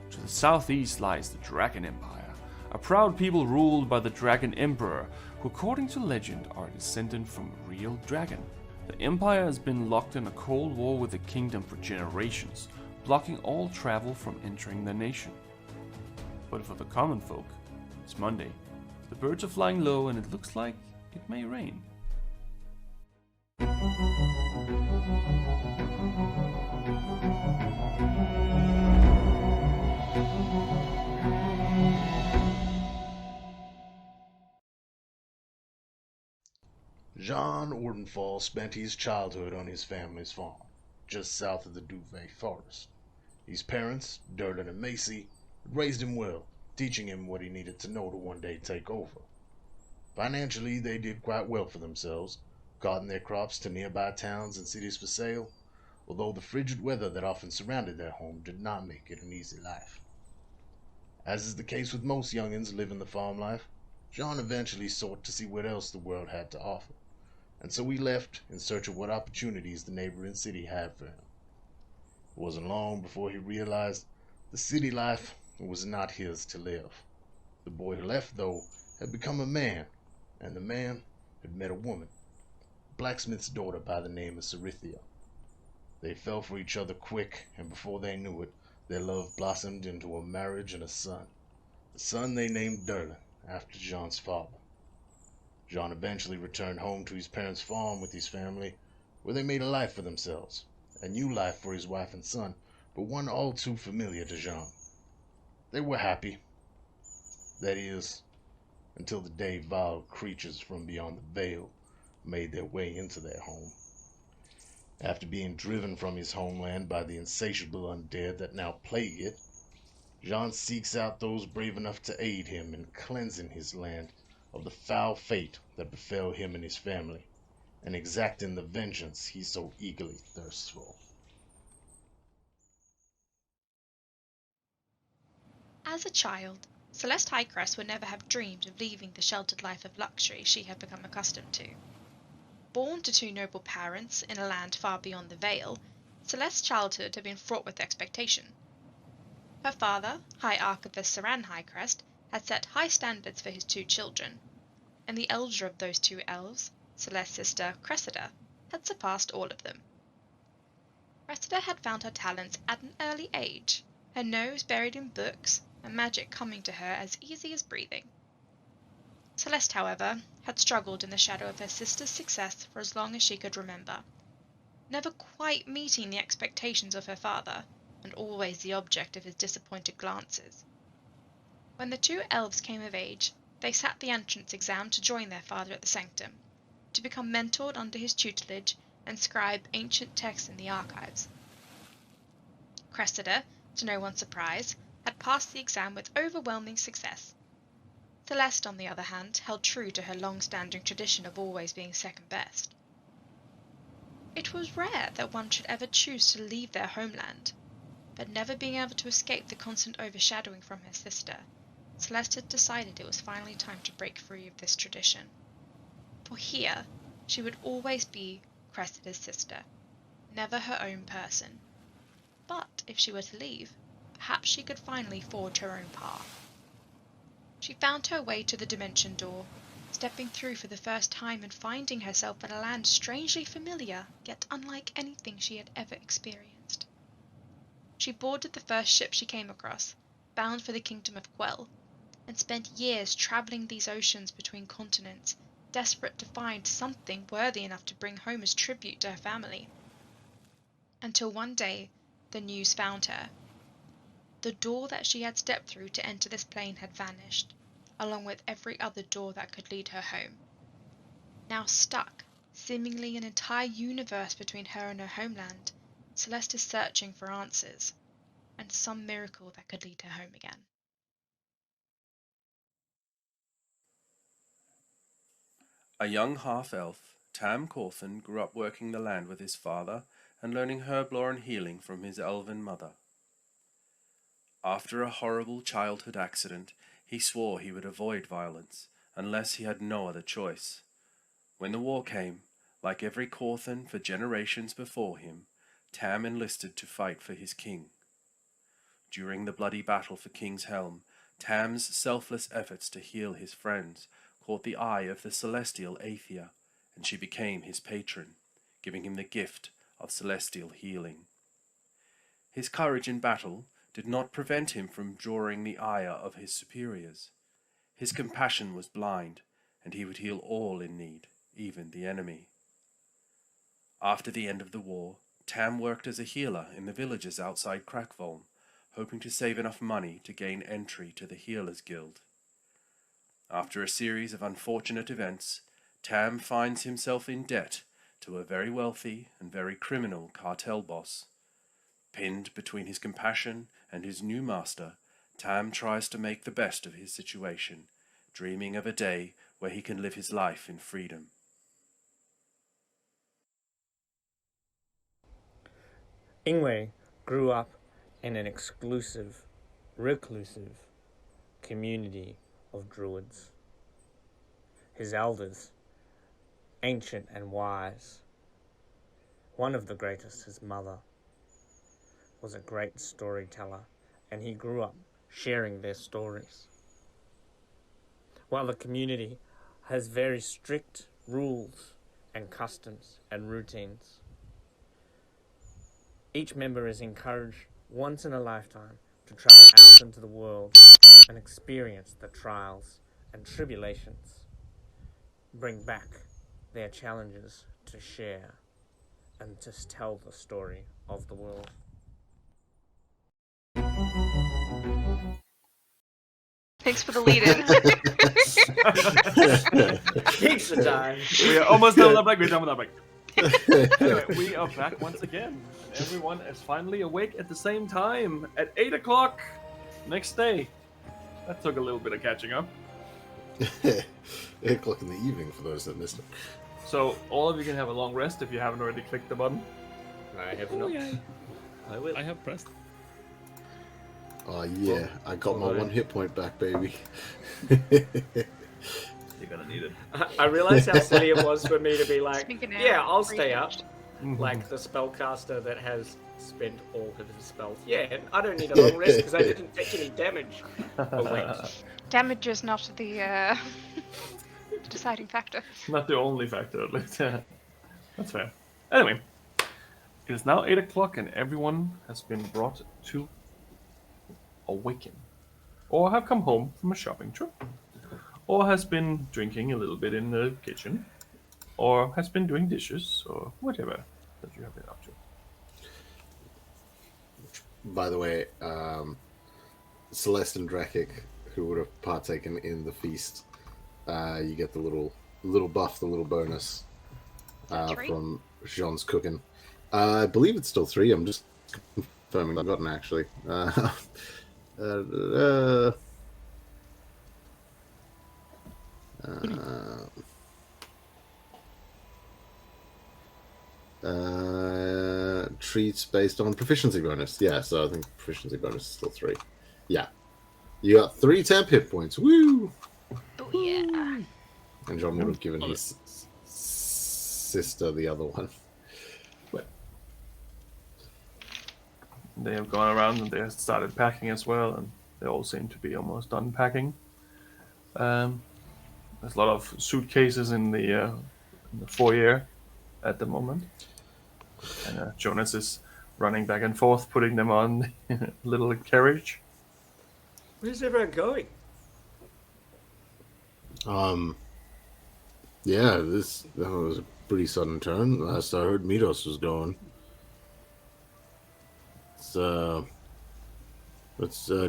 Speaker 4: To the southeast lies the Dragon Empire, a proud people ruled by the Dragon Emperor, who according to legend are a descendant from a real dragon. The empire has been locked in a cold war with the kingdom for generations, blocking all travel from entering the nation. But for the common folk, it's Monday. The birds are flying low and it looks like it may rain.
Speaker 1: Jean Ordenfall spent his childhood on his family's farm, just south of the Duvet Forest. His parents, Durden and Macy, raised him well, teaching him what he needed to know to one day take over. Financially, they did quite well for themselves, carting their crops to nearby towns and cities for sale, although the frigid weather that often surrounded their home did not make it an easy life. As is the case with most youngins living the farm life, Jean eventually sought to see what else the world had to offer, and so he left in search of what opportunities the neighboring city had for him. It wasn't long before he realized the city life was not his to live. The boy who left, though, had become a man, and the man had met a woman, a blacksmith's daughter by the name of Cerithia. They fell for each other quick, and before they knew it, their love blossomed into a marriage and a son. The son they named Durlin, after Jean's father. Jean eventually returned home to his parents' farm with his family, where they made a life for themselves, a new life for his wife and son, but one all too familiar to Jean. They were happy. That is, until the day vile creatures from beyond the veil made their way into their home. After being driven from his homeland by the insatiable undead that now plague it, Jean seeks out those brave enough to aid him in cleansing his land of the foul fate that befell him and his family, and exacting the vengeance he so eagerly thirsts for.
Speaker 2: As a child, Celeste Highcrest would never have dreamed of leaving the sheltered life of luxury she had become accustomed to. Born to two noble parents in a land far beyond the Vale, Celeste's childhood had been fraught with expectation. Her father, High Archivist Saran Highcrest, had set high standards for his two children, and the elder of those two elves, Celeste's sister Cressida, had surpassed all of them. Cressida had found her talents at an early age, her nose buried in books, and magic coming to her as easy as breathing. Celeste, however, had struggled in the shadow of her sister's success for as long as she could remember, never quite meeting the expectations of her father, and always the object of his disappointed glances. When the two elves came of age, they sat the entrance exam to join their father at the sanctum, to become mentored under his tutelage and scribe ancient texts in the archives. Cressida, to no one's surprise, had passed the exam with overwhelming success. Celeste, on the other hand, held true to her long-standing tradition of always being second best. It was rare that one should ever choose to leave their homeland, but never being able to escape the constant overshadowing from her sister, Celeste had decided it was finally time to break free of this tradition. For here, she would always be Cressida's sister, never her own person. But if she were to leave, perhaps she could finally forge her own path. She found her way to the dimension door, stepping through for the first time and finding herself in a land strangely familiar, yet unlike anything she had ever experienced. She boarded the first ship she came across, bound for the kingdom of Quell, and spent years travelling these oceans between continents, desperate to find something worthy enough to bring home as tribute to her family. Until one day, the news found her. The door that she had stepped through to enter this plane had vanished, along with every other door that could lead her home. Now stuck, seemingly an entire universe between her and her homeland, Celeste is searching for answers, and some miracle that could lead her home again.
Speaker 9: A young half-elf, Tam Corthan grew up working the land with his father and learning herblore and healing from his elven mother. After a horrible childhood accident, he swore he would avoid violence, unless he had no other choice. When the war came, like every Corthan for generations before him, Tam enlisted to fight for his king. During the bloody battle for King's Helm, Tam's selfless efforts to heal his friends caught the eye of the celestial Aethia, and she became his patron, giving him the gift of celestial healing. His courage in battle did not prevent him from drawing the ire of his superiors. His compassion was blind, and he would heal all in need, even the enemy. After the end of the war, Tam worked as a healer in the villages outside Crackvolm, hoping to save enough money to gain entry to the Healers Guild. After a series of unfortunate events, Tam finds himself in debt to a very wealthy and very criminal cartel boss. Pinned between his compassion and his new master, Tam tries to make the best of his situation, dreaming of a day where he can live his life in freedom.
Speaker 3: Ingwe grew up in an exclusive, reclusive community of druids. His elders, ancient and wise, one of the greatest, his mother, was a great storyteller, and he grew up sharing their stories. While the community has very strict rules and customs and routines, each member is encouraged once in a lifetime to travel out into the world and experience the trials and tribulations, bring back their challenges to share and to tell the story of the world.
Speaker 2: Thanks for the lead-in.
Speaker 6: Pizza time.
Speaker 4: We are almost done with that break. We're done with that break. Anyway, we are back once again. And everyone is finally awake at the same time at 8 o'clock next day. That took a little bit of catching up.
Speaker 7: 8 o'clock in the evening for those that missed it.
Speaker 4: So all of you can have a long rest if you haven't already clicked the button.
Speaker 6: I have
Speaker 5: Oh,
Speaker 6: not.
Speaker 5: yeah.
Speaker 6: I will.
Speaker 5: I have pressed.
Speaker 7: Oh yeah, I got my
Speaker 4: alright.
Speaker 7: 1 hit point back, baby.
Speaker 4: You're gonna need it.
Speaker 6: I realized how silly it was for me to be like,
Speaker 2: Speaking of
Speaker 6: yeah, I'll stay up.
Speaker 2: refreshed.
Speaker 6: Like the spellcaster that has spent all of his spells. Yeah, and I don't need a long rest because I didn't take any damage. Oh, wait.
Speaker 2: Damage is not the deciding factor.
Speaker 4: Not the only factor, at least. That's fair. Anyway, it is now 8 o'clock and everyone has been brought to awaken, or have come home from a shopping trip, or has been drinking a little bit in the kitchen, or has been doing dishes, or whatever that you have been up to.
Speaker 7: By the way, Celeste and Drakic, who would have partaken in the feast, you get the little buff, the little bonus from Jean's cooking. I believe it's still 3. I'm just confirming. I've gotten actually. Treats based on proficiency bonus. Yeah, so I think proficiency bonus is still 3. Yeah. You got 3 temp hit points. Woo!
Speaker 2: Oh yeah.
Speaker 7: And John would have given his sister the other one.
Speaker 4: They have gone around and they have started packing as well, and they all seem to be almost done packing. There's a lot of suitcases in the foyer at the moment, and Jonas is running back and forth, putting them on a little carriage.
Speaker 6: Where's everyone going?
Speaker 7: Yeah, that was a pretty sudden turn. Last I heard, Midos was going.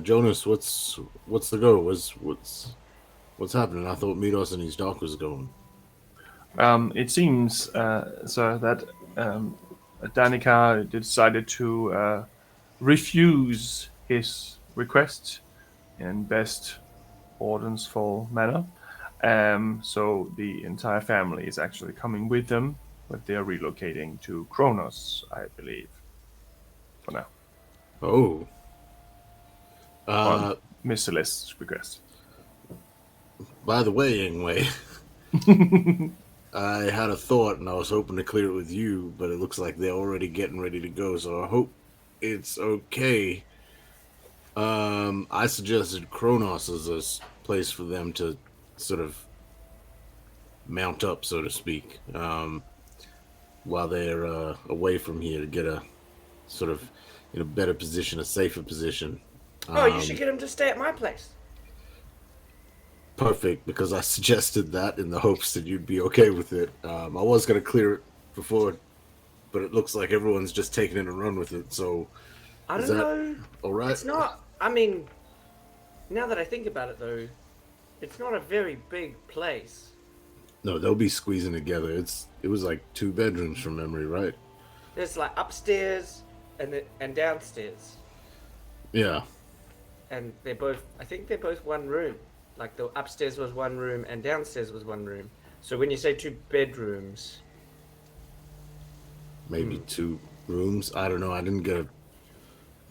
Speaker 7: Jonas, what's the go? What's happening? I thought Midos and his doc was going.
Speaker 4: It seems, sir, that Danica decided to refuse his request in best ordensful manner. So the entire family is actually coming with them, but they are relocating to Kronos, I believe, for now.
Speaker 7: Oh.
Speaker 4: On Miss Celeste's request.
Speaker 7: By the way, Ingway, I had a thought and I was hoping to clear it with you, but it looks like they're already getting ready to go, so I hope it's okay. I suggested Kronos as a place for them to sort of mount up, so to speak, while they're away from here to get a sort of in a better position, a safer position.
Speaker 6: Oh, you should get him to stay at my place.
Speaker 7: Perfect, because I suggested that in the hopes that you'd be okay with it. I was going to clear it before, but it looks like everyone's just taking it and run with it, so...
Speaker 6: I don't know.
Speaker 7: All right?
Speaker 6: It's not... I mean, now that I think about it, though, it's not a very big place.
Speaker 7: No, they'll be squeezing together. It was like 2 bedrooms from memory, right?
Speaker 6: There's, like, upstairs and downstairs.
Speaker 7: Yeah.
Speaker 6: And they're both... I think they're both one room. Like, the upstairs was one room and downstairs was one room. So when you say 2 bedrooms...
Speaker 7: Maybe 2 rooms? I don't know. I didn't get a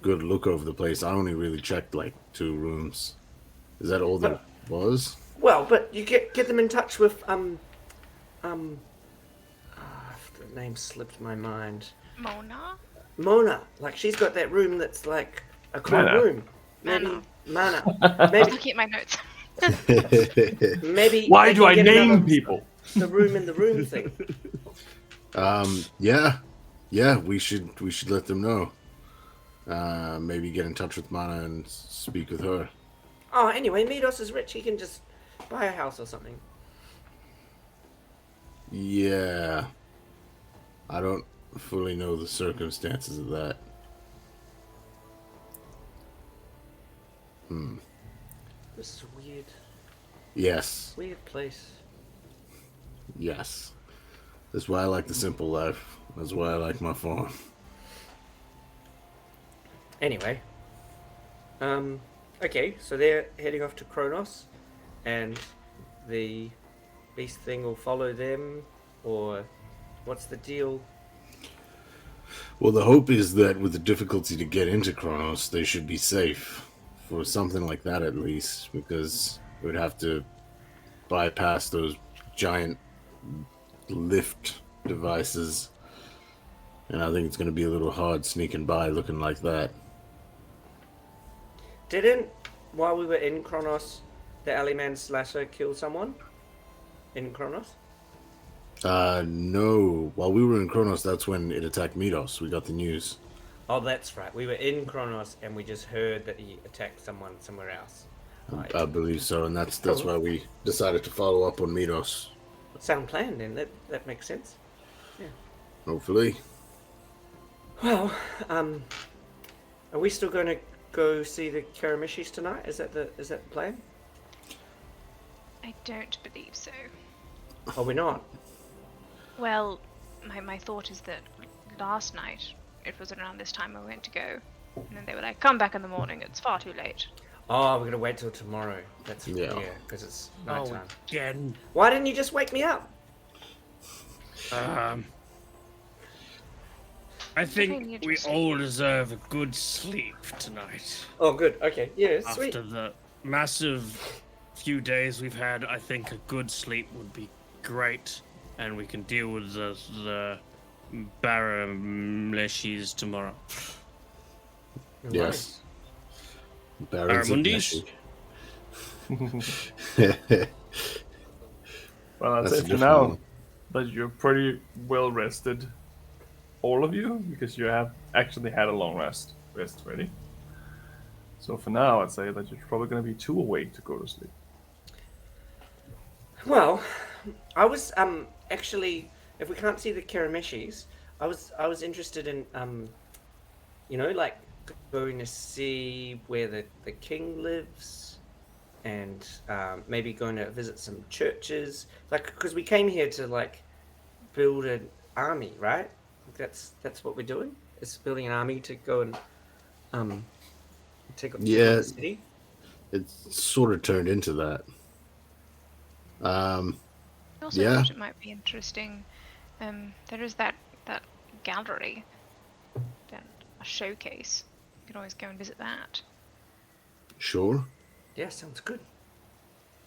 Speaker 7: good look over the place. I only really checked, like, 2 rooms. Is that all there was?
Speaker 6: Well, but you get them in touch with, the name slipped my mind. Mona. Like, she's got that room that's, like, a cool room. Maybe... Mana. Maybe...
Speaker 2: Looking at my notes.
Speaker 6: Maybe.
Speaker 4: Why do I name people?
Speaker 6: The room in the room thing.
Speaker 7: Yeah. We should let them know. Maybe get in touch with Mana and speak with her.
Speaker 6: Oh, anyway, Midos is rich. He can just buy a house or something.
Speaker 7: Yeah. I don't fully know the circumstances of that.
Speaker 6: This is a weird,
Speaker 7: Yes.
Speaker 6: weird place.
Speaker 7: Yes. That's why I like the simple life. That's why I like my farm.
Speaker 6: Anyway, okay, so they're heading off to Kronos, and the beast thing will follow them, or what's the deal?
Speaker 7: Well, the hope is that with the difficulty to get into Kronos, they should be safe. For something like that, at least. Because we'd have to bypass those giant lift devices. And I think it's going to be a little hard sneaking by looking like that.
Speaker 6: While we were in Kronos, the Alleyman Slasher kill someone? In Kronos?
Speaker 7: No. While we were in Kronos, that's when it attacked Midos. We got the news.
Speaker 6: Oh, that's right. We were in Kronos and we just heard that he attacked someone somewhere else. Right.
Speaker 7: I believe so, and that's why we decided to follow up on Midos.
Speaker 6: Sound plan, then. That makes sense. Yeah.
Speaker 7: Hopefully.
Speaker 6: Well, are we still going to go see the Karamishis tonight? Is that the plan?
Speaker 2: I don't believe so.
Speaker 6: Are we not?
Speaker 2: Well, my thought is that last night, it was around this time I went to go. And then they were like, come back in the morning, it's far too late.
Speaker 6: Oh, we're going to wait till tomorrow. That's
Speaker 7: Yeah,
Speaker 6: because it's nighttime.
Speaker 8: Again.
Speaker 6: Why didn't you just wake me up?
Speaker 8: I think we all deserve a good sleep tonight.
Speaker 6: Oh, good. Okay. Yeah, sweet.
Speaker 8: After the massive few days we've had, I think a good sleep would be great, and we can deal with the Baramleshis tomorrow.
Speaker 7: Yes.
Speaker 8: Baramundis?
Speaker 4: Well, I'd
Speaker 7: That's
Speaker 4: say
Speaker 7: a
Speaker 4: for
Speaker 7: different
Speaker 4: now
Speaker 7: one.
Speaker 4: that you're pretty well rested, all of you, because you have actually had a long rest already. So for now, I'd say that you're probably going to be too awake to go to sleep.
Speaker 6: Well, I was actually, if we can't see the Karamishis, I was interested in like going to see where the king lives, and maybe going to visit some churches, like, because we came here to like build an army, right? That's what we're doing. Is building an army to go and take over the city.
Speaker 7: It's sort of turned into that.
Speaker 2: I also
Speaker 7: Yeah.
Speaker 2: thought it might be interesting. There is that gallery, a showcase. You could always go and visit that.
Speaker 7: Sure.
Speaker 6: Yeah, sounds good.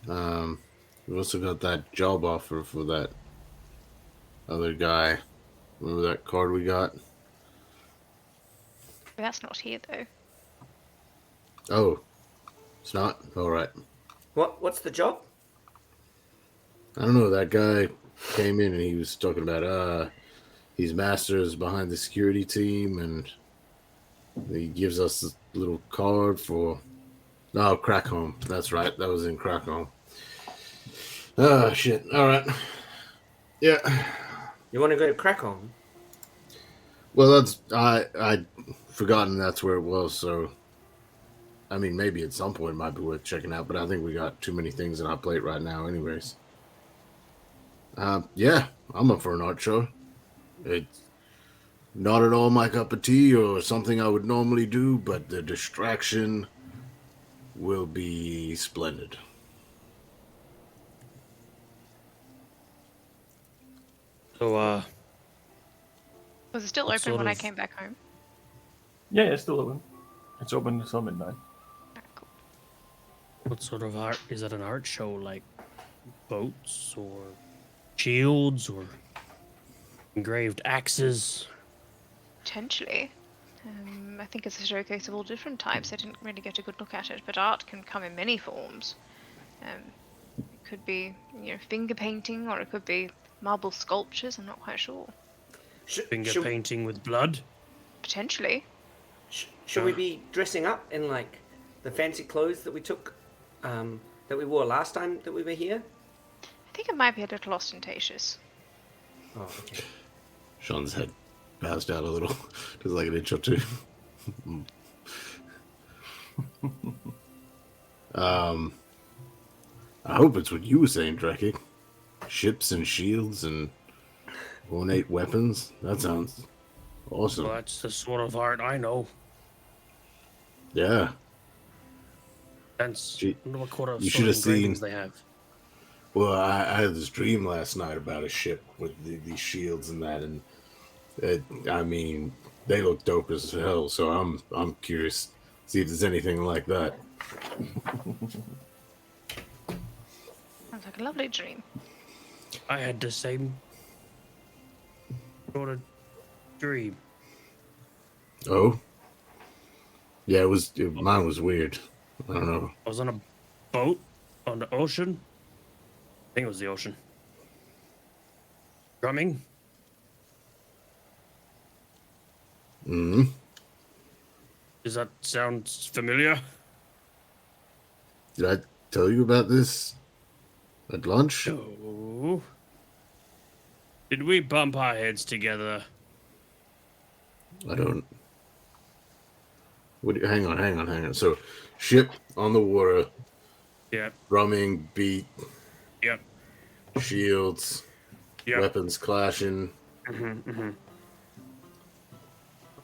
Speaker 7: We also got that job offer for that other guy. Remember that card we got?
Speaker 2: But that's not here though.
Speaker 7: Oh, it's not? Alright.
Speaker 6: What's the job?
Speaker 7: I don't know. That guy came in and he was talking about, he's masters behind the security team, and he gives us this little card for... No, Crack Home. That's right. That was in Crack Home. Oh, shit. Alright. Yeah.
Speaker 6: You want to go to Krakow?
Speaker 7: Well, that's... I'd forgotten that's where it was, so... I mean, maybe at some point it might be worth checking out, but I think we got too many things on our plate right now anyways. Yeah, I'm up for an art show. It's not at all my cup of tea or something I would normally do, but the distraction will be splendid.
Speaker 8: So,
Speaker 2: Was it still
Speaker 8: What
Speaker 2: open
Speaker 8: sort
Speaker 2: when I
Speaker 8: of-
Speaker 2: came back home?
Speaker 4: Yeah, it's still open. It's open until midnight.
Speaker 2: Ah, cool.
Speaker 8: what sort of art? Is that an art show, like boats or shields or engraved axes?
Speaker 2: Potentially. I think it's a showcase of all different types. I didn't really get a good look at it, but art can come in many forms. It could be, finger painting, or it could be marble sculptures. I'm not quite sure.
Speaker 8: Finger painting with blood?
Speaker 2: Potentially.
Speaker 6: Should we be dressing up in like the fancy clothes that we took, that we wore last time that we were here?
Speaker 2: I think it might be a little ostentatious.
Speaker 6: Oh, okay.
Speaker 7: Sean's head bounced out a little, just like an inch or two. I hope it's what you were saying, Dreki. Ships and shields and ornate weapons. That sounds awesome.
Speaker 8: Well, that's the sort of art I know.
Speaker 7: Yeah.
Speaker 8: That's
Speaker 7: Gee,
Speaker 8: what sort of
Speaker 7: you should have
Speaker 8: engravings
Speaker 7: seen.
Speaker 8: they have.
Speaker 7: Well, I had this dream last night about a ship with these shields and that, and I mean, they look dope as hell. So I'm curious, see if there's anything like that.
Speaker 2: Sounds like a lovely dream.
Speaker 8: I had the same sort of dream.
Speaker 7: Oh, yeah, mine was weird. I don't know.
Speaker 8: I was on a boat on the ocean. I think it was the ocean. Drumming.
Speaker 7: Hmm.
Speaker 8: Does that sound familiar?
Speaker 7: Did I tell you about this at lunch?
Speaker 8: No. Did we bump our heads together?
Speaker 7: I don't. Hang on. So, ship on the water,
Speaker 8: Yep.
Speaker 7: drumming, beat,
Speaker 8: Yep.
Speaker 7: shields,
Speaker 8: Yep.
Speaker 7: weapons clashing.
Speaker 8: Mm-hmm.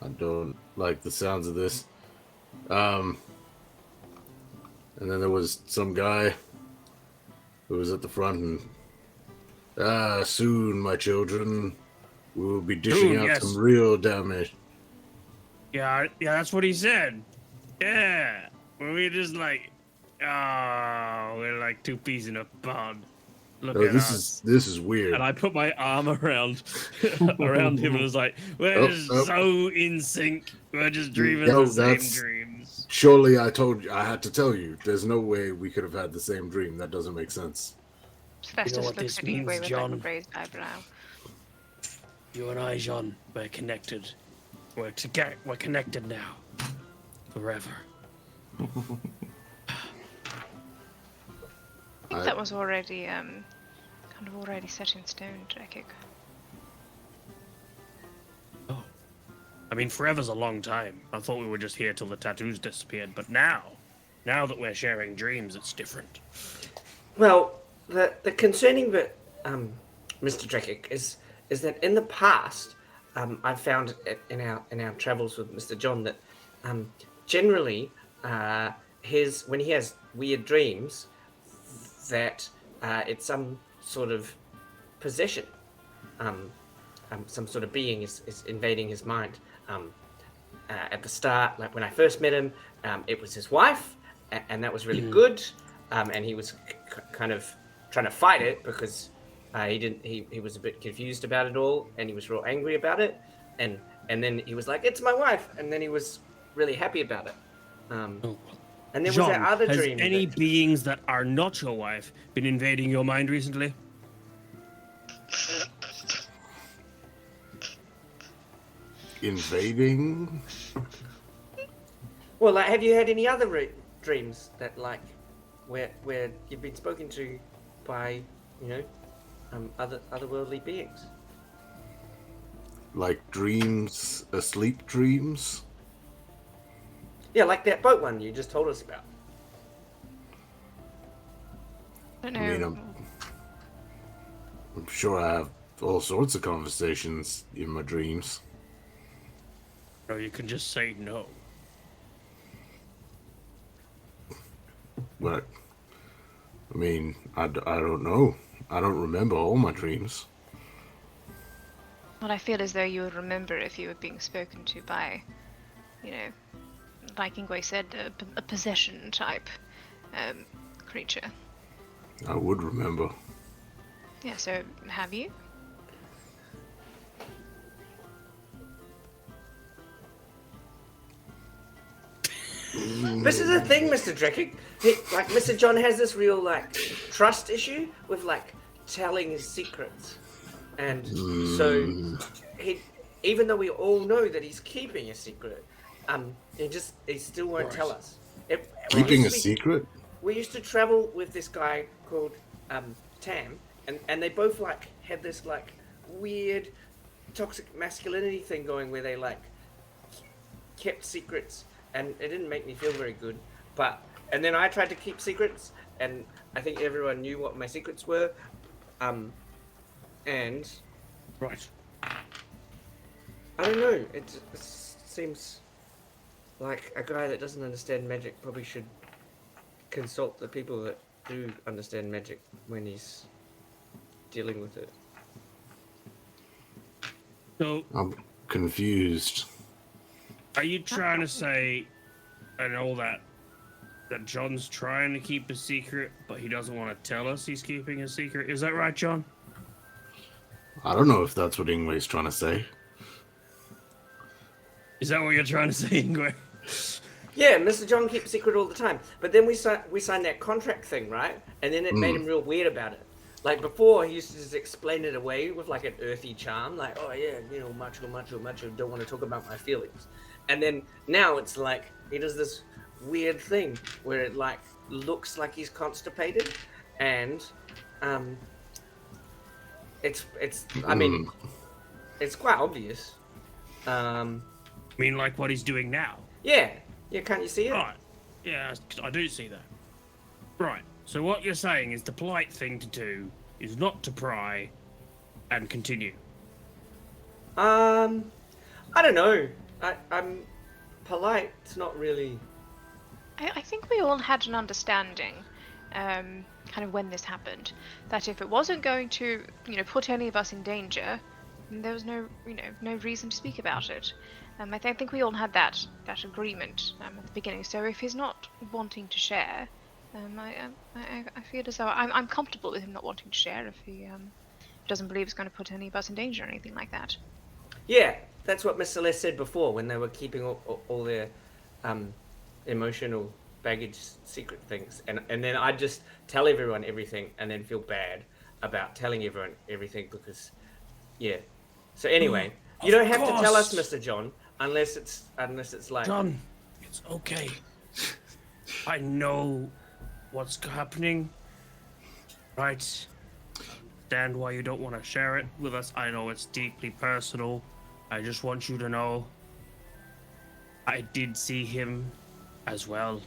Speaker 7: I don't like the sounds of this. And then there was some guy who was at the front and soon, my children, we will be dishing
Speaker 8: Soon,
Speaker 7: out
Speaker 8: yes.
Speaker 7: some real damage.
Speaker 8: Yeah, that's what he said. Yeah. We just like, we're like two peas in a pod. Look
Speaker 7: Oh,
Speaker 8: at
Speaker 7: this
Speaker 8: us.
Speaker 7: is weird.
Speaker 5: And I put my arm around around him and was like,
Speaker 8: We're just so in sync. We're just dreaming
Speaker 7: Yo,
Speaker 8: the same
Speaker 7: that's-
Speaker 8: dreams.
Speaker 7: Surely I had to tell you. There's no way we could have had the same dream. That doesn't make sense.
Speaker 2: Festus
Speaker 8: what
Speaker 2: looks
Speaker 8: this
Speaker 2: at you
Speaker 8: means,
Speaker 2: with like
Speaker 8: John?
Speaker 2: a raised eyebrow.
Speaker 8: You and I, Jean, we're connected. We're connected now. Forever.
Speaker 2: I think that was already kind of already set in stone, Drekik.
Speaker 8: I mean, forever's a long time. I thought we were just here till the tattoos disappeared, but now that we're sharing dreams, it's different.
Speaker 6: Well, the concerning bit, Mr. Drekik, is that in the past, I've found in our travels with Mr. John that generally when he has weird dreams, that it's some sort of possession, some sort of being is invading his mind. At the start, like when I first met him, it was his wife, and that was really good. And he was kind of trying to fight it because he was a bit confused about it all, and he was real angry about it. And then he was like, "It's my wife," and then he was really happy about it. And there was
Speaker 8: Jean,
Speaker 6: that other
Speaker 8: has
Speaker 6: dream.
Speaker 8: any beings that are not your wife been invading your mind recently?
Speaker 7: Invading?
Speaker 6: Well, like, have you had any other dreams that, like, where you've been spoken to by, otherworldly beings?
Speaker 7: Like dreams, asleep dreams?
Speaker 6: Yeah, like that boat one you just told us about.
Speaker 2: I don't
Speaker 7: I mean,
Speaker 2: know.
Speaker 7: I'm sure I have all sorts of conversations in my dreams.
Speaker 8: No, you can just say no.
Speaker 7: But, I mean, I don't know. I don't remember all my dreams.
Speaker 2: Well, I feel as though you would remember if you were being spoken to by, like Ingwe said, a possession type creature.
Speaker 7: I would remember.
Speaker 2: Yeah, so have you?
Speaker 6: This is the thing, Mr. Drekik. Like, Mr. John has this real, like, trust issue with, like, telling his secrets. And so, even though we all know that he's keeping a secret, he still won't tell us.
Speaker 7: Keeping a secret?
Speaker 6: We used to travel with this guy called Tam, and they both, like, had this, like, weird toxic masculinity thing going where they, like, kept secrets. And it didn't make me feel very good, but And then I tried to keep secrets, and I think everyone knew what my secrets were. And
Speaker 8: Right.
Speaker 6: I don't know. It seems like a guy that doesn't understand magic probably should consult the people that do understand magic when he's dealing with it.
Speaker 8: So,
Speaker 7: I'm confused.
Speaker 8: are you trying to say, and all that John's trying to keep a secret, but he doesn't want to tell us he's keeping a secret? Is that right, John?
Speaker 7: I don't know if that's what Ingway's trying to say.
Speaker 8: Is that what you're trying to say, Ingwe?
Speaker 6: Yeah, Mr. John keeps a secret all the time. But then we signed that contract thing, right? And then it made him real weird about it. Like before, he used to just explain it away with like an earthy charm, like, oh yeah, you know, macho, don't want to talk about my feelings. And then now it's like he does this weird thing where it like looks like he's constipated, and it's I mean, it's quite obvious.
Speaker 8: I mean, like what he's doing now?
Speaker 6: Yeah, can't you see it?
Speaker 8: Right. Yeah, I do see that. Right. So what you're saying is the polite thing to do is not to pry and continue.
Speaker 6: I don't know. I'm polite. It's not really.
Speaker 2: I think we all had an understanding, kind of when this happened, that if it wasn't going to, put any of us in danger, then there was no reason to speak about it. I think we all had that agreement at the beginning. So if he's not wanting to share, I feel as though I'm comfortable with him not wanting to share if he doesn't believe it's going to put any of us in danger or anything like that.
Speaker 6: Yeah, that's what Miss Celeste said before when they were keeping all their emotional baggage secret things, and then I'd just tell everyone everything and then feel bad about telling everyone everything because, yeah. So anyway, you don't have to tell us, Mr. John, unless it's like.
Speaker 8: John, it's okay. I know what's happening. Right. Understand why you don't want to share it with us. I know it's deeply personal. I just want you to know I did see him as well.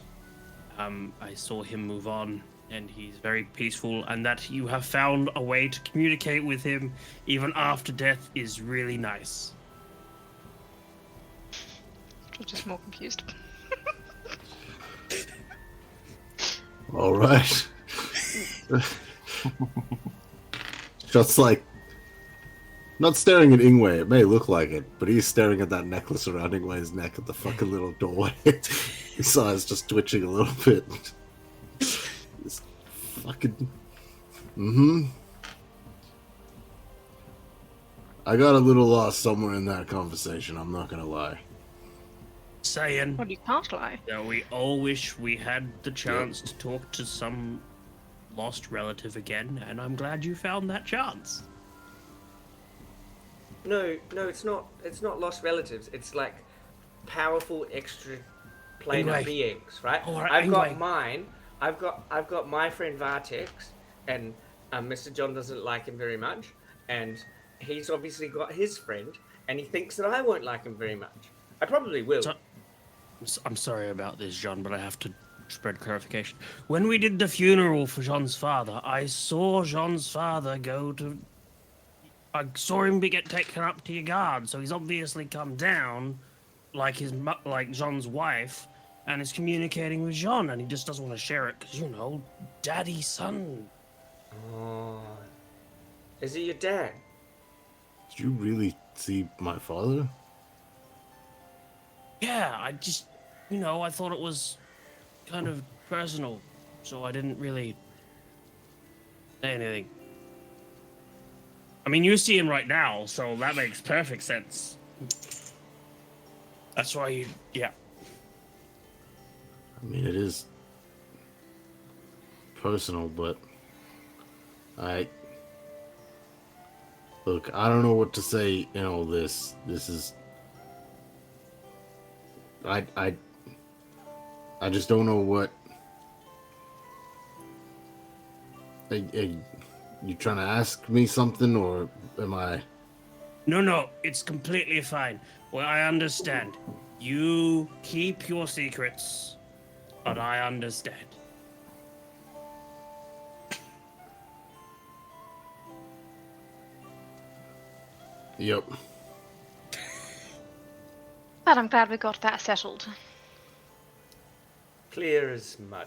Speaker 8: I saw him move on, and he's very peaceful, and that you have found a way to communicate with him even after death is really nice.
Speaker 2: I'm just more confused.
Speaker 7: All right. Just like, not staring at Ingwe. It may look like it, but he's staring at that necklace around Ingwe's neck at the fucking little doorway. His eyes just twitching a little bit. This fucking. I got a little lost somewhere in that conversation. I'm not gonna lie.
Speaker 8: Saying.
Speaker 2: Well, you can't lie.
Speaker 8: Yeah, we all wish we had the chance to talk to some lost relative again, and I'm glad you found that chance.
Speaker 6: No, it's not. It's not lost relatives. It's like powerful extra planar beings, right?
Speaker 8: All right,
Speaker 6: I've got mine. I've got my friend Vartex, and Mr. John doesn't like him very much, and he's obviously got his friend, and he thinks that I won't like him very much. I probably will.
Speaker 8: I'm sorry about this, John, but I have to spread clarification. When we did the funeral for Jean's father, I saw Jean's father I saw him get taken up to your guard, so he's obviously come down, like Jean's wife, and is communicating with Jean, and he just doesn't want to share it because daddy son.
Speaker 6: Oh, is he your dad?
Speaker 7: Did you really see my father?
Speaker 8: Yeah, I just, I thought it was kind of personal, so I didn't really say anything. I mean, you see him right now, so that makes perfect sense. That's why yeah.
Speaker 7: I mean, it is personal, but look, I don't know what to say in all this. This is, I just don't know what. You trying to ask me something, or am I?
Speaker 8: No, it's completely fine. Well, I understand. You keep your secrets, But I understand.
Speaker 7: Yep.
Speaker 2: But I'm glad we got that settled.
Speaker 6: Clear as mud.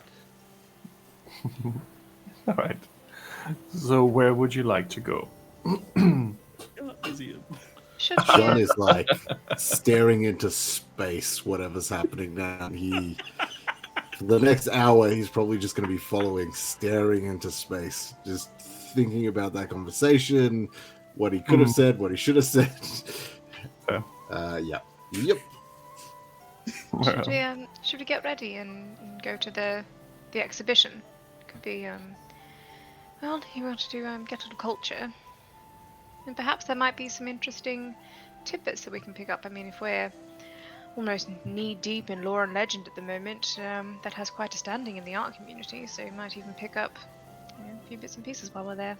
Speaker 4: All right. So where would you like to go?
Speaker 2: Should
Speaker 7: Sean
Speaker 2: we?
Speaker 7: is like staring into space, whatever's happening now. For the next hour, he's probably just going to be following, staring into space, just thinking about that conversation, what he could have said, what he should have said.
Speaker 4: Fair.
Speaker 7: Yeah. Yep.
Speaker 2: Should we get ready and go to the exhibition? Could be well, you want to get a little culture, and perhaps there might be some interesting tidbits that we can pick up. I mean, if we're almost knee deep in lore and legend at the moment, that has quite a standing in the art community. So you might even pick up a few bits and pieces while we're there.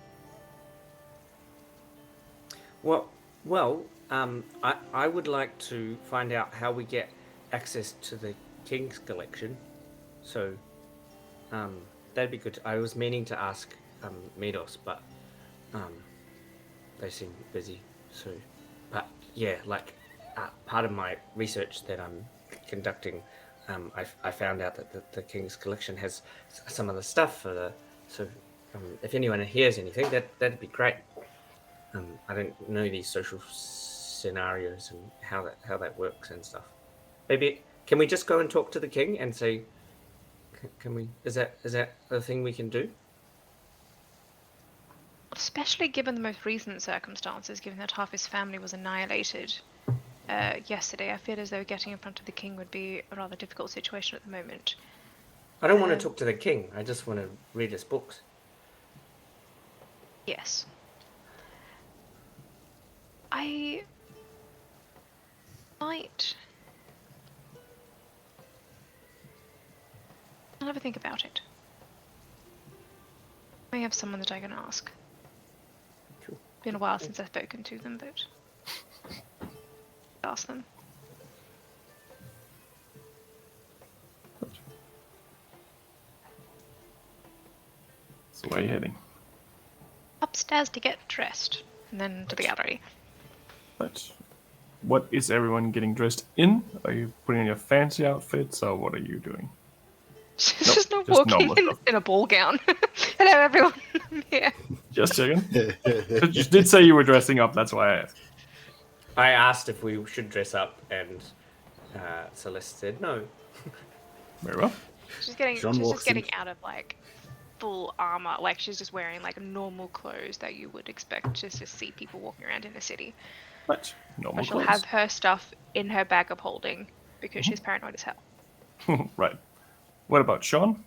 Speaker 6: Well, I would like to find out how we get access to the King's collection. So, that'd be good. I was meaning to ask Midos, but they seem busy. So, but yeah, like part of my research that I'm conducting, I found out that the King's collection has some of the stuff for the. So, if anyone hears anything, that'd be great. I don't know these social scenarios and how that works and stuff. Maybe can we just go and talk to the king and say, can we? Is that a thing we can do?
Speaker 2: Especially given the most recent circumstances, given that half his family was annihilated yesterday, I feel as though getting in front of the king would be a rather difficult situation at the moment.
Speaker 6: I don't want to talk to the king. I just want to read his books.
Speaker 2: Yes. I might. I'll have a think about it. I have someone that I can ask.
Speaker 6: Cool.
Speaker 2: Been a while since I've spoken to them, but ask them.
Speaker 4: So where are you heading?
Speaker 2: Upstairs to get dressed, and then to the gallery.
Speaker 4: But what is everyone getting dressed in? Are you putting on your fancy outfits, or what are you doing?
Speaker 2: She's
Speaker 4: Nope,
Speaker 2: just not
Speaker 4: just
Speaker 2: walking
Speaker 4: normal stuff.
Speaker 2: in a ball gown. Hello, everyone. I'm here.
Speaker 4: Just checking. You did say you were dressing up, that's why I asked.
Speaker 6: I asked if we should dress up, and Celeste said no.
Speaker 4: Very well.
Speaker 2: She's just
Speaker 7: walks
Speaker 2: getting
Speaker 7: in.
Speaker 2: out of like full armor. Like she's just wearing like normal clothes that you would expect to just see people walking around in the city.
Speaker 4: But normal
Speaker 2: But she'll
Speaker 4: clothes.
Speaker 2: have her stuff in her bag of holding because she's paranoid as hell.
Speaker 4: Right. What about Sean?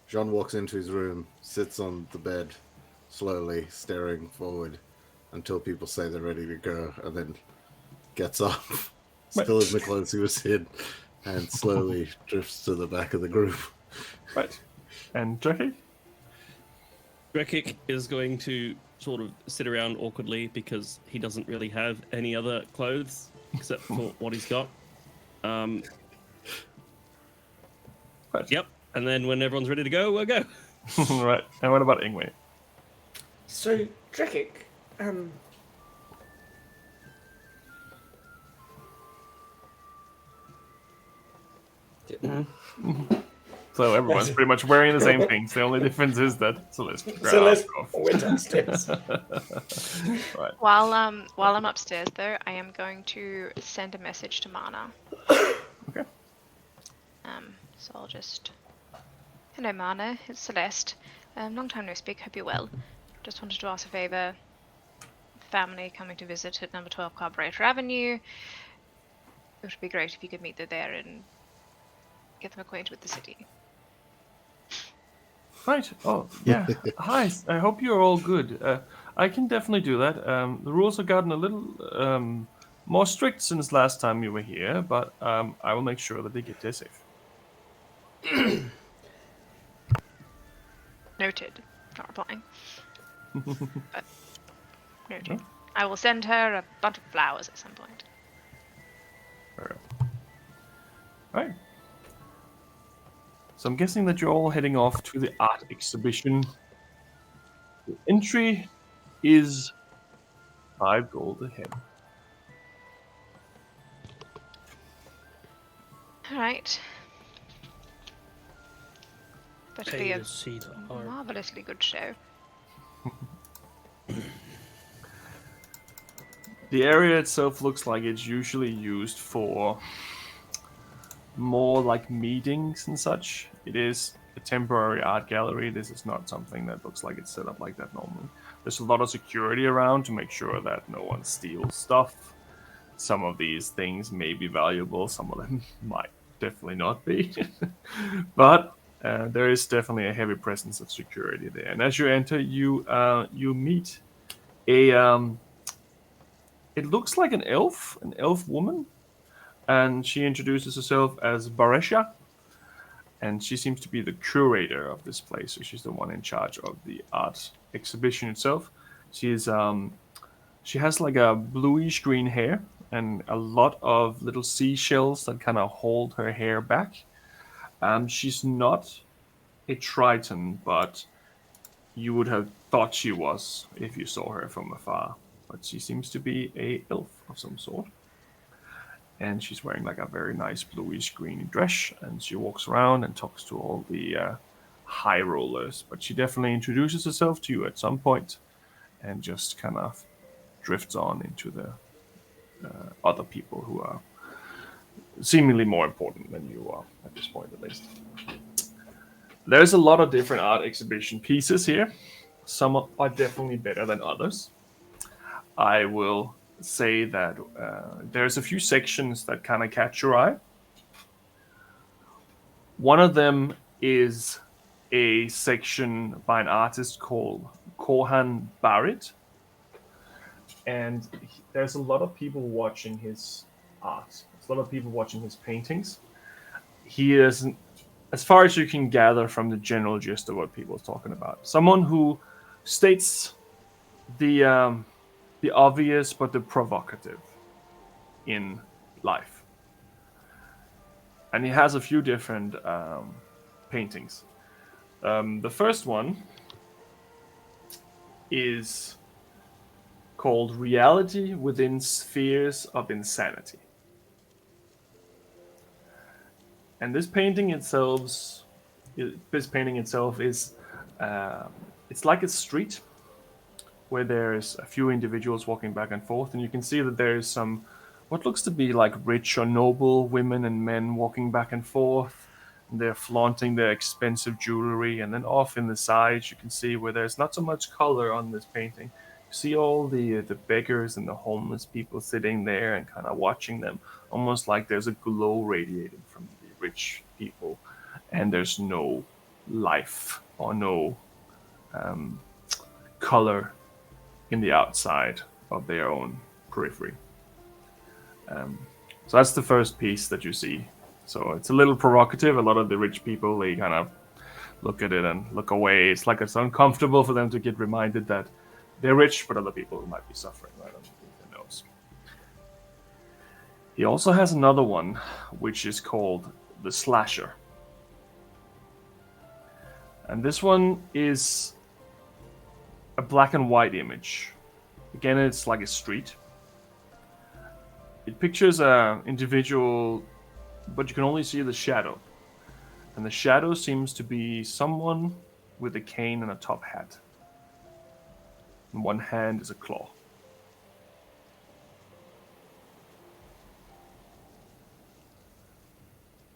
Speaker 7: John walks into his room, sits on the bed, slowly staring forward until people say they're ready to go, and then gets up, still in the clothes he was in, and slowly drifts to the back of the group.
Speaker 4: Right. And Jackie?
Speaker 5: Drekik is going to sort of sit around awkwardly because he doesn't really have any other clothes except for what he's got.
Speaker 4: Right.
Speaker 5: Yep. And then when everyone's ready to go, we'll go.
Speaker 4: Right. And what about Ingwe?
Speaker 6: So, Drekik,
Speaker 4: So everyone's pretty much wearing the same things. The only difference is that Celeste
Speaker 6: went upstairs.
Speaker 4: Right.
Speaker 2: While I'm upstairs though, I am going to send a message to Mana.
Speaker 4: Okay.
Speaker 2: So I'll just. Hello, Mana. It's Celeste. Long time no speak. Hope you're well. Just wanted to ask a favor. Family coming to visit at number 12 Carburetor Avenue. It would be great if you could meet them there and get them acquainted with the city.
Speaker 4: Right. Oh, yeah. Hi. I hope you're all good. I can definitely do that. The rules have gotten a little more strict since last time you were here, but I will make sure that they get there safe.
Speaker 2: Noted. Not replying. But noted. I will send her a bunch of flowers at some point.
Speaker 4: All right. So I'm guessing that you're all heading off to the art exhibition. The entry is 5 gold ahead.
Speaker 2: All right. Better be
Speaker 8: Pay
Speaker 2: a
Speaker 8: to see the art.
Speaker 2: marvelously good show.
Speaker 4: The area itself looks like it's usually used for more like meetings and such. It is a temporary art gallery. This is not something that looks like it's set up like that normally. There's a lot of security around to make sure that no one steals stuff. Some of these things may be valuable, some of them might definitely not be. But there is definitely a heavy presence of security there. And as you enter, you meet a it looks like an elf woman, and she introduces herself as Baresha, and she seems to be the curator of this place. So she's the one in charge of the art exhibition itself. She has like a bluish green hair and a lot of little seashells that kind of hold her hair back. She's not a Triton, but you would have thought she was if you saw her from afar. But she seems to be a elf of some sort. And she's wearing like a very nice bluish green dress, and she walks around and talks to all the high rollers. But she definitely introduces herself to you at some point and just kind of drifts on into the other people who are seemingly more important than you are at this point, at least. There's a lot of different art exhibition pieces here. Some are definitely better than others. I will say that there's a few sections that kind of catch your eye. One of them is a section by an artist called Kohan Barrett. And there's a lot of people watching his art. There's a lot of people watching his paintings. He is, as far as you can gather from the general gist of what people are talking about, someone who states the obvious but the provocative in life. And he has a few different paintings. The first one is called Reality Within Spheres of Insanity. And this painting itself is it's like a street where there's a few individuals walking back and forth, and you can see that there's some what looks to be like rich or noble women and men walking back and forth. And they're flaunting their expensive jewelry, and then off in the sides you can see where there's not so much color on this painting. You see all the beggars and the homeless people sitting there and kind of watching them, almost like there's a glow radiating from the rich people, and there's no life or no color in the outside of their own periphery. So that's the first piece that you see. So it's a little provocative. A lot of the rich people, they kind of look at it and look away. It's like it's uncomfortable for them to get reminded that they're rich, but other people who might be suffering right underneath their nose. He also has another one, which is called The Slasher. And this one is a black and white image. Again, it's like a street. It pictures an individual, but you can only see the shadow. And the shadow seems to be someone with a cane and a top hat. In one hand is a claw.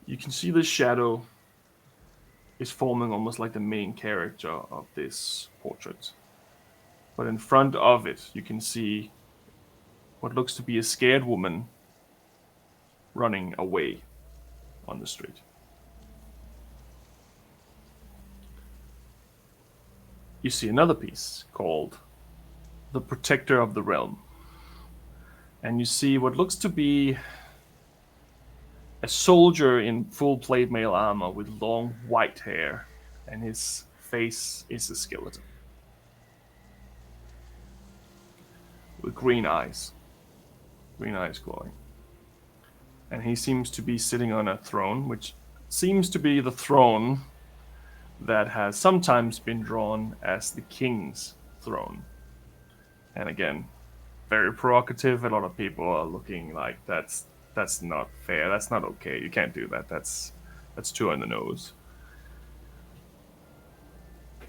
Speaker 4: You can see the shadow is forming almost like the main character of this portrait. But in front of it, you can see what looks to be a scared woman running away on the street. You see another piece called The Protector of the Realm. And you see what looks to be a soldier in full plate mail armor with long white hair, and his face is a skeleton with green eyes glowing. And he seems to be sitting on a throne, which seems to be the throne that has sometimes been drawn as the king's throne. And again, very provocative. A lot of people are looking like that's not fair. That's not okay. You can't do that. That's too on the nose.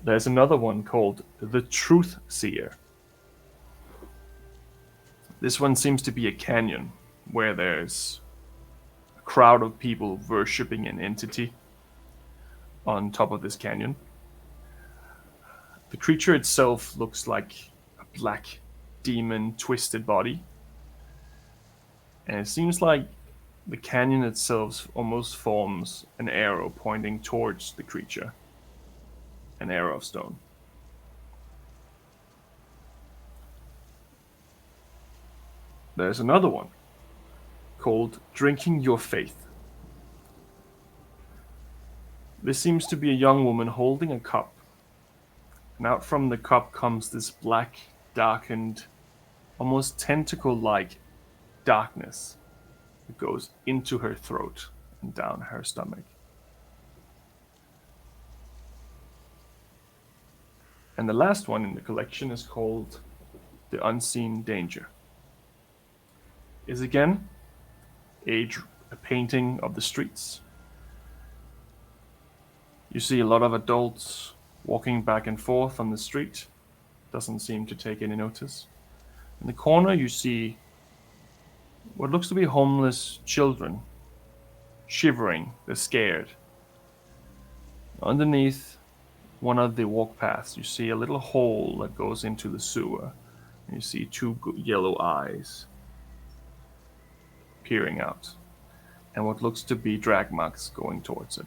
Speaker 4: There's another one called the Truth Seer. This one seems to be a canyon where there's a crowd of people worshipping an entity on top of this canyon. The creature itself looks like a black demon twisted body. And it seems like the canyon itself almost forms an arrow pointing towards the creature. An arrow of stone. There's another one called Drinking Your Faith. This seems to be a young woman holding a cup. And out from the cup comes this black, darkened, almost tentacle-like darkness that goes into her throat and down her stomach. And the last one in the collection is called The Unseen Danger. Is again a painting of the streets. You see a lot of adults walking back and forth on the street. Doesn't seem to take any notice. In the corner you see what looks to be homeless children, shivering, they're scared. Underneath one of the walk paths, you see a little hole that goes into the sewer. And you see two yellow eyes peering out. And what looks to be drag marks going towards it.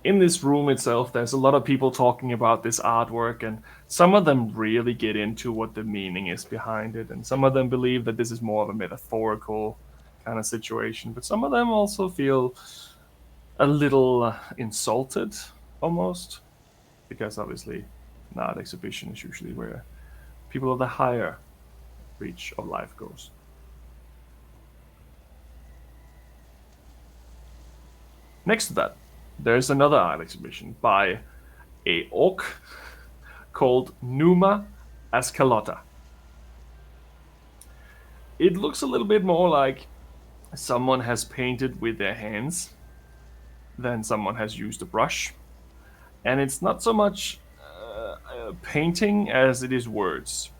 Speaker 4: In this room itself, there's a lot of people talking about this artwork, and some of them really get into what the meaning is behind it, and some of them believe that this is more of a metaphorical kind of situation, but some of them also feel a little insulted, almost, because obviously an art exhibition is usually where people of the higher reach of life goes. Next to that, there's another art exhibition by a orc called Numa Ascalota. It looks a little bit more like someone has painted with their hands than someone has used a brush. And it's not so much painting as it is words.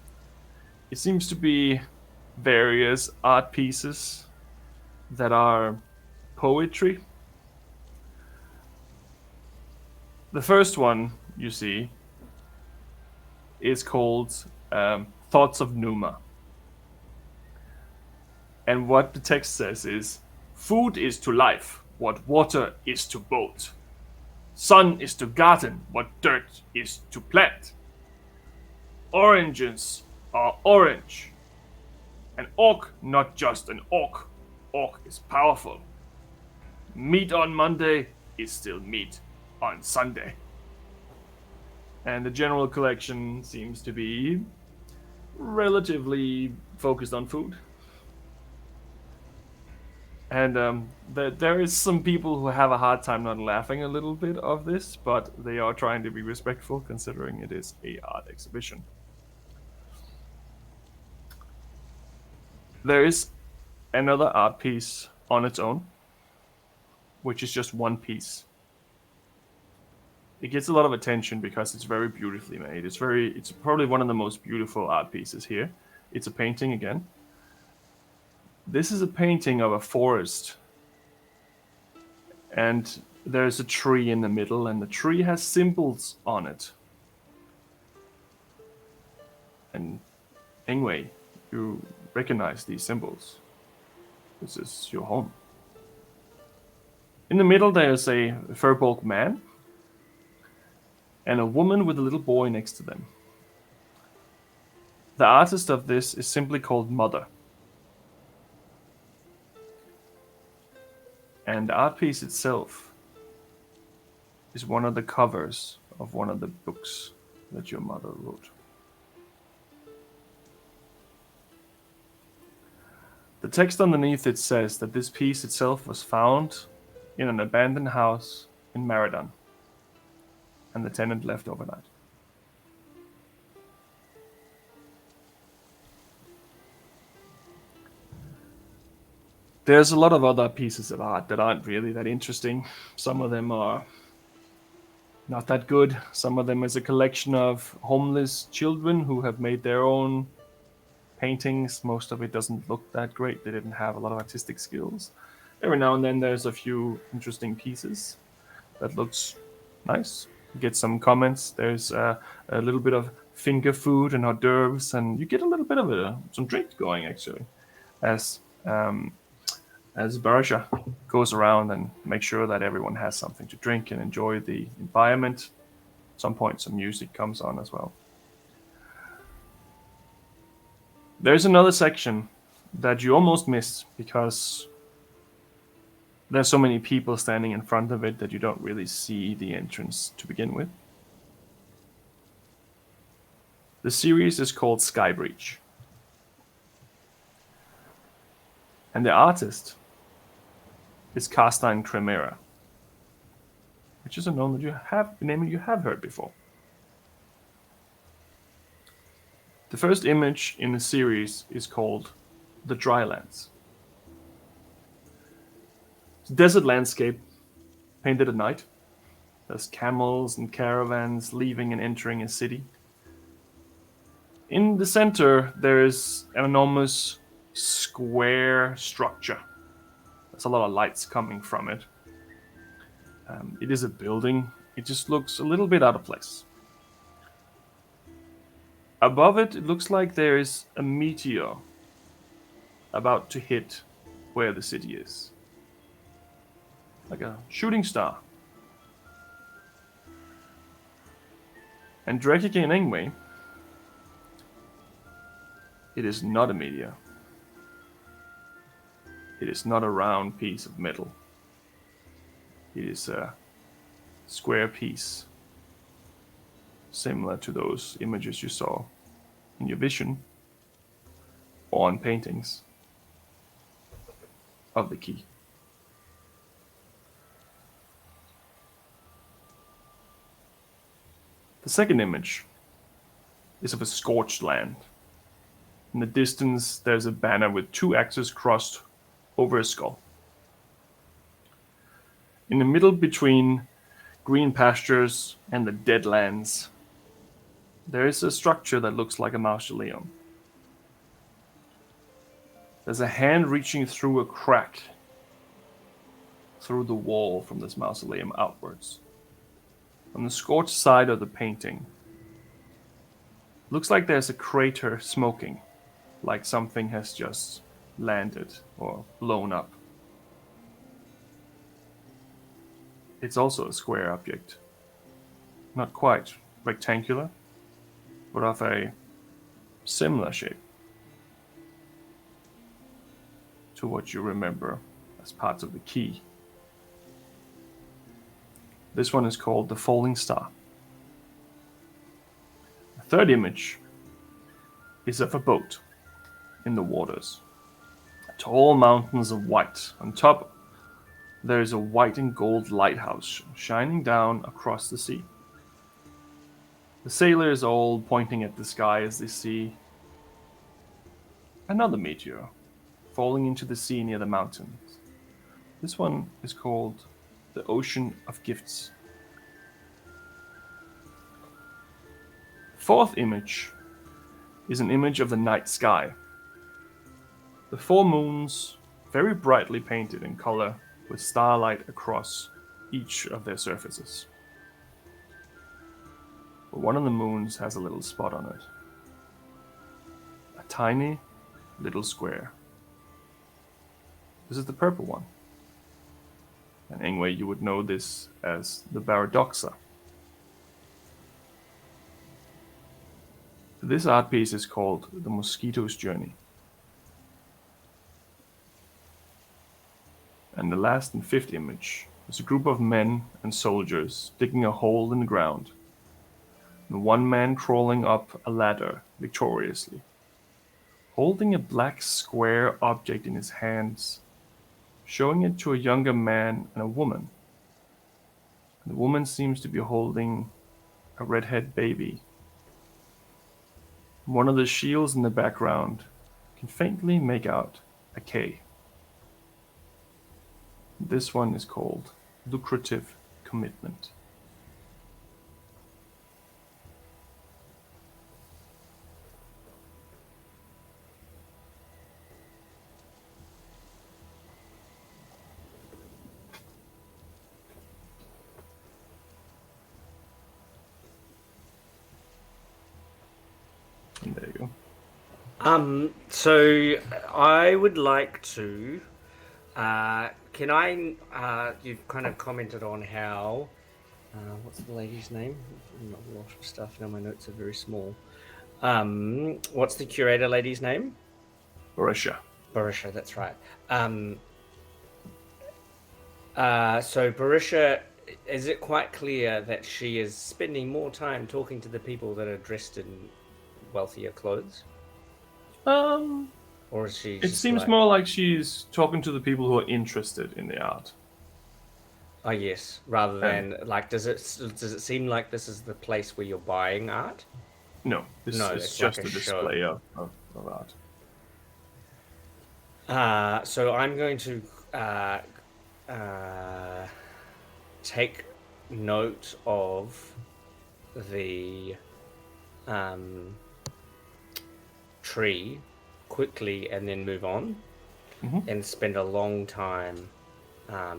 Speaker 4: It seems to be various art pieces that are poetry. The first one you see is called Thoughts of Numa. And what the text says is, food is to life what water is to boat. Sun is to garden what dirt is to plant. Oranges are orange. An orc, not just an orc. Orc is powerful. Meat on Monday is still meat on Sunday. And the general collection seems to be relatively focused on food. And there is some people who have a hard time not laughing a little bit of this, but they are trying to be respectful considering it is a art exhibition. There is another art piece on its own, which is just one piece. It gets a lot of attention because it's very beautifully made. It's probably one of the most beautiful art pieces here. It's a painting again. This is a painting of a forest. And there's a tree in the middle, and the tree has symbols on it. And anyway, you recognize these symbols. This is your home. In the middle there's a furbolg man and a woman with a little boy next to them. The artist of this is simply called Mother. And the art piece itself is one of the covers of one of the books that your mother wrote. The The text underneath it says that this piece itself was found in an abandoned house in Marathon, and the tenant left overnight. There's a lot of other pieces of art that aren't really that interesting. Some of them are not that good. Some of them is a collection of homeless children who have made their own paintings. Most of it doesn't look that great. They didn't have a lot of artistic skills. Every now and then there's a few interesting pieces that looks nice. You get some comments. There's a little bit of finger food and hors d'oeuvres, and you get a little bit of some drink going actually, as Barasha goes around and makes sure that everyone has something to drink and enjoy the environment. At some point, some music comes on as well. There's another section that you almost missed because there's so many people standing in front of it that you don't really see the entrance to begin with. The series is called Skybreach. And the artist is Carstein Cremera, which is a name that you have heard before. The first image in the series is called The Drylands. It's a desert landscape painted at night. There's camels and caravans leaving and entering a city. In the center, there is an enormous square structure. There's a lot of lights coming from it. It is a building. It just looks a little bit out of place. Above it, it looks like there is a meteor about to hit where the city is. Like a shooting star. And Drekike and Engway, it is not a meteor. It is not a round piece of metal. It is a square piece, similar to those images you saw in your vision or on paintings of the key. The second image is of a scorched land. In the distance, there's a banner with two axes crossed over a skull. In the middle between green pastures and the dead lands, there is a structure that looks like a mausoleum. There's a hand reaching through a crack through the wall from this mausoleum outwards. On the scorched side of the painting, looks like there's a crater smoking, like something has just landed or blown up. It's also a square object. Not quite rectangular, but of a similar shape to what you remember as parts of the key. This one is called the Falling Star. The third image is of a boat in the waters. Tall mountains of white. On top, there is a white and gold lighthouse shining down across the sea. The sailors all pointing at the sky as they see another meteor falling into the sea near the mountains. This one is called the Ocean of Gifts. The fourth image is an image of the night sky. The four moons, very brightly painted in color, with starlight across each of their surfaces. But one of the moons has a little spot on it. A tiny little square. This is the purple one. And anyway, you would know this as the Paradoxa. This art piece is called The Mosquito's Journey. And the last and fifth image is a group of men and soldiers digging a hole in the ground, and one man crawling up a ladder victoriously, holding a black square object in his hands, showing it to a younger man and a woman. The woman seems to be holding a redhead baby. One of the shields in the background can faintly make out a K. This one is called lucrative commitment. And there you go.
Speaker 6: So I would like to. Can I? You've kind of commented on how. What's the lady's name? A lot of stuff now. My notes are very small. What's the curator lady's name?
Speaker 4: Barisha.
Speaker 6: Barisha, that's right. So Barisha, is it quite clear that she is spending more time talking to the people that are dressed in wealthier clothes? Or is she?
Speaker 4: It seems more like she's talking to the people who are interested in the art.
Speaker 6: Oh yes, rather than like, does it seem like this is the place where you're buying art?
Speaker 4: No, this is
Speaker 6: it's
Speaker 4: just
Speaker 6: like
Speaker 4: a display of art.
Speaker 6: So I'm going to take note of the tree quickly and then move on, and spend a long time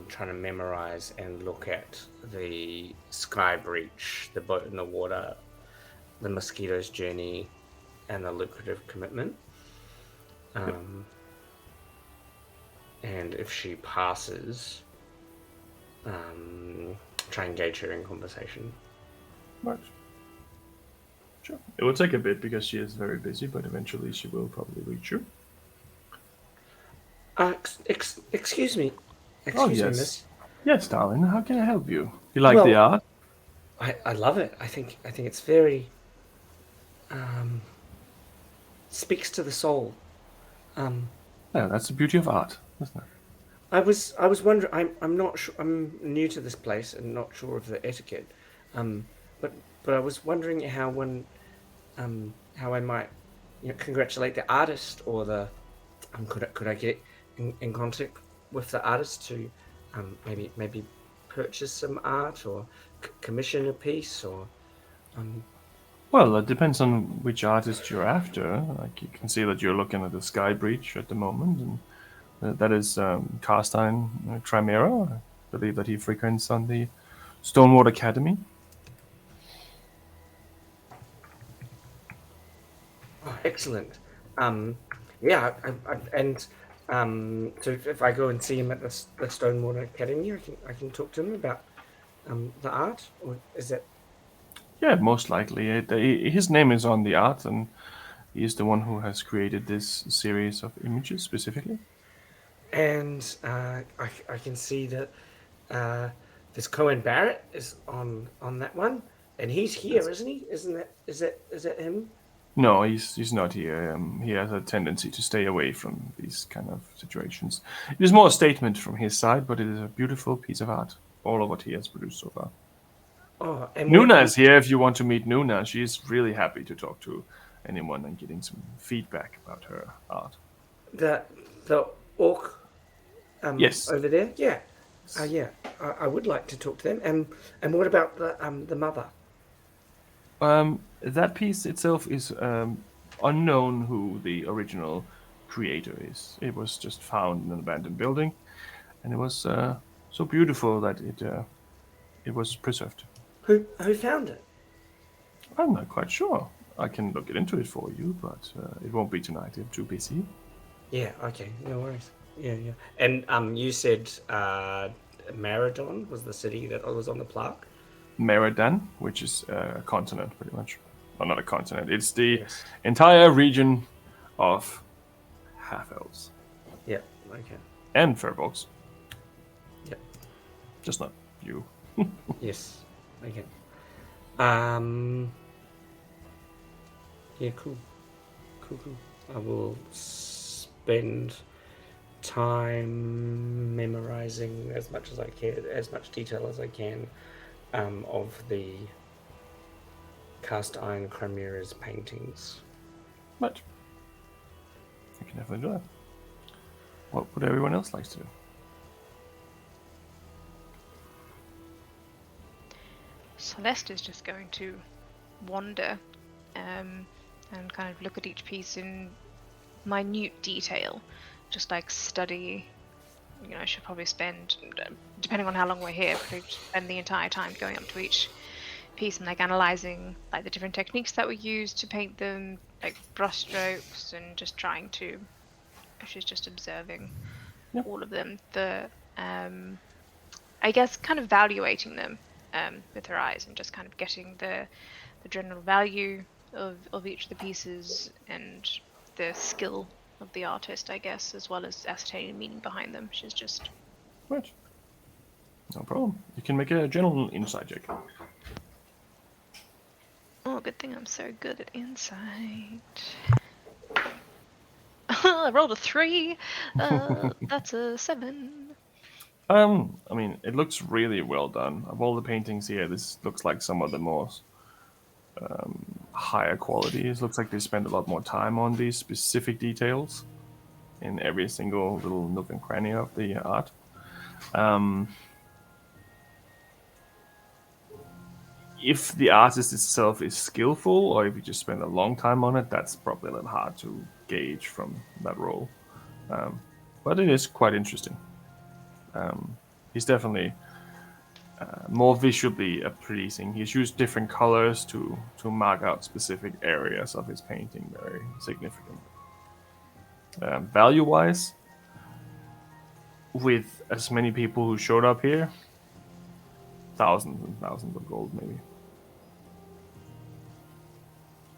Speaker 6: trying to memorize and look at the sky breach, the boat in the water, the mosquito's journey, and the lucrative commitment. And if she passes, try and engage her in conversation.
Speaker 4: Right. Sure. It will take a bit because she is very busy, but eventually she will probably reach you.
Speaker 6: Excuse me.
Speaker 4: Yes.
Speaker 6: Me, miss.
Speaker 4: Yes, darling. How can I help you? You like the art?
Speaker 6: I love it. I think it's very speaks to the soul.
Speaker 4: Yeah, that's the beauty of art, isn't it?
Speaker 6: I was wondering. I'm not sure. I'm new to this place and not sure of the etiquette. But I was wondering how I might, congratulate the artist or the. Could I get in contact with the artist to maybe purchase some art or commission a piece or.
Speaker 4: Well, it depends on which artist you're after. Like you can see that you're looking at the Sky Breach at the moment, and that is Carstein Trimera. I believe that he frequents on the Stonewater Academy.
Speaker 6: Oh, excellent. Yeah, so if I go and see him at the Stonewater Academy, I can talk to him about the art, or is that?
Speaker 4: Yeah, most likely. His name is on the art, and he is the one who has created this series of images specifically.
Speaker 6: And I can see that this Cohen Barrett is on that one, and he's here, isn't he? Is that him?
Speaker 4: No, he's not here. He has a tendency to stay away from these kind of situations. It is more a statement from his side, but it is a beautiful piece of art. All of what he has produced so far.
Speaker 6: Oh, and
Speaker 4: Nuna is here if you want to meet Nuna. She is really happy to talk to anyone and getting some feedback about her art.
Speaker 6: The orc
Speaker 4: yes.
Speaker 6: Over there? Yeah. Yeah. I would like to talk to them. And what about the mother?
Speaker 4: That piece itself is unknown who the original creator is. It was just found in an abandoned building, and it was so beautiful that it was preserved.
Speaker 6: Who found it?
Speaker 4: I'm not quite sure. I can look into it for you, but it won't be tonight. I'm too busy.
Speaker 6: Yeah. Okay. No worries. Yeah. And you said Maradon was the city that was on the plaque.
Speaker 4: Meridan, which is a continent, pretty much. Well, not a continent. It's the entire region of half-elves.
Speaker 6: Yeah, okay.
Speaker 4: And furbolgs.
Speaker 6: Yeah.
Speaker 4: Just not you.
Speaker 6: Yes, okay. Yeah, cool. I will spend time memorizing as much as I can, as much detail as I can, of the cast iron Chimera's paintings.
Speaker 4: But you can definitely do that. What would everyone else like to do?
Speaker 2: Celeste is just going to wander and kind of look at each piece in minute detail, just like study. You know, I should probably spend, depending on how long we're here, probably spend the entire time going up to each piece and like analyzing like the different techniques that we use to paint them, like brush strokes, and just trying to. She's just observing all of them. I guess kind of evaluating them with her eyes and just kind of getting the general value of each of the pieces and the skill of the artist, I guess, as well as ascertaining the meaning behind them. She's just...
Speaker 4: Right. No problem. You can make a general insight check.
Speaker 2: Oh, good thing I'm so good at insight. I rolled a 3. That's a 7.
Speaker 4: I mean, it looks really well done. Of all the paintings here, this looks like some of the most higher qualities. Looks like they spend a lot more time on these specific details in every single little nook and cranny of the art. If the artist itself is skillful, or if you just spend a long time on it, that's probably a little hard to gauge from that role. But it is quite interesting. He's definitely more visually pleasing. He's used different colors to mark out specific areas of his painting, very significant. Value-wise, with as many people who showed up here, thousands and thousands of gold, maybe.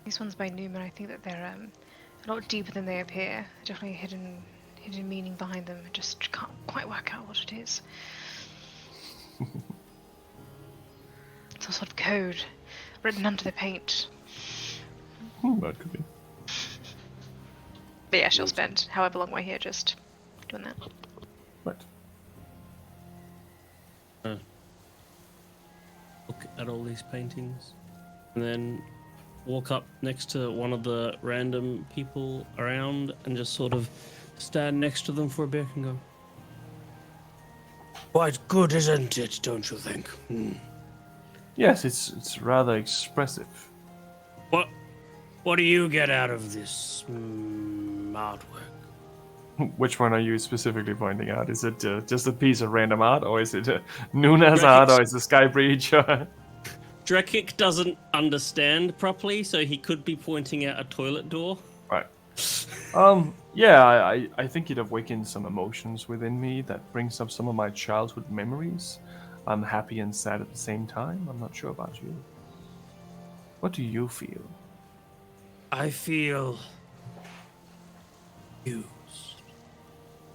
Speaker 2: These ones by Newman, I think that they're a lot deeper than they appear. Definitely a hidden meaning behind them. I just can't quite work out what it is. Some sort of code written under the paint.
Speaker 4: That could be.
Speaker 2: But yeah, she'll spend however long we're here just doing that.
Speaker 4: Right.
Speaker 5: Look at all these paintings, and then walk up next to one of the random people around and just sort of stand next to them for a bit and go, "Quite good, isn't it? Don't you think?"
Speaker 4: Yes, it's rather expressive.
Speaker 5: What do you get out of this artwork?
Speaker 4: Which one are you specifically pointing out? Is it just a piece of random art, or is it Nuna's art, or is it Sky Breach?
Speaker 5: Drekik doesn't understand properly, so he could be pointing out a toilet door.
Speaker 4: Right. Yeah, I think it awakens some emotions within me that brings up some of my childhood memories. I'm happy and sad at the same time. I'm not sure about you. What do you feel?
Speaker 5: I feel used.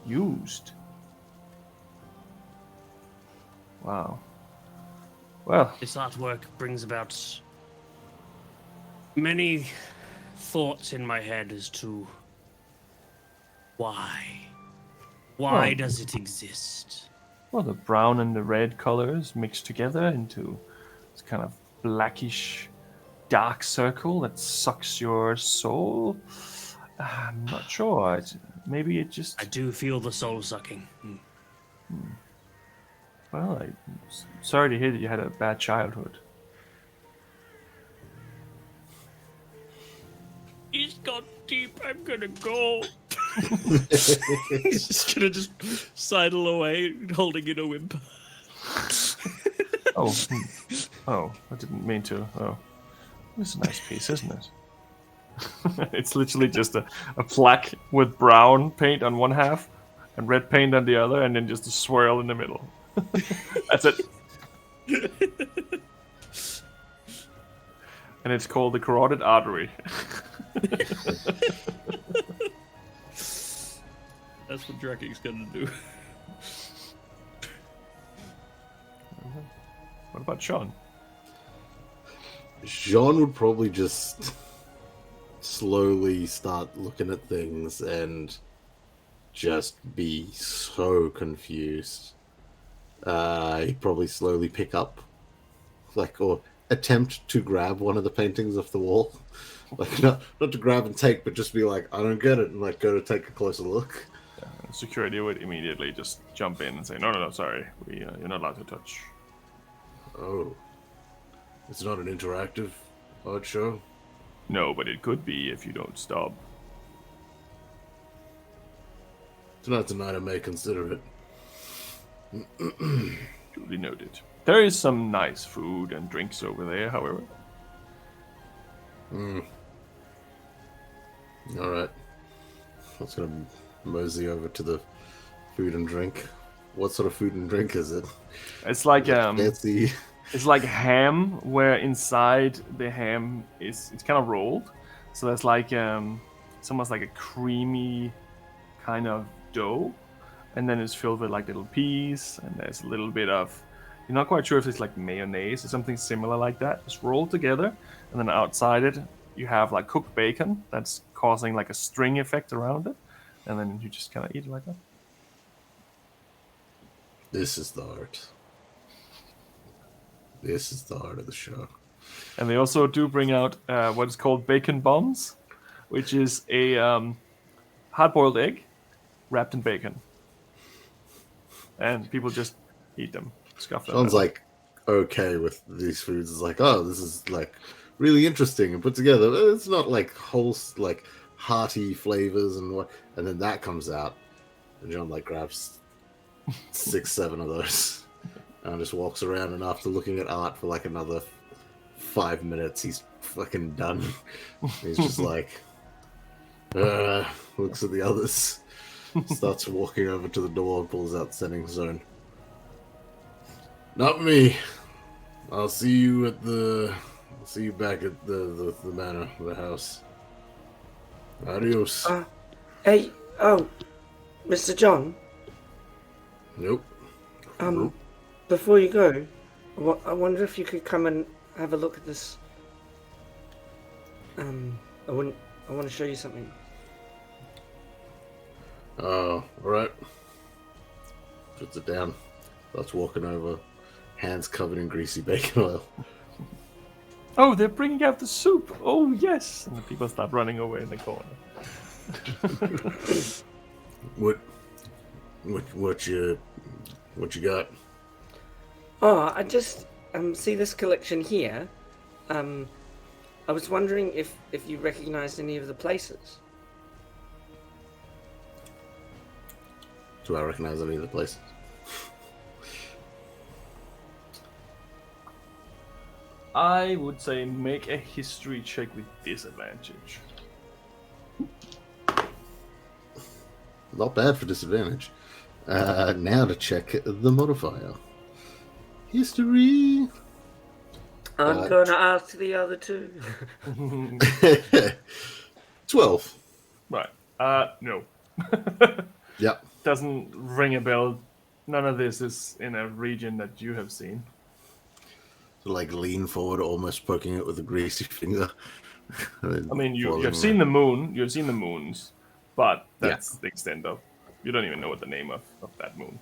Speaker 4: Used? Wow. Well,
Speaker 5: This artwork brings about many thoughts in my head as to why. Why does it exist?
Speaker 4: well, the brown and the red colors mixed together into this kind of blackish dark circle that sucks your soul. I'm not sure. Maybe it just...
Speaker 5: I do feel the soul sucking.
Speaker 4: Well, I'm sorry to hear that you had a bad childhood.
Speaker 5: He's got deep. I'm gonna go. He's just gonna sidle away, holding in a whimper.
Speaker 4: Oh, oh, I didn't mean to. Oh, it's a nice piece, isn't it? It's literally just a plaque with brown paint on one half and red paint on the other, and then just a swirl in the middle. That's it. And it's called the Carotid Artery.
Speaker 5: That's what Drekik's gonna do.
Speaker 4: What about Sean?
Speaker 7: Jean would probably just slowly start looking at things and just be so confused. He'd probably slowly pick up, or attempt to grab one of the paintings off the wall. Like, not to grab and take, but just be like, I don't get it, and like go to take a closer look.
Speaker 4: And security would immediately just jump in and say, no, sorry, you're not allowed to touch.
Speaker 1: Oh. It's not an interactive art show?
Speaker 4: No, but it could be if you don't stop.
Speaker 1: Tonight's a night I may consider it.
Speaker 4: Duly noted. There is some nice food and drinks over there, however.
Speaker 1: Alright. I was gonna mosey over to the food and drink. What sort of food and drink is it?
Speaker 4: It's like
Speaker 1: fancy.
Speaker 4: It's like ham, where inside the ham it's kind of rolled. So there's like it's almost like a creamy kind of dough, and then it's filled with like little peas, and there's a little bit of, you're not quite sure if it's like mayonnaise or something similar like that. It's rolled together, and then outside it you have like cooked bacon that's causing like a string effect around it, and then you just kind of eat it like that.
Speaker 1: This is the art. This is the heart of the show.
Speaker 4: And they also do bring out what is called bacon bombs, which is a hard-boiled egg wrapped in bacon. And people just eat them, scuff them.
Speaker 1: Sounds like okay with these foods. It's like, oh, this is like really interesting and put together. It's not like whole, like hearty flavors and what. And then that comes out, and John like grabs 6, 7 of those. And just walks around, and after looking at art for like another 5 minutes, he's fucking done. He's just like, looks at the others, starts walking over to the door and pulls out setting zone. Not me. I'll see you back at the manor, the house. Adios.
Speaker 6: Hey, Mr. John?
Speaker 1: Nope.
Speaker 6: Before you go, I wonder if you could come and have a look at this. I want to show you something.
Speaker 1: Oh, alright. Puts it down. Starts walking over, hands covered in greasy bacon oil.
Speaker 4: Oh, they're bringing out the soup. Oh, yes. And the people start running away in the corner.
Speaker 1: What you got?
Speaker 6: Oh, I just see this collection here. I was wondering if you recognized any of the places.
Speaker 1: Do I recognize any of the places?
Speaker 4: I would say make a history check with disadvantage.
Speaker 1: Not bad for disadvantage. Now to check the modifier. History.
Speaker 6: I'm gonna ask the other two.
Speaker 1: 12.
Speaker 4: Right. No.
Speaker 1: Yep.
Speaker 4: Doesn't ring a bell. None of this is in a region that you have seen.
Speaker 1: So like lean forward, almost poking it with a greasy finger.
Speaker 4: I mean, you've seen the moon. You've seen the moons, but that's the extent of. You don't even know what the name of that moon.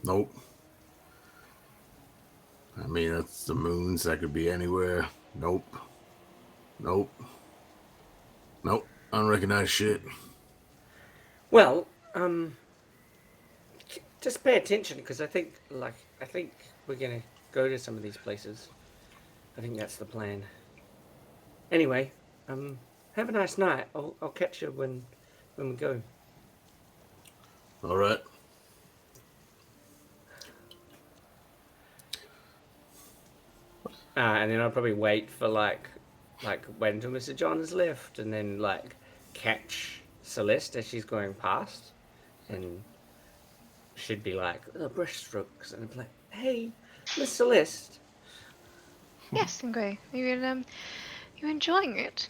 Speaker 1: Nope. I mean, that's the moons. That could be anywhere. Nope. Unrecognized shit.
Speaker 6: Well, just pay attention, because I think we're gonna go to some of these places. I think that's the plan. Anyway, have a nice night. I'll catch you when we go.
Speaker 1: All right.
Speaker 6: And then I'll probably wait for like when till Mr. John has left, and then like catch Celeste as she's going past, and she'd be like, brushstrokes, and I'd be like, hey, Miss Celeste.
Speaker 2: Yes, Ingray. You're enjoying it?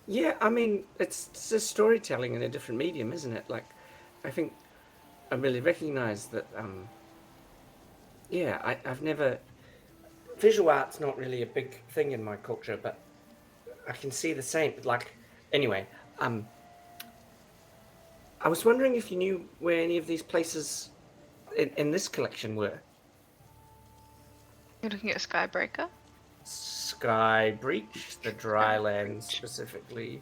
Speaker 6: Yeah, I mean, it's just storytelling in a different medium, isn't it? Like, I think I really recognise that. I've never visual art's not really a big thing in my culture, but I can see the same. Like, anyway, I was wondering if you knew where any of these places in this collection were.
Speaker 2: You're looking at Skybreaker?
Speaker 6: Sky Breach, the dry lands specifically,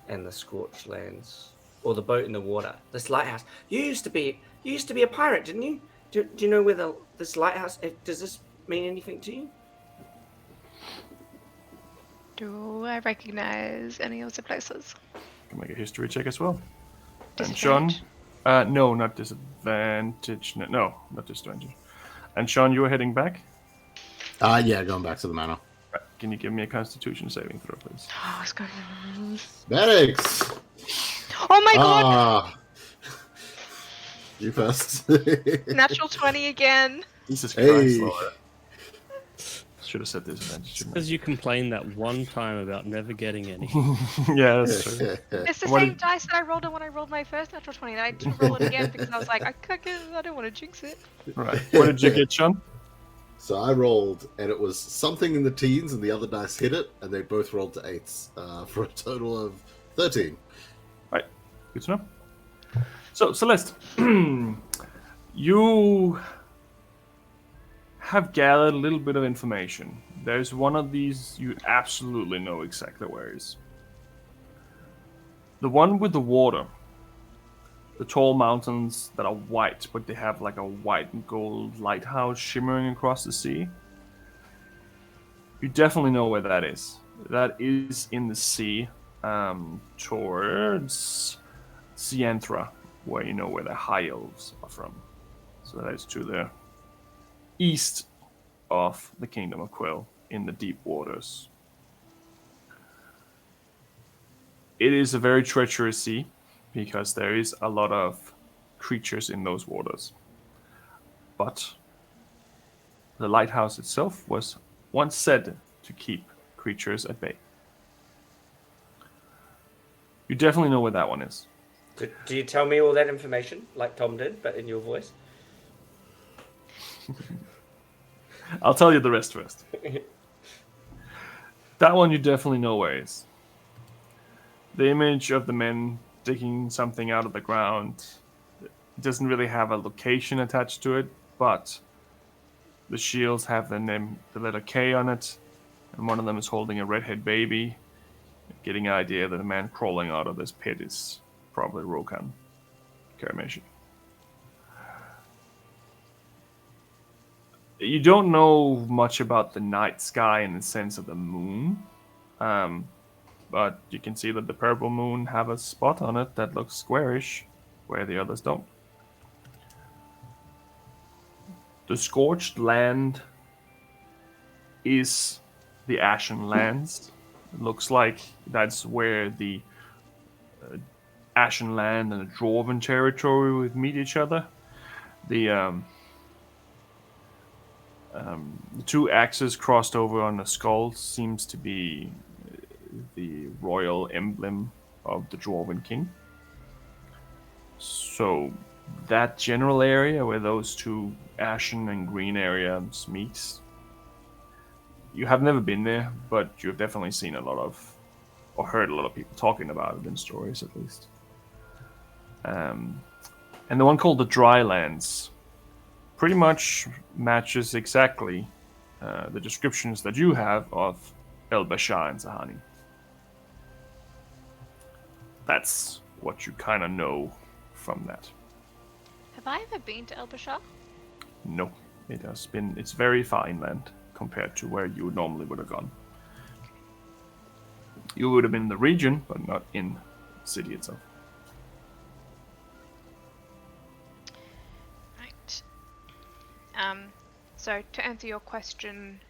Speaker 6: and the scorched lands, or the boat in the water. This lighthouse. You used to be a pirate, didn't you? Do you know where this lighthouse? Does this mean anything to you?
Speaker 2: Do I recognize any of the places?
Speaker 4: Can make a history check as well. And Sean, no, not disadvantage. No, not disadvantage. And Sean, you were heading back.
Speaker 7: Yeah, going back to the manor.
Speaker 4: Right. Can you give me a Constitution saving throw, please?
Speaker 2: Oh, it's going.
Speaker 7: Medics!
Speaker 2: Oh my god!
Speaker 7: Ah! You first.
Speaker 2: Natural 20 again.
Speaker 4: Jesus
Speaker 7: Hey.
Speaker 4: Christ, Laura. Should have said disadvantage, shouldn't I?
Speaker 5: Because you complained that one time about never getting any.
Speaker 4: Yeah, that's true.
Speaker 2: It's the
Speaker 4: What
Speaker 2: same
Speaker 4: did-
Speaker 2: dice that I rolled when I rolled my first natural 20. And I didn't roll it again because I was like, I don't want to jinx it.
Speaker 4: Right. What did you get, Sean?
Speaker 7: So I rolled, and it was something in the teens, and the other dice hit it, and they both rolled to 8s, for a total of 13.
Speaker 4: Right. Good to know. So, Celeste, you have gathered a little bit of information. There's one of these you absolutely know exactly where it is. The one with the water. The tall mountains that are white, but they have like a white and gold lighthouse shimmering across the sea. You definitely know where that is. That is in the sea, towards Sientra, where you know where the high elves are from. So that is to the east of the Kingdom of Quill, in the deep waters. It is a very treacherous sea, because there is a lot of creatures in those waters. But the lighthouse itself was once said to keep creatures at bay. You definitely know where that one is.
Speaker 6: Do you tell me all that information, like Tom did, but in your voice?
Speaker 4: I'll tell you the rest first. That one you definitely know where it is. The image of the men digging something out of the ground doesn't really have a location attached to it, but the shields have the name, the letter K on it, and one of them is holding a redhead baby, getting an idea that the man crawling out of this pit is probably Rokan Karameshi. You don't know much about the night sky in the sense of the moon, but you can see that the purple moon have a spot on it that looks squarish, where the others don't. The scorched land is the Ashen Lands. It looks like that's where the Ashen Land and the Dwarven territory would meet each other. The two axes crossed over on the skull seems to be the royal emblem of the Dwarven king. So that general area where those two ashen and green areas meet, you have never been there, but you've definitely seen a lot of, or heard a lot of people talking about it in stories at least. And the one called the Drylands pretty much matches exactly the descriptions that you have of El Bashar and Sahani. That's what you kind of know from that.
Speaker 2: Have I ever been to El Bashar?
Speaker 4: No, it's very far inland compared to where you normally would have gone. You would have been in the region, but not in the city itself.
Speaker 2: Right. So to answer your question,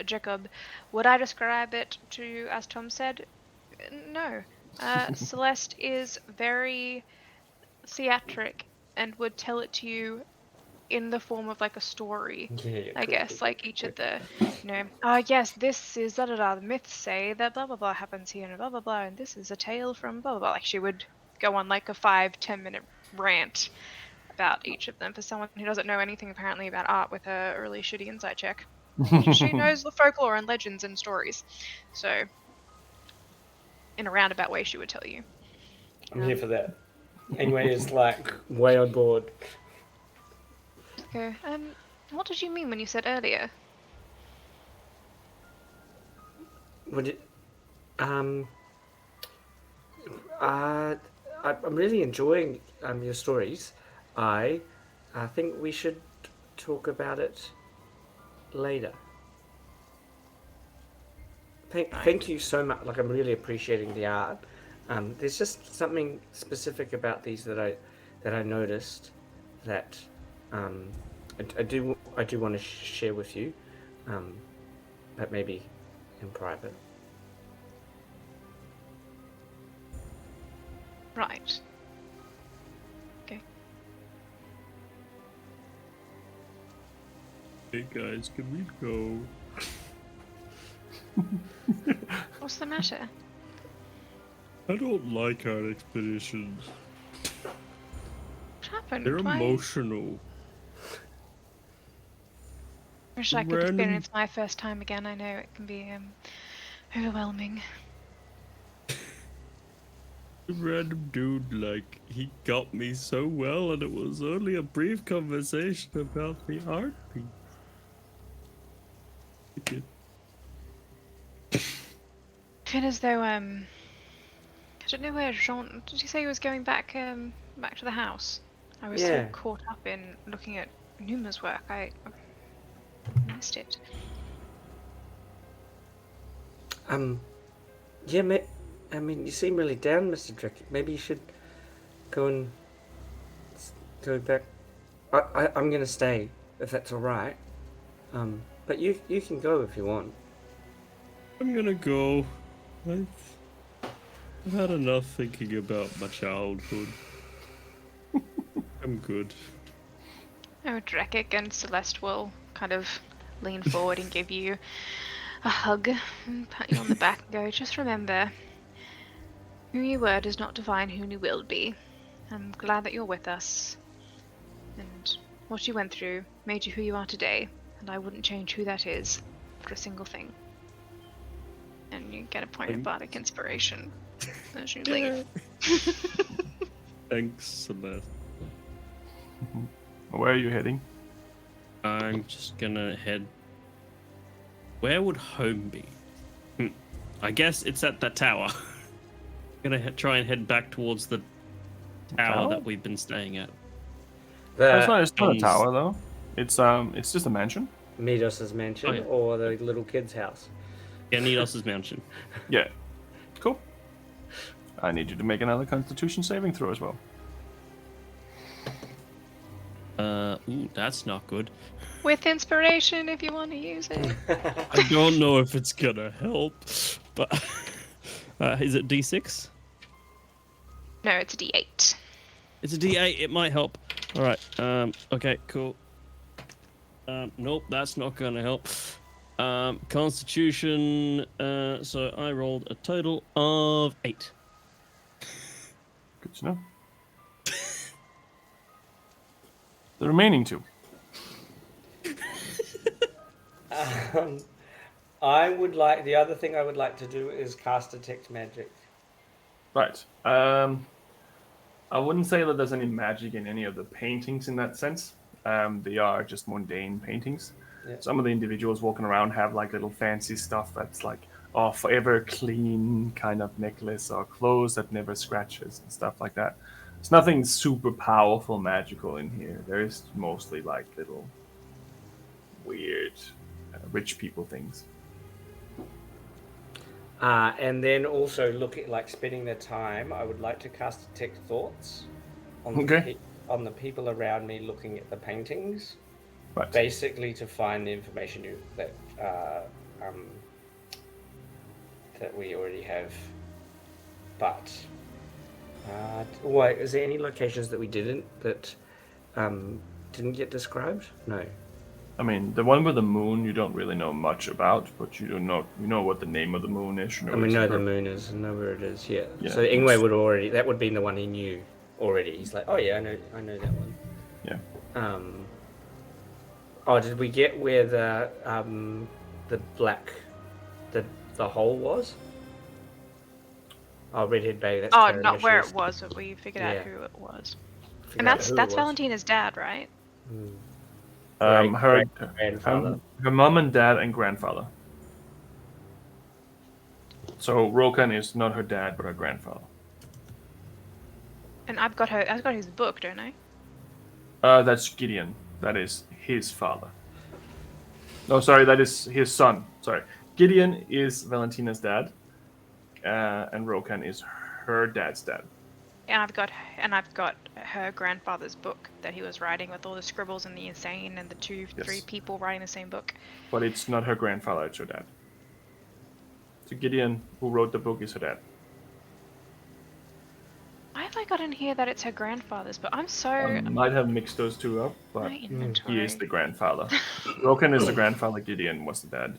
Speaker 2: Jacob, would I describe it to you as Tom said? No. Celeste is very theatric and would tell it to you in the form of like a story.
Speaker 6: Yeah,
Speaker 2: I
Speaker 6: cool,
Speaker 2: guess
Speaker 6: cool,
Speaker 2: like each
Speaker 6: cool.
Speaker 2: of the, yes, this is da da da. The myths say that blah blah blah happens here and blah blah blah, and this is a tale from blah blah blah. Like she would go on like a 5-10 minute rant about each of them for someone who doesn't know anything apparently about art with a really shitty insight check. She knows the folklore and legends and stories. So, in a roundabout way, she would tell you.
Speaker 6: I'm here for that. Anyway, is like way on board.
Speaker 2: Okay. What did you mean when you said earlier?
Speaker 6: Would it? I'm really enjoying your stories. I think we should talk about it later. Thank you so much. Like, I'm really appreciating the art. There's just something specific about these that I noticed that I do want to share with you, but maybe in private.
Speaker 2: Right. Okay.
Speaker 8: Hey guys, can we go?
Speaker 2: What's the matter?
Speaker 8: I don't like our expeditions.
Speaker 2: What happened?
Speaker 8: They're
Speaker 2: Why?
Speaker 8: emotional.
Speaker 2: Wish I could
Speaker 8: Random-
Speaker 2: experience my first time again. I know it can be overwhelming.
Speaker 8: A random dude, like, he got me so well, and it was only a brief conversation about the art piece.
Speaker 2: I feel as though I don't know where Jean. Did you say he was going back back to the house? I was so
Speaker 6: Yeah.
Speaker 2: caught up in looking at Numa's work. I missed it.
Speaker 6: Yeah, I mean, you seem really down, Mr. Drake. Maybe you should go back. I'm gonna stay if that's all right. But you can go if you want.
Speaker 8: I'm gonna go. I've had enough thinking about my childhood. I'm good.
Speaker 2: Oh, Drekik and Celeste will kind of lean forward and give you a hug and pat you on the back and go, just remember, who you were does not define who you will be. I'm glad that you're with us. And what you went through made you who you are today, and I wouldn't change who that is for a single thing. And you get a point of bardic inspiration as you leave.
Speaker 8: Thanks, Celeste.
Speaker 4: Where are you heading?
Speaker 5: I'm just gonna head. Where would home be? I guess it's at that tower. I'm gonna try and head back towards the tower that we've been staying at.
Speaker 4: It's not a
Speaker 5: John's-
Speaker 4: tower though. It's just a mansion.
Speaker 6: Midos's mansion or the little kid's house.
Speaker 5: Yeah, Nidos's mansion.
Speaker 4: Yeah. Cool. I need you to make another Constitution saving throw as well.
Speaker 5: Ooh, that's not good.
Speaker 2: With inspiration if you want to use it.
Speaker 5: I don't know if it's gonna help, but is it D6?
Speaker 2: No, it's a D8.
Speaker 5: It's a D8. It might help. All right. Okay. Cool. Nope, that's not gonna help. Constitution. So I rolled a total of 8.
Speaker 4: Good to know. The remaining 2.
Speaker 6: The other thing I would like to do is cast detect magic.
Speaker 4: Right. I wouldn't say that there's any magic in any of the paintings in that sense. They are just mundane paintings.
Speaker 6: Yeah.
Speaker 4: Some of the individuals walking around have like little fancy stuff that's like, oh, forever clean kind of necklace or clothes that never scratches and stuff like that. There's nothing super powerful magical in here. There is mostly like little weird rich people things.
Speaker 6: And then also look at like spending the time. I would like to cast detect thoughts on on the people around me, looking at the paintings,
Speaker 4: Right.
Speaker 6: basically to find the information that we already have. But wait, is there any locations that we didn't get described? No.
Speaker 4: I mean, the one with the moon you don't really know much about, but you know what the name of the moon is. You know
Speaker 6: We
Speaker 4: it's
Speaker 6: know the
Speaker 4: her-
Speaker 6: moon is, and know where it is. Yeah.
Speaker 4: Yeah,
Speaker 6: So Ingwe
Speaker 4: it's-
Speaker 6: would already. That would be the one he knew already. He's like, oh yeah, I know that one.
Speaker 4: Yeah.
Speaker 6: Oh, did we get where the black, the hole was? Oh, Redhead Bay. That's
Speaker 2: Oh,
Speaker 6: Karen
Speaker 2: not where it
Speaker 6: Michelle's.
Speaker 2: was, but we figured out
Speaker 6: Yeah.
Speaker 2: who it was.
Speaker 6: Figure
Speaker 2: And
Speaker 6: out
Speaker 2: that's
Speaker 6: who it
Speaker 2: that's
Speaker 6: was.
Speaker 2: Valentina's dad, right?
Speaker 6: Great
Speaker 4: her
Speaker 6: grandfather.
Speaker 4: mom and dad and grandfather. So Rokan is not her dad, but her grandfather.
Speaker 2: And I've got his book, don't I?
Speaker 4: That's Gideon. That is his father. No, sorry, that is his son. Sorry, Gideon is Valentina's dad, and Rokan is her dad's dad.
Speaker 2: And I've got her grandfather's book that he was writing with all the scribbles and the insane and the three people writing the same book.
Speaker 4: But it's not her grandfather; it's her dad. So Gideon, who wrote the book, is her dad.
Speaker 2: Why have I got in here that it's her grandfather's? But I'm so.
Speaker 4: I might have mixed those two up, but
Speaker 2: My inventory.
Speaker 4: he is the grandfather. Rokan is the grandfather. Gideon was the dad.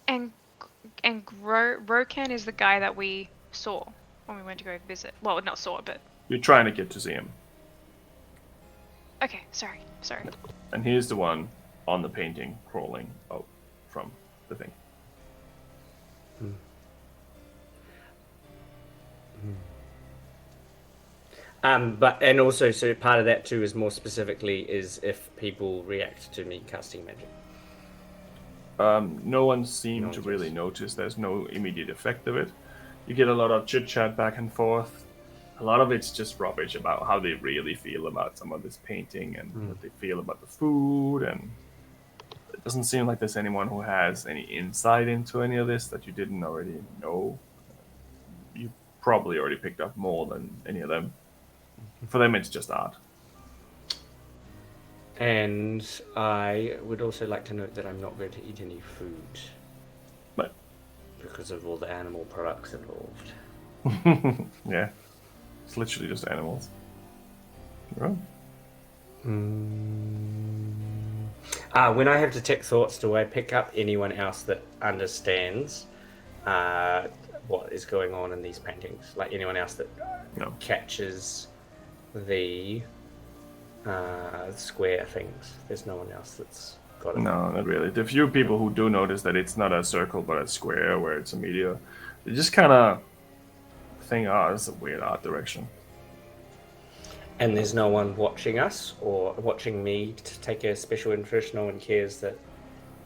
Speaker 2: And Rokan is the guy that we saw when we went to go visit. Well, not saw, but
Speaker 4: You're trying to get to see him,
Speaker 2: okay. Sorry.
Speaker 4: and he is the one on the painting crawling out from the thing.
Speaker 6: But and also, so part of that too is more specifically is if people react to me casting magic.
Speaker 4: No one seemed
Speaker 6: No
Speaker 4: to
Speaker 6: one
Speaker 4: really
Speaker 6: does.
Speaker 4: notice. There's no immediate effect of it. You get a lot of chit chat back and forth. A lot of it's just rubbish about how they really feel about some of this painting and what they feel about the food. And it doesn't seem like there's anyone who has any insight into any of this that you didn't already know. You probably already picked up more than any of them. For them, it's just art.
Speaker 6: And I would also like to note that I'm not going to eat any food
Speaker 4: But
Speaker 6: because of all the animal products involved.
Speaker 4: yeah, it's literally just animals. Right.
Speaker 6: When I have detect thoughts, do I pick up anyone else that understands what is going on in these paintings? Like anyone else that
Speaker 4: No.
Speaker 6: catches the square things? There's no one else that's got it.
Speaker 4: No, not really. The few people who do notice that it's not a circle but a square where it's a meteor, they just kind of think, oh, this is a weird art direction.
Speaker 6: And there's no one watching us or watching me to take a special interest. No one cares that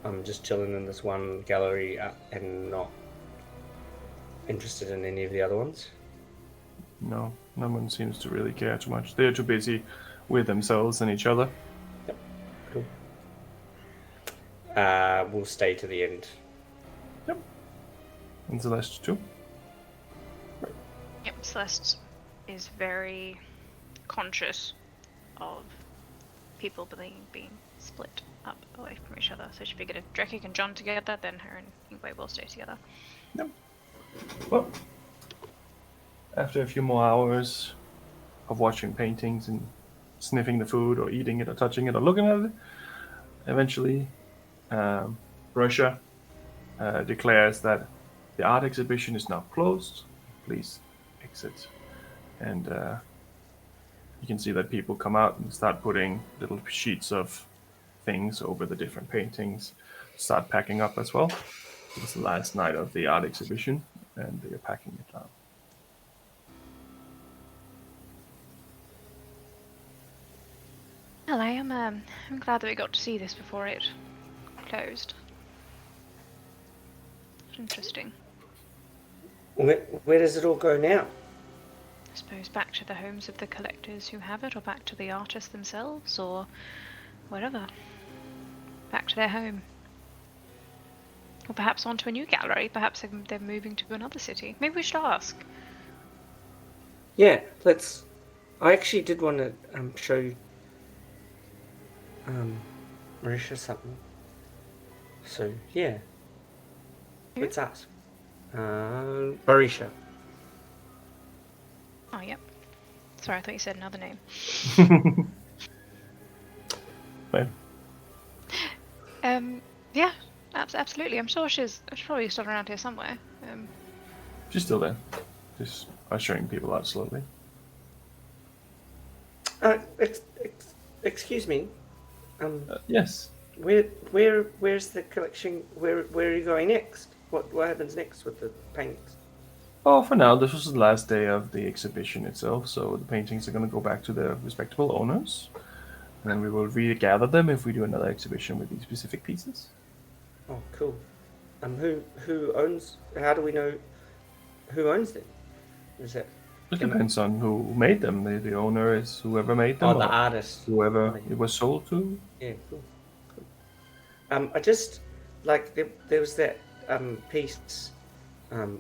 Speaker 6: I'm just chilling in this one gallery and not interested in any of the other ones.
Speaker 4: No, no one seems to really care too much. They're too busy with themselves and each other.
Speaker 6: Yep, cool. We'll stay to the end.
Speaker 4: Yep. And Celeste too.
Speaker 2: Yep. Celeste is very conscious of people being split up away from each other. So she figured if Drekik and John together, then her and Ingwe will stay together.
Speaker 4: Yep. Well, after a few more hours of watching paintings and sniffing the food or eating it or touching it or looking at it, eventually Russia declares that the art exhibition is now closed. Please exit. And you can see that people come out and start putting little sheets of things over the different paintings, start packing up as well. It was the last night of the art exhibition, and they are packing it down.
Speaker 2: Well, I'm glad that we got to see this before it closed. Interesting.
Speaker 6: Where does it all go now?
Speaker 2: I suppose back to the homes of the collectors who have it, or back to the artists themselves, or wherever. Back to their home. Or perhaps onto a new gallery. Perhaps they're moving to another city. Maybe we should ask.
Speaker 6: Yeah, let's. I actually did want to show you Marisha something. So yeah,
Speaker 2: Who?
Speaker 6: let's ask. Barisha.
Speaker 2: Oh, yep. Sorry, I thought you said another name.
Speaker 4: Right.
Speaker 2: Yeah, absolutely. I'm sure she's probably still around here somewhere.
Speaker 4: She's still there, just ushering people out slowly.
Speaker 6: Excuse me.
Speaker 4: Yes.
Speaker 6: where's the collection? Where are you going next? What happens next with the paintings?
Speaker 4: Oh, for now, this was the last day of the exhibition itself, so the paintings are going to go back to their respectable owners, and then we will regather them if we do another exhibition with these specific pieces.
Speaker 6: Oh, cool. Who owns? How do we know who owns them? Is that
Speaker 4: It depends on who made them. The owner is whoever made them,
Speaker 6: the
Speaker 4: or
Speaker 6: artist?
Speaker 4: whoever it was sold to.
Speaker 6: Yeah, cool. I just like there was that piece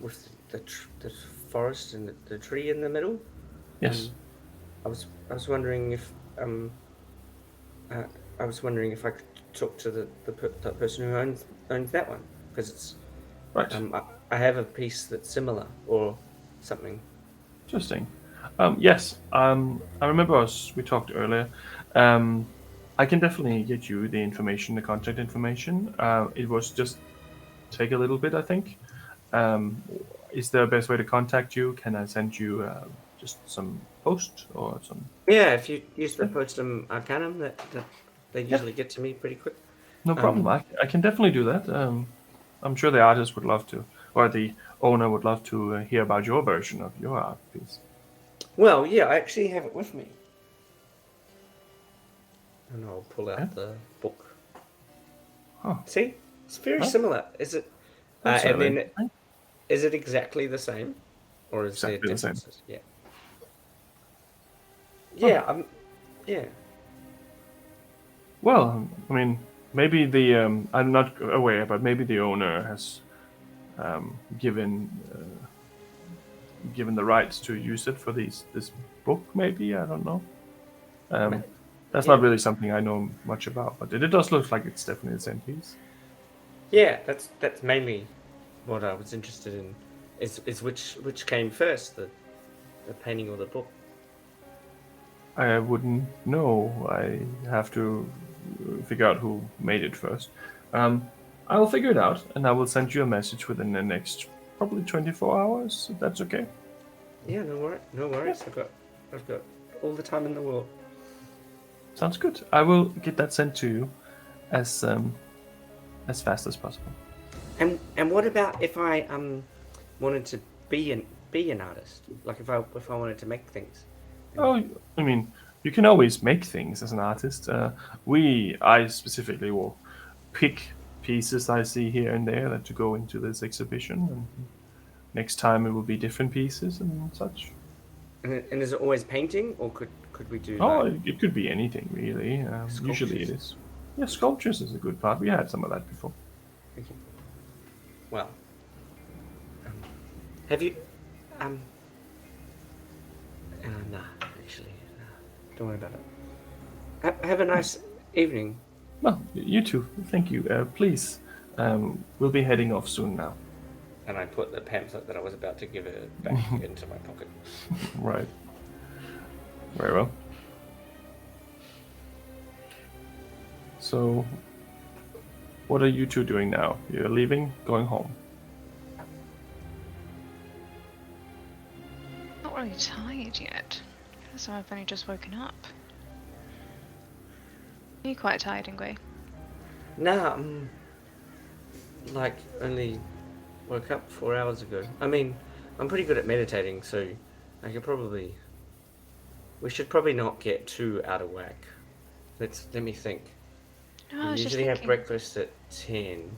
Speaker 6: with the forest and the tree in the middle.
Speaker 4: Yes.
Speaker 6: I was wondering if I was wondering if I could talk to that person who owns that one, because it's
Speaker 4: Right.
Speaker 6: I have a piece that's similar or something.
Speaker 4: Interesting. Yes. I remember we talked earlier. I can definitely get you the information, the contact information. It was just take a little bit, I think. Is there a best way to contact you? Can I send you just some post or some?
Speaker 6: Yeah, if you use the Postum Arcanum, that they usually get to me pretty quick.
Speaker 4: No problem. I can definitely do that. I'm sure the artist would love to, or the owner would love to hear about your version of your art piece.
Speaker 6: Well, yeah, I actually have it with me. And I'll pull out the book.
Speaker 4: Huh.
Speaker 6: See? It's very similar. Is it? And then, is it exactly the same? Or is there
Speaker 4: Exactly the same.
Speaker 6: differences? Yeah. Yeah, yeah.
Speaker 4: Well, I mean, maybe I'm not aware, but maybe the owner has given the rights to use it for this book. Maybe, I don't know. That's not really something I know much about, but it does look like it's definitely the same piece.
Speaker 6: Yeah, that's mainly what I was interested in. Is which came first, the painting or the book?
Speaker 4: I wouldn't know. I have to figure out who made it first. I'll figure it out, and I will send you a message within the next probably 24 hours, if that's okay.
Speaker 6: Yeah, no worries.
Speaker 4: Yeah.
Speaker 6: I've got all the time in the world.
Speaker 4: Sounds good. I will get that sent to you as fast as possible.
Speaker 6: And what about if I wanted to be an artist? Like if I wanted to make things.
Speaker 4: Oh, I mean, you can always make things as an artist. I specifically will pick pieces I see here and there that to go into this exhibition, and next time it will be different pieces and such.
Speaker 6: And is it always painting, or could we do?
Speaker 4: Oh,
Speaker 6: like,
Speaker 4: it could be anything really. Usually it is. Yeah, sculptures is a good part. We had some of that before.
Speaker 6: okay. Well, have you? Nah, actually, don't worry about it. Have a nice evening.
Speaker 4: Well, you too. Thank you. Please, we'll be heading off soon now.
Speaker 6: And I put the pamphlet that I was about to give her back into my pocket.
Speaker 4: Right. Very well. So, what are you two doing now? You're leaving, going home.
Speaker 2: Not really tired yet. So I've only just woken up. Are you quite tired, Ingwe?
Speaker 6: Nah, like only woke up 4 hours ago. I mean, I'm pretty good at meditating, so I could probably. We should probably not get too out of whack. Let me think.
Speaker 2: No, I
Speaker 6: We
Speaker 2: was just
Speaker 6: usually have
Speaker 2: thinking.
Speaker 6: breakfast at 10.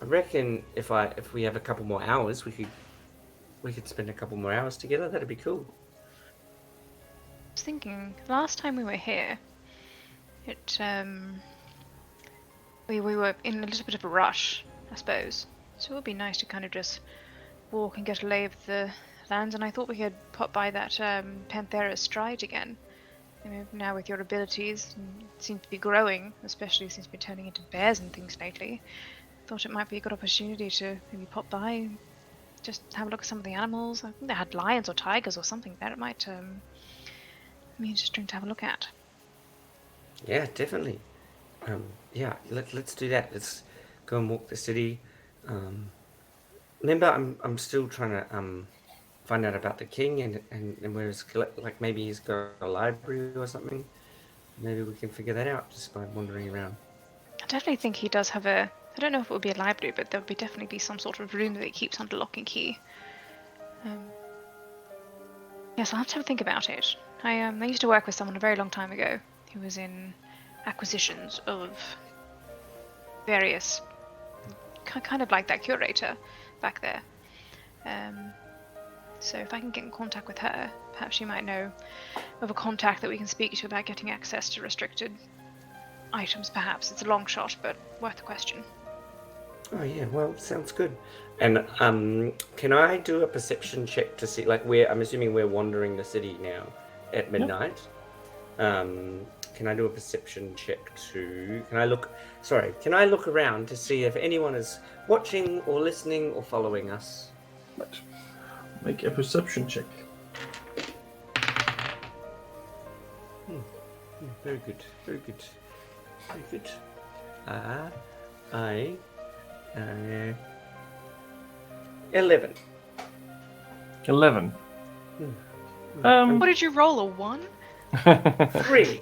Speaker 6: I reckon if we have a couple more hours, we could spend a couple more hours together. That'd be cool.
Speaker 2: I was thinking, last time we were here, we were in a little bit of a rush, I suppose. So it would be nice to kind of just walk and get a lay of the lands, and I thought we could pop by that Panthera Stride again. Now with your abilities, it seems to be growing, especially since you've been turning into bears and things lately. Thought it might be a good opportunity to maybe pop by, just have a look at some of the animals. I think they had lions or tigers or something there. It might be interesting to have a look at.
Speaker 6: Yeah, definitely. Yeah, let's do that. Let's go and walk the city. Remember, I'm still trying to find out about the king and where his like maybe he's got a library or something. Maybe we can figure that out just by wandering around.
Speaker 2: definitely think he does have a... I don't know if it would be a library, but there would definitely be some sort of room that he keeps under lock and key. Yes, I'll have to have a think about it. I used to work with someone a very long time ago who was in acquisitions of various... kind of like that curator back there. So if I can get in contact with her, perhaps she might know of a contact that we can speak to about getting access to restricted items, perhaps. It's a long shot, but worth a question.
Speaker 6: Oh yeah, well, sounds good. And can I do a perception check to see, like, I'm assuming we're wandering the city now at midnight. Can I do a perception check can I look around to see if anyone is watching or listening or following us?
Speaker 4: Right. Make a perception check.
Speaker 6: Very good. 11.
Speaker 4: 11.
Speaker 2: What did you roll, a 1?
Speaker 6: 3.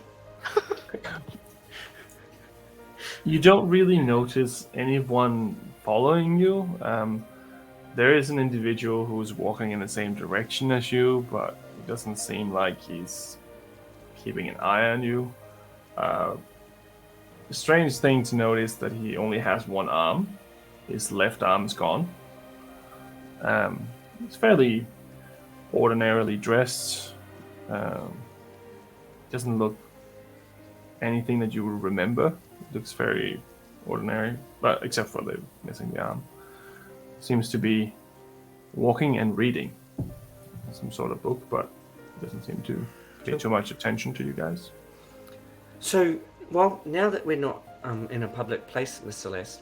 Speaker 4: You don't really notice anyone following you. There is an individual who's walking in the same direction as you, but it doesn't seem like he's keeping an eye on you. The strange thing to notice that he only has one arm. His left arm is gone. He's fairly ordinarily dressed. Doesn't look anything that you will remember. It looks very ordinary, but except for the missing the arm. Seems to be walking and reading some sort of book, but doesn't seem to pay too much attention to you guys.
Speaker 6: So, well, now that we're not in a public place, Miss Celeste,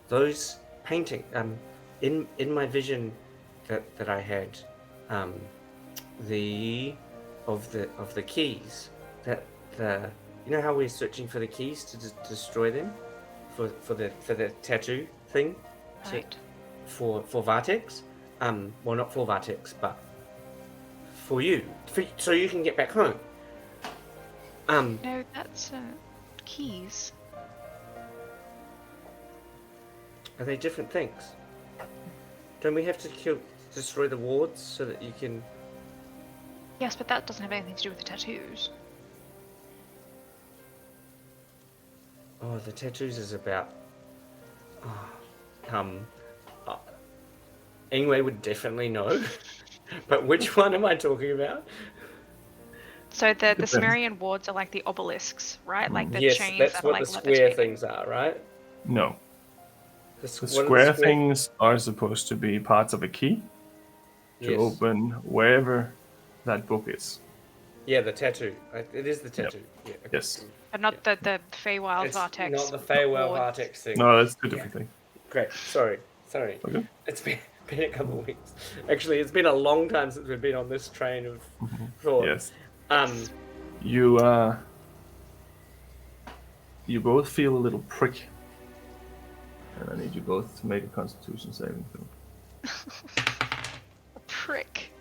Speaker 6: those painting in my vision that I had, the keys, that you know how we're searching for the keys to destroy them for the tattoo thing,
Speaker 2: Right.
Speaker 6: for Vartex, well, not for Vartex, but for you, so you can get back home.
Speaker 2: No, that's keys.
Speaker 6: Are they different things? Don't we have to destroy the wards so that you can...
Speaker 2: Yes, but that doesn't have anything to do with the tattoos.
Speaker 6: Oh, the tattoos is about... Ingwe would definitely know. But which one am I talking about?
Speaker 2: So the Sumerian wards are like the obelisks, right? Like the
Speaker 6: Yes,
Speaker 2: chains
Speaker 6: that's
Speaker 2: that
Speaker 6: what
Speaker 2: are like
Speaker 6: the square
Speaker 2: levitating.
Speaker 6: things are, right?
Speaker 4: No.
Speaker 6: The
Speaker 4: The square things are supposed to be parts of a key to
Speaker 6: Yes.
Speaker 4: open wherever that book is.
Speaker 6: Yeah, the tattoo. It is the tattoo. Yeah, okay.
Speaker 4: Yes.
Speaker 2: But not the Feywild
Speaker 6: It's
Speaker 2: Vartex.
Speaker 6: not the Feywild
Speaker 2: wards.
Speaker 6: Vartex thing.
Speaker 4: No, that's two different things.
Speaker 6: Great. Sorry.
Speaker 4: Okay.
Speaker 6: It's been a couple of weeks. Actually, it's been a long time since we've been on this train of thought.
Speaker 4: Yes. You both feel a little prick. And I need you both to make a Constitution saving throw.
Speaker 2: Prick.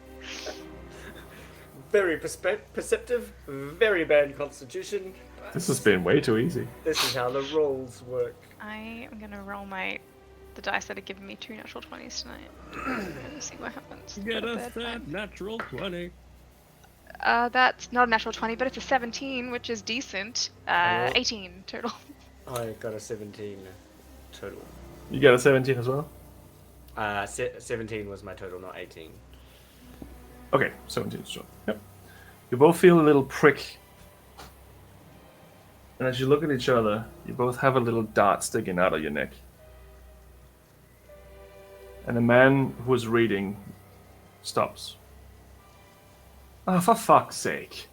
Speaker 6: Very perceptive, very bad constitution.
Speaker 4: This has been way too easy.
Speaker 6: This is how the rolls work.
Speaker 2: I am gonna roll the dice that have given me 2 natural 20s tonight. Let's see what happens.
Speaker 5: Get
Speaker 2: For the
Speaker 5: us
Speaker 2: third
Speaker 5: that
Speaker 2: time.
Speaker 5: natural 20.
Speaker 2: That's not a natural 20, but it's a 17, which is decent. 18 total.
Speaker 6: I got a 17 total.
Speaker 4: You got a 17 as well?
Speaker 6: 17 was my total, not 18.
Speaker 4: Okay, 17 is short. Yep. You both feel a little prick. And as you look at each other, you both have a little dart sticking out of your neck. And the man who is reading stops. Oh, for fuck's sake.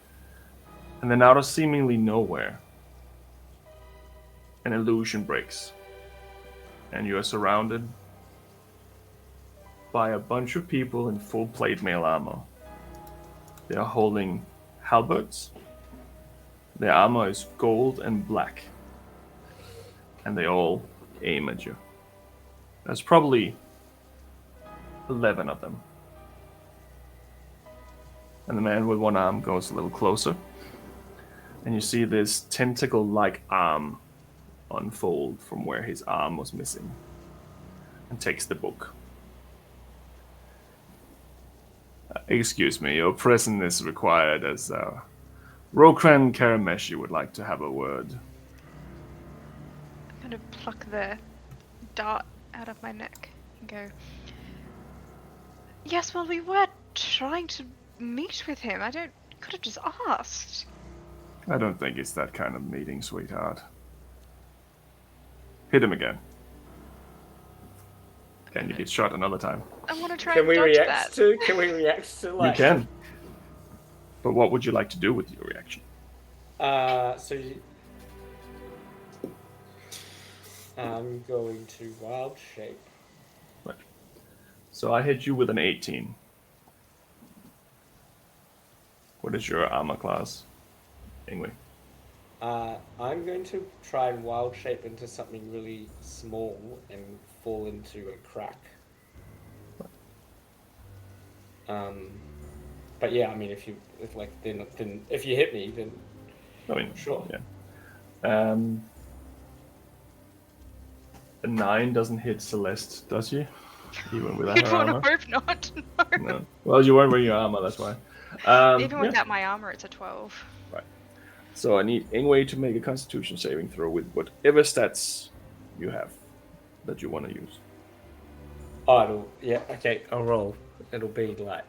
Speaker 4: And then out of seemingly nowhere, an illusion breaks. And you are surrounded by a bunch of people in full plate mail armor. They are holding halberds. Their armor is gold and black. And they all aim at you. There's probably 11 of them. And the man with one arm goes a little closer. And you see this tentacle-like arm unfold from where his arm was missing and takes the book. Excuse me, your presence is required as Rokran Karameshi would like to have a word.
Speaker 2: I'm gonna pluck the dart out of my neck and go, yes, well, we were trying to meet with him. Could have just asked.
Speaker 4: I don't think it's that kind of meeting, sweetheart. Hit him again. And you get shot another time.
Speaker 2: I want to try
Speaker 6: Can
Speaker 2: and
Speaker 6: we
Speaker 2: dodge
Speaker 6: react
Speaker 2: that.
Speaker 6: to? Can we react to like?
Speaker 4: You can. But what would you like to do with your reaction?
Speaker 6: I'm going to wild shape.
Speaker 4: Right. So I hit you with an 18. What is your armor class? Ingwe.
Speaker 6: I'm going to try and wild shape into something really small and fall into a crack. But yeah, I mean, if you hit me, then
Speaker 4: I mean,
Speaker 6: sure.
Speaker 4: Yeah. A 9 doesn't hit Celeste, does she? Even without
Speaker 2: You'd
Speaker 4: her
Speaker 2: want
Speaker 4: armor?
Speaker 2: to hope not. No.
Speaker 4: No. Well, you weren't wearing your armor, that's why.
Speaker 2: Even without my armor, it's a 12.
Speaker 4: Right. So I need Ingwe to make a Constitution saving throw with whatever stats you have that you want to use.
Speaker 6: Oh, okay, I'll roll. It'll be like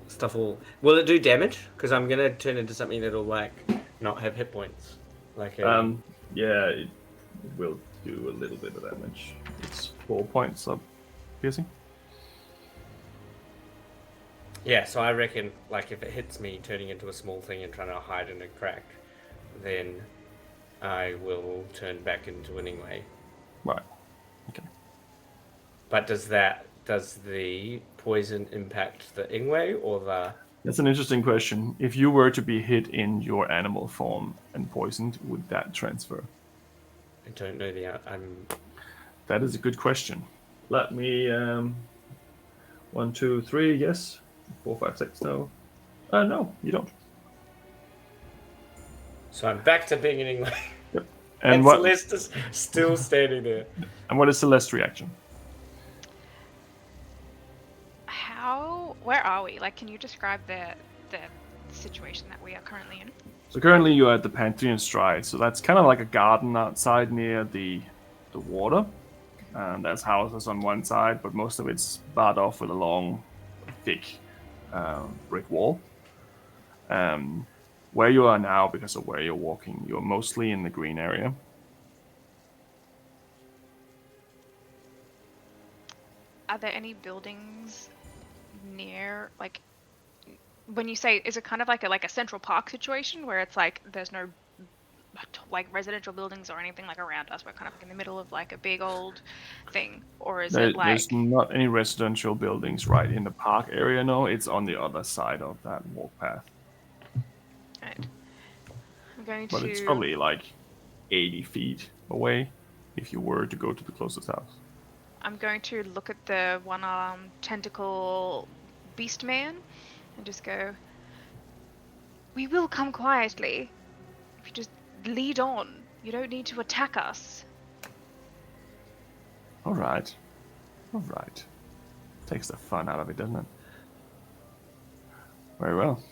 Speaker 6: stuff will... Will it do damage? Because I'm going to turn into something that'll like not have hit points. Like
Speaker 4: yeah, it will do a little bit of damage. It's 4 points of piercing.
Speaker 6: Yeah, so I reckon like if it hits me turning into a small thing and trying to hide in a crack, then I will turn back into an Ingwe.
Speaker 4: Right. Okay.
Speaker 6: But does the poison impact the Ingwe or the...
Speaker 4: That's an interesting question. If you were to be hit in your animal form and poisoned, would that transfer?
Speaker 6: I don't know
Speaker 4: That is a good question. Let me... 1, 2, 3, yes. 4, 5, 6, no. No, you don't.
Speaker 6: So I'm back to being an Ingwe.
Speaker 4: Yep.
Speaker 6: And Celeste is still standing there.
Speaker 4: And what is Celeste's reaction?
Speaker 2: Where are we? Like, can you describe the situation that we are currently in?
Speaker 4: So currently you're at the Pantheon Stride, so that's kind of like a garden outside near the water. And there's houses on one side, but most of it's barred off with a long, thick brick wall. Where you are now, because of where you're walking, you're mostly in the green area.
Speaker 2: Are there any buildings near, like, when you say, is it kind of like a Central Park situation where it's like there's no like residential buildings or anything like around us? We're kind of in the middle of like a big old thing, or is it like...
Speaker 4: There's not any residential buildings right in the park area, no. It's on the other side of that walk path.
Speaker 2: Right. I'm going
Speaker 4: But it's probably like 80 feet away if you were to go to the closest house.
Speaker 2: I'm going to look at the one-armed tentacle beast man and just go, we will come quietly. If you just lead on, you don't need to attack us.
Speaker 4: All right. Takes the fun out of it, doesn't it? Very well.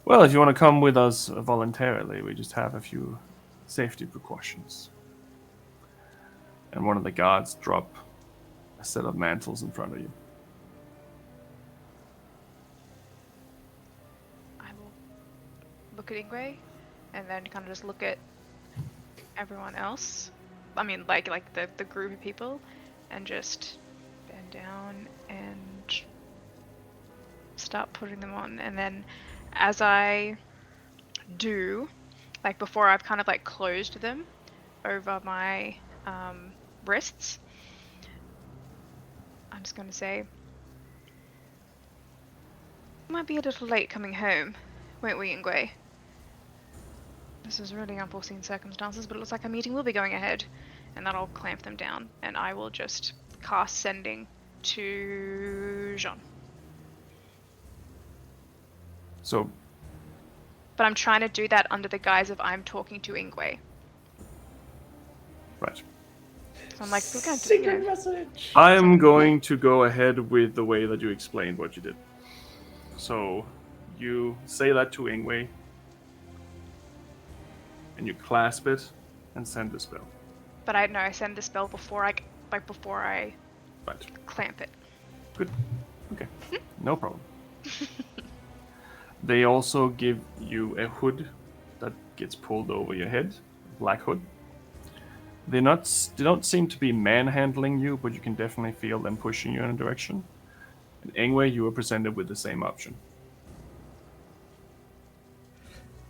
Speaker 4: Well, if you want to come with us voluntarily, we just have a few safety precautions. And one of the guards drop a set of mantles in front of you.
Speaker 2: I will look at Ingwe and then kind of just look at everyone else. I mean, like the group of people, and just bend down and start putting them on. And then as I do, like before I've kind of like closed them over my wrists, I'm just going to say, might be a little late coming home, won't we, Ingwe? This is really unforeseen circumstances, but it looks like a meeting will be going ahead, and that'll clamp them down, and I will just cast Sending to Jean.
Speaker 4: So,
Speaker 2: but I'm trying to do that under the guise of I'm talking to Ingwe.
Speaker 4: Right.
Speaker 2: So I'm like, we're going to,
Speaker 6: Secret message.
Speaker 4: I am going to go ahead with the way that you explained what you did. So, you say that to Ingwe, and you clasp it and send the spell.
Speaker 2: But I send the spell before I
Speaker 4: Right.
Speaker 2: clamp it.
Speaker 4: Good. Okay. No problem. They also give you a hood that gets pulled over your head, black hood. They don't seem to be manhandling you, but you can definitely feel them pushing you in a direction. And Ingwe, you were presented with the same option.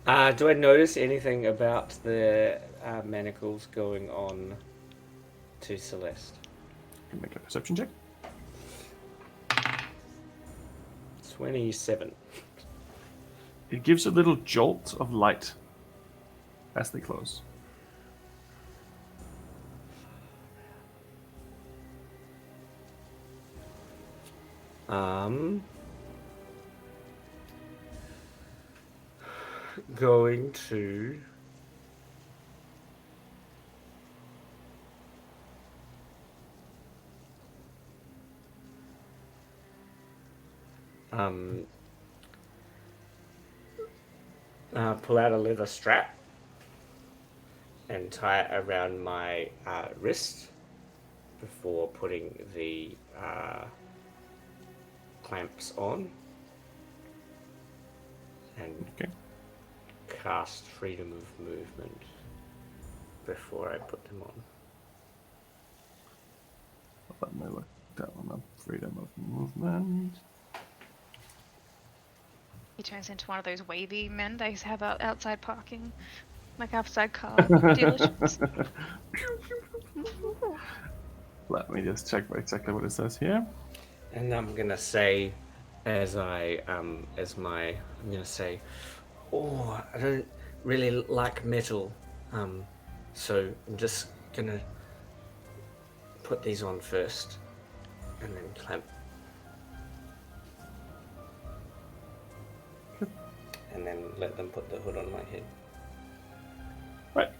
Speaker 6: Do I notice anything about the manacles going on to Celeste?
Speaker 4: You can make a perception check.
Speaker 6: 27.
Speaker 4: It gives a little jolt of light as they close.
Speaker 6: Going to pull out a leather strap and tie it around my wrist before putting the clamps on, and
Speaker 4: Okay.
Speaker 6: cast freedom of movement before I put them on.
Speaker 4: Let me look that one up. Freedom of movement.
Speaker 2: He turns into one of those wavy men they have outside parking, like outside car dealerships.
Speaker 4: Let me just check exactly what it says here.
Speaker 6: And I'm gonna say, I'm gonna say, oh, I don't really like metal, so I'm just gonna put these on first, and then clamp, and then let them put the hood on my head.
Speaker 4: Right.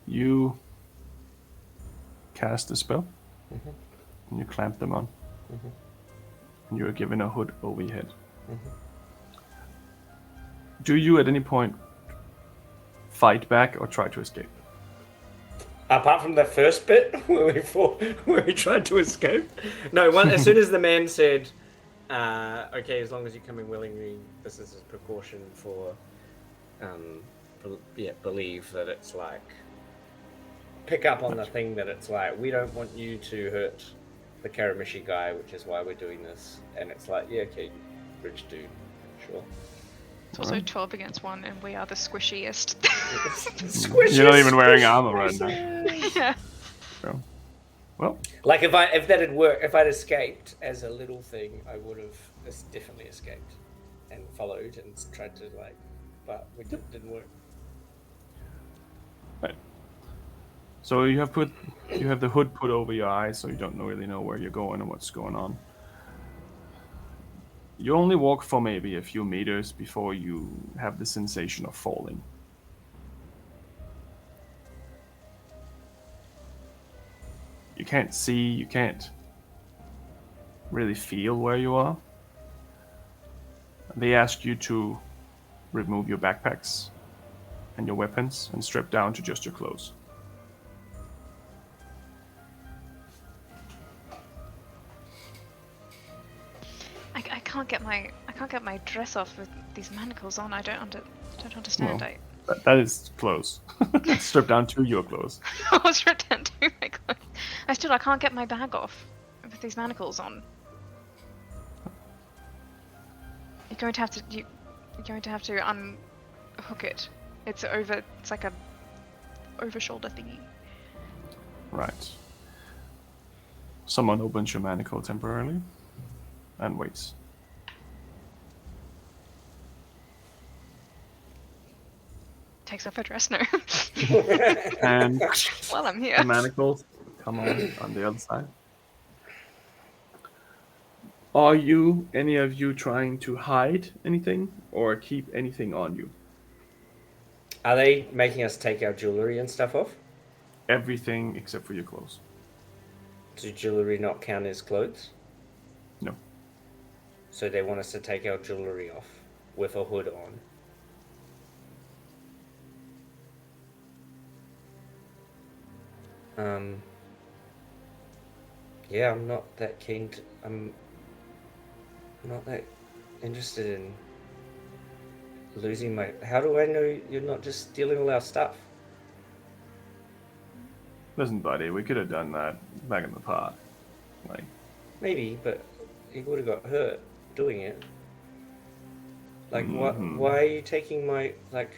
Speaker 4: You cast a spell, and you clamp them on. And you are given a hood over your head. Do you at any point fight back or try to escape?
Speaker 6: Apart from the first bit where we tried to escape. No, as soon as the man said, "Okay, as long as you're coming willingly, this is a precaution for, believe that it's like, pick up on the thing that it's like, we don't want you to hurt the Karamishi guy, which is why we're doing this." And it's like, yeah, okay, rich dude, sure.
Speaker 2: It's also 12 against 1, and we are the squishiest.
Speaker 4: You're not even wearing armor right now.
Speaker 2: Yeah.
Speaker 4: So, well,
Speaker 6: Like if that had worked, if I'd escaped as a little thing, I would have definitely escaped and followed and tried to but it didn't work.
Speaker 4: right. So you have the hood put over your eyes, so you don't really know where you're going and what's going on. You only walk for maybe a few meters before you have the sensation of falling. You can't see, you can't really feel where you are. They ask you to remove your backpacks and your weapons and strip down to just your clothes.
Speaker 2: I can't get my dress off with these manacles on. I don't understand.
Speaker 4: Well, that is clothes. Strip down to your clothes.
Speaker 2: I was pretending my clothes. I can't get my bag off with these manacles on. You're going to have to unhook it. It's like a over shoulder thingy.
Speaker 4: Right. Someone opens your manacle temporarily and waits.
Speaker 2: Takes off her dress now.
Speaker 4: And
Speaker 2: While I'm here.
Speaker 4: the manacles come on the other side. Are any of you trying to hide anything or keep anything on you?
Speaker 6: Are they making us take our jewelry and stuff off?
Speaker 4: Everything except for your clothes.
Speaker 6: Does jewelry not count as clothes?
Speaker 4: No.
Speaker 6: So they want us to take our jewelry off with a hood on. Yeah, I'm not that keen to, I'm not that interested in losing my... How do I know you're not just stealing all our stuff?
Speaker 4: Listen, buddy, we could have done that back in the park. Like,
Speaker 6: Maybe, but he would have got hurt doing it. Like,
Speaker 4: Mhm.
Speaker 6: why are you taking my... Like,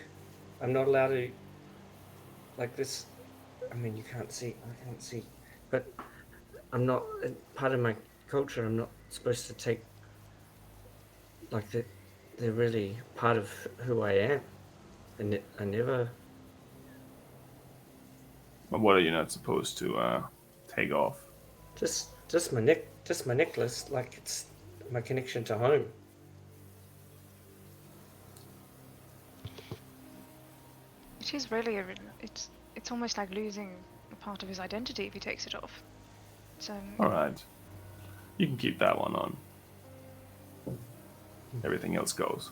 Speaker 6: I'm not allowed to... Like this... I mean, you can't see. I can't see. But I'm not... Part of my culture, I'm not supposed to take... Like, they're really part of who I am. And I never...
Speaker 4: but what are you not supposed to take off?
Speaker 6: Just my necklace, like it's my connection to home.
Speaker 2: It is really it's almost like losing a part of his identity if he takes it off. So
Speaker 4: Alright. You can keep that one on. Everything else goes.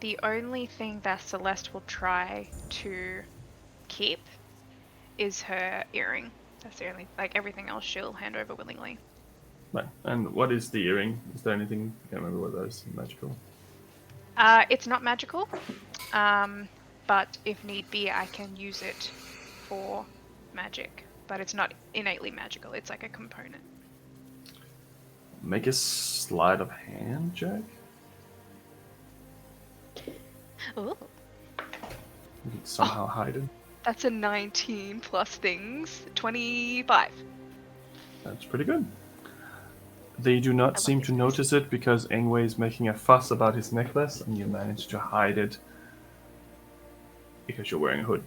Speaker 2: the only thing that Celeste will try to keep is her earring. That's the only, like, everything else she'll hand over willingly.
Speaker 4: Right. And what is the earring? Is there anything? I can't remember what that is. Magical.
Speaker 2: It's not magical, but if need be, I can use it for magic. But it's not innately magical. It's like a component.
Speaker 4: Make a sleight of hand check.
Speaker 2: Ooh,
Speaker 4: You can somehow hide it.
Speaker 2: that's a 19 plus things. 25.
Speaker 4: That's pretty good. They do not
Speaker 2: I
Speaker 4: seem
Speaker 2: like
Speaker 4: to
Speaker 2: this.
Speaker 4: notice it because Engway is making a fuss about his necklace, and you manage to hide it because you're wearing a hood.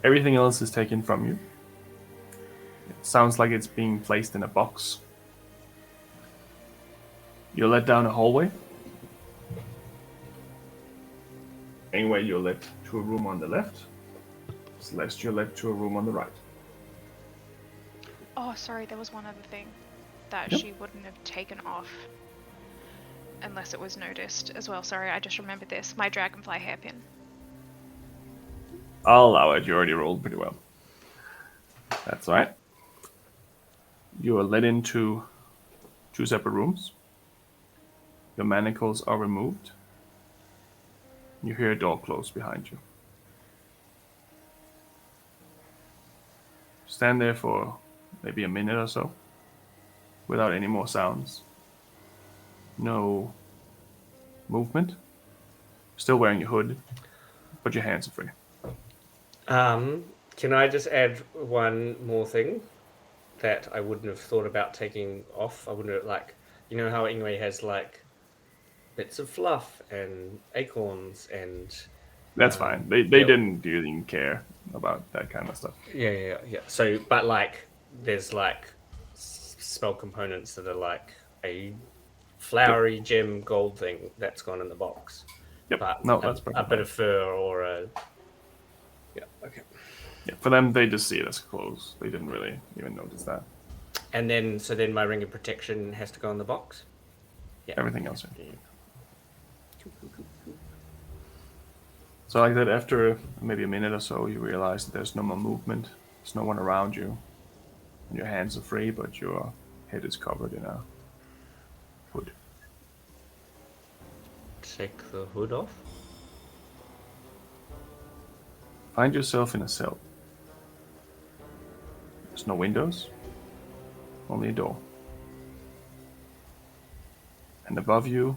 Speaker 4: Everything else is taken from you. It sounds like it's being placed in a box. You're led down a hallway. Engway, you're led to a room on the left. Celeste, you're led to a room on the right.
Speaker 2: Oh, sorry, there was one other thing that
Speaker 4: Yep.
Speaker 2: she wouldn't have taken off unless it was noticed as well. Sorry, I just remembered this. My dragonfly hairpin.
Speaker 4: I'll allow it. You already rolled pretty well. That's all right. You are led into two separate rooms. Your manacles are removed. You hear a door close behind you. Stand there for maybe a minute or so without any more sounds. No movement. Still wearing your hood, but your hands are free.
Speaker 6: Can I just add one more thing that I wouldn't have thought about taking off? I wouldn't have, like, you know how Ingwe has like bits of fluff and acorns and
Speaker 4: That's fine. They
Speaker 6: yeah.
Speaker 4: didn't even care about that kind of stuff.
Speaker 6: yeah. So, but like, there's like spell components that are like a flowery gem gold thing that's gone in the box.
Speaker 4: Yep.
Speaker 6: But
Speaker 4: No, that's
Speaker 6: a
Speaker 4: perfect.
Speaker 6: bit of fur or a okay.
Speaker 4: Yeah, for them, they just see it as clothes. They didn't really even notice that.
Speaker 6: And then my ring of protection has to go in the box. Yeah.
Speaker 4: Everything else.
Speaker 6: Yeah.
Speaker 4: So like that, after maybe a minute or so, you realize that there's no more movement. There's no one around you. And your hands are free, but your head is covered in a hood.
Speaker 6: Take the hood off.
Speaker 4: Find yourself in a cell. There's no windows, only a door. And above you,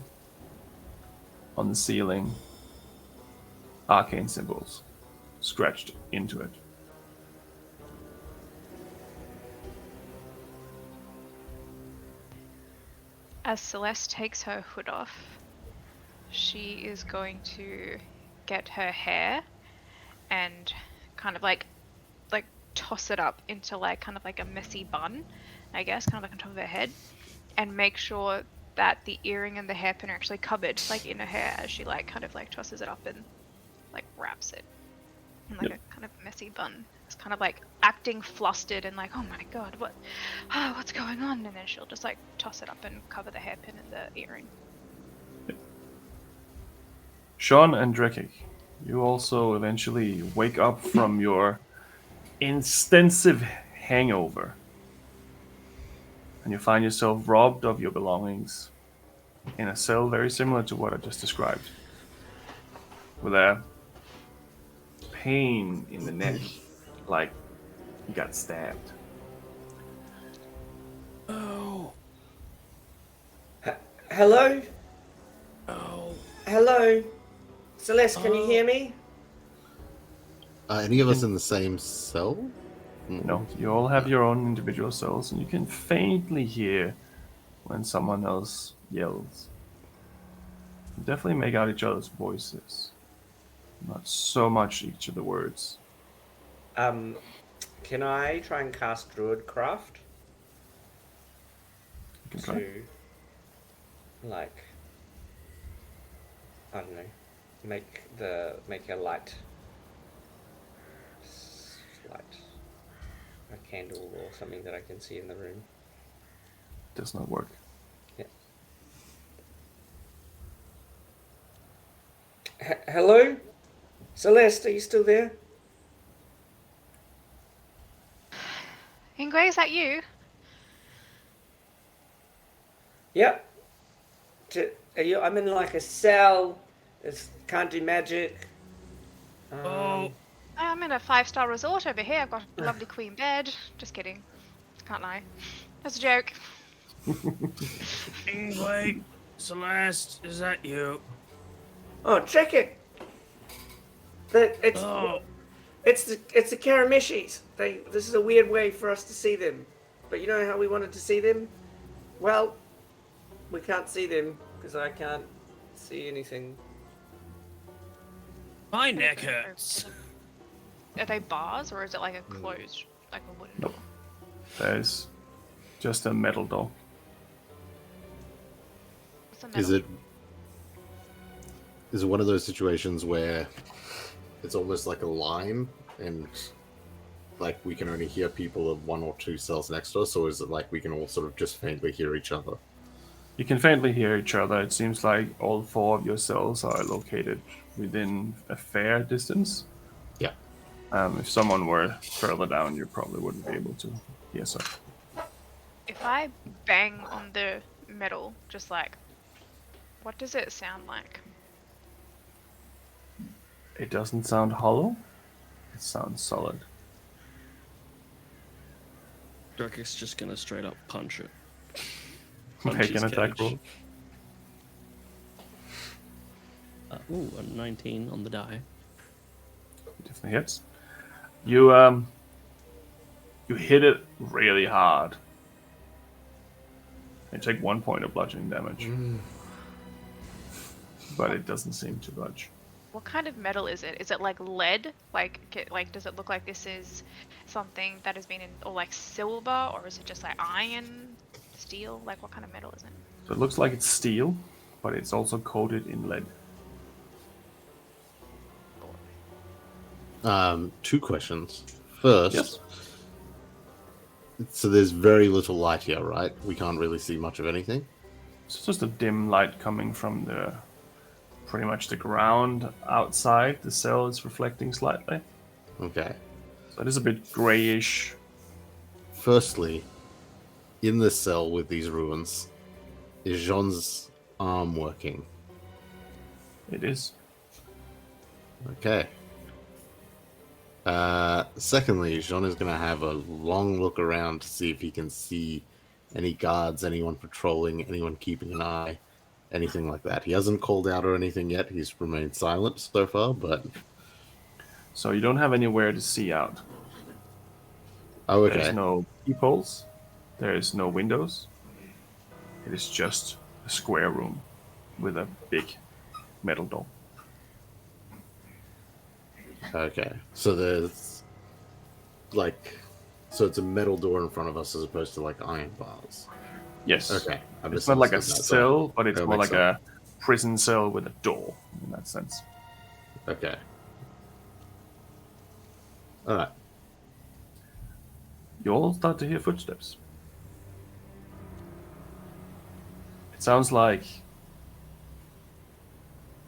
Speaker 4: on the ceiling, arcane symbols scratched into it.
Speaker 2: As Celeste takes her hood off, she is going to get her hair and kind of like toss it up into like kind of like a messy bun, I guess, kind of like on top of her head, and make sure that the earring and the hairpin are actually covered like in her hair as she like kind of like tosses it up and like wraps it in like a kind of messy bun. It's kind of like acting flustered and like, oh my god, what's going on? And then she'll just like toss it up and cover the hairpin and the earring.
Speaker 4: Sean and Drekik, you also eventually wake up from your extensive hangover. And you find yourself robbed of your belongings in a cell very similar to what I just described. With a pain in the neck, like you got stabbed.
Speaker 8: Oh.
Speaker 6: Hello?
Speaker 8: Oh.
Speaker 6: Hello? Celeste, can you hear me?
Speaker 7: Any of us in the same cell?
Speaker 4: No, you all have your own individual cells, and you can faintly hear when someone else yells. You definitely make out each other's voices. Not so much each of the words.
Speaker 6: Can I try and cast Druidcraft?
Speaker 4: You can try.
Speaker 6: To, like, I don't know, make a light, a candle or something that I can see in the room.
Speaker 4: Does not work.
Speaker 6: Yeah. Hello? Celeste, are you still there?
Speaker 2: Ingwe, is that you?
Speaker 6: Yep. I'm in like a cell. Can't do magic.
Speaker 8: Oh.
Speaker 2: I'm in a 5-star resort over here. I've got a lovely queen bed. Just kidding. Can't lie. That's a joke.
Speaker 8: Ingwe, Celeste, is that you?
Speaker 6: Oh, check it. It's the Karamishis. This is a weird way for us to see them. But you know how we wanted to see them? Well, we can't see them because I can't see anything.
Speaker 8: My neck hurts.
Speaker 2: Are they bars or is it like a closed, like a wooden door?
Speaker 4: There's just a metal door.
Speaker 2: What's a metal?
Speaker 7: Is it one of those situations where it's almost like a line and like we can only hear people of 1 or 2 cells next to us, or is it like we can all sort of just faintly hear each other?
Speaker 4: You can faintly hear each other. It seems like all 4 of your cells are located within a fair distance.
Speaker 7: Yeah.
Speaker 4: If someone were further down, you probably wouldn't be able to hear so.
Speaker 2: If I bang on the metal, just like, what does it sound like?
Speaker 4: It doesn't sound hollow. It sounds solid.
Speaker 5: Drekik's just gonna straight up punch it.
Speaker 4: Make an attack roll.
Speaker 5: Ooh, a 19 on the die.
Speaker 4: Definitely hits. You hit it really hard. You take 1 point of bludgeoning damage. But it doesn't seem to budge.
Speaker 2: What kind of metal is it? Is it like lead? Like does it look like this is something that has been in, or like silver, or is it just like iron, steel? Like what kind of metal is it?
Speaker 4: So it looks like it's steel, but it's also coated in lead.
Speaker 7: 2 questions. First,
Speaker 4: Yes.
Speaker 7: So there's very little light here, right? We can't really see much of anything.
Speaker 4: It's just a dim light coming from pretty much the ground outside. The cell is reflecting slightly.
Speaker 7: Okay.
Speaker 4: So it is a bit grayish.
Speaker 7: Firstly, in this cell with these ruins, is Jean's arm working?
Speaker 4: It is.
Speaker 7: Okay. Secondly, Jean is going to have a long look around to see if he can see any guards, anyone patrolling, anyone keeping an eye, anything like that. He hasn't called out or anything yet. He's remained silent so far, but...
Speaker 4: So you don't have anywhere to see out.
Speaker 7: Oh, okay.
Speaker 4: There's no peepholes. There is no windows. It is just a square room with a big metal door.
Speaker 7: Okay. So there's like, so it's a metal door in front of us as opposed to like iron bars.
Speaker 4: Yes.
Speaker 7: Okay, I
Speaker 4: It's not like a
Speaker 7: misunderstood that, sorry.
Speaker 4: cell, but it's
Speaker 7: That
Speaker 4: more
Speaker 7: makes
Speaker 4: like
Speaker 7: sense.
Speaker 4: a prison cell with a door in that sense.
Speaker 7: Okay. All right.
Speaker 4: You all start to hear footsteps. It sounds like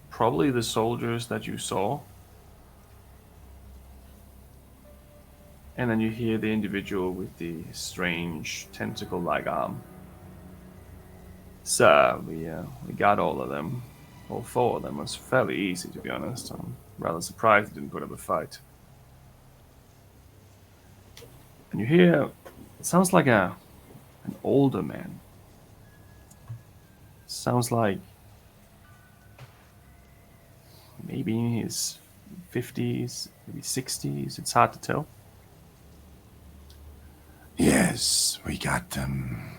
Speaker 4: probably the soldiers that you saw. And then you hear the individual with the strange tentacle-like arm. So, we got all of them. All 4 of them. It was fairly easy, to be honest. I'm rather surprised they didn't put up a fight. And you hear, it sounds like an older man. Sounds like maybe in his 50s, maybe 60s. It's hard to tell.
Speaker 10: Yes, we got them.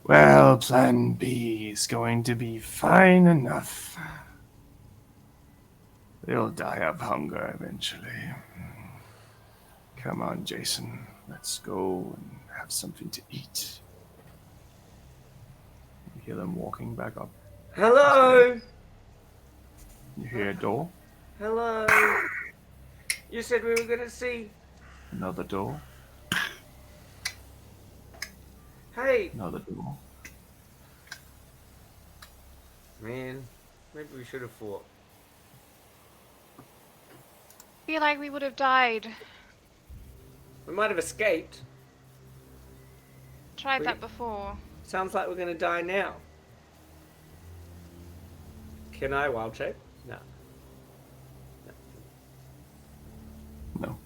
Speaker 10: Well, Plan B is going to be fine enough. They'll die of hunger eventually. Come on, Jason. Let's go and have something to eat.
Speaker 4: You hear them walking back up.
Speaker 6: Hello.
Speaker 4: You hear a door,
Speaker 6: Hello. You said we were gonna see.
Speaker 4: another door,
Speaker 6: Hey,
Speaker 4: another door.
Speaker 6: man. Maybe we should have fought.
Speaker 2: Feel like we would have died.
Speaker 6: We might have escaped.
Speaker 2: Tried that before.
Speaker 6: Sounds like we're gonna die now. Can I wild shape? No.
Speaker 4: No.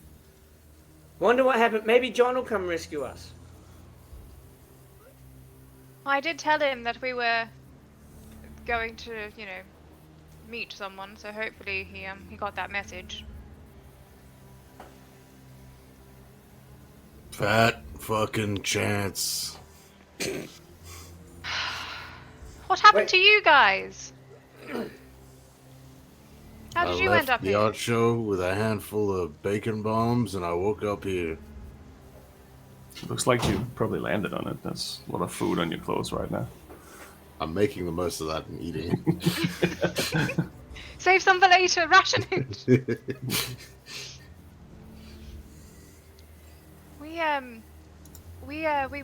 Speaker 6: Wonder what happened. Maybe John will come rescue us.
Speaker 2: I did tell him that we were going to, meet someone, so hopefully he got that message.
Speaker 1: Fat fucking chance.
Speaker 2: What happened
Speaker 6: Wait.
Speaker 2: to you guys? How did you end up
Speaker 1: the
Speaker 2: here?
Speaker 1: art show with a handful of bacon bombs, and I woke up here.
Speaker 4: It looks like you probably landed on it. There's a lot of food on your clothes right now.
Speaker 7: I'm making the most of that and eating it.
Speaker 2: Save some for later. Ration it. We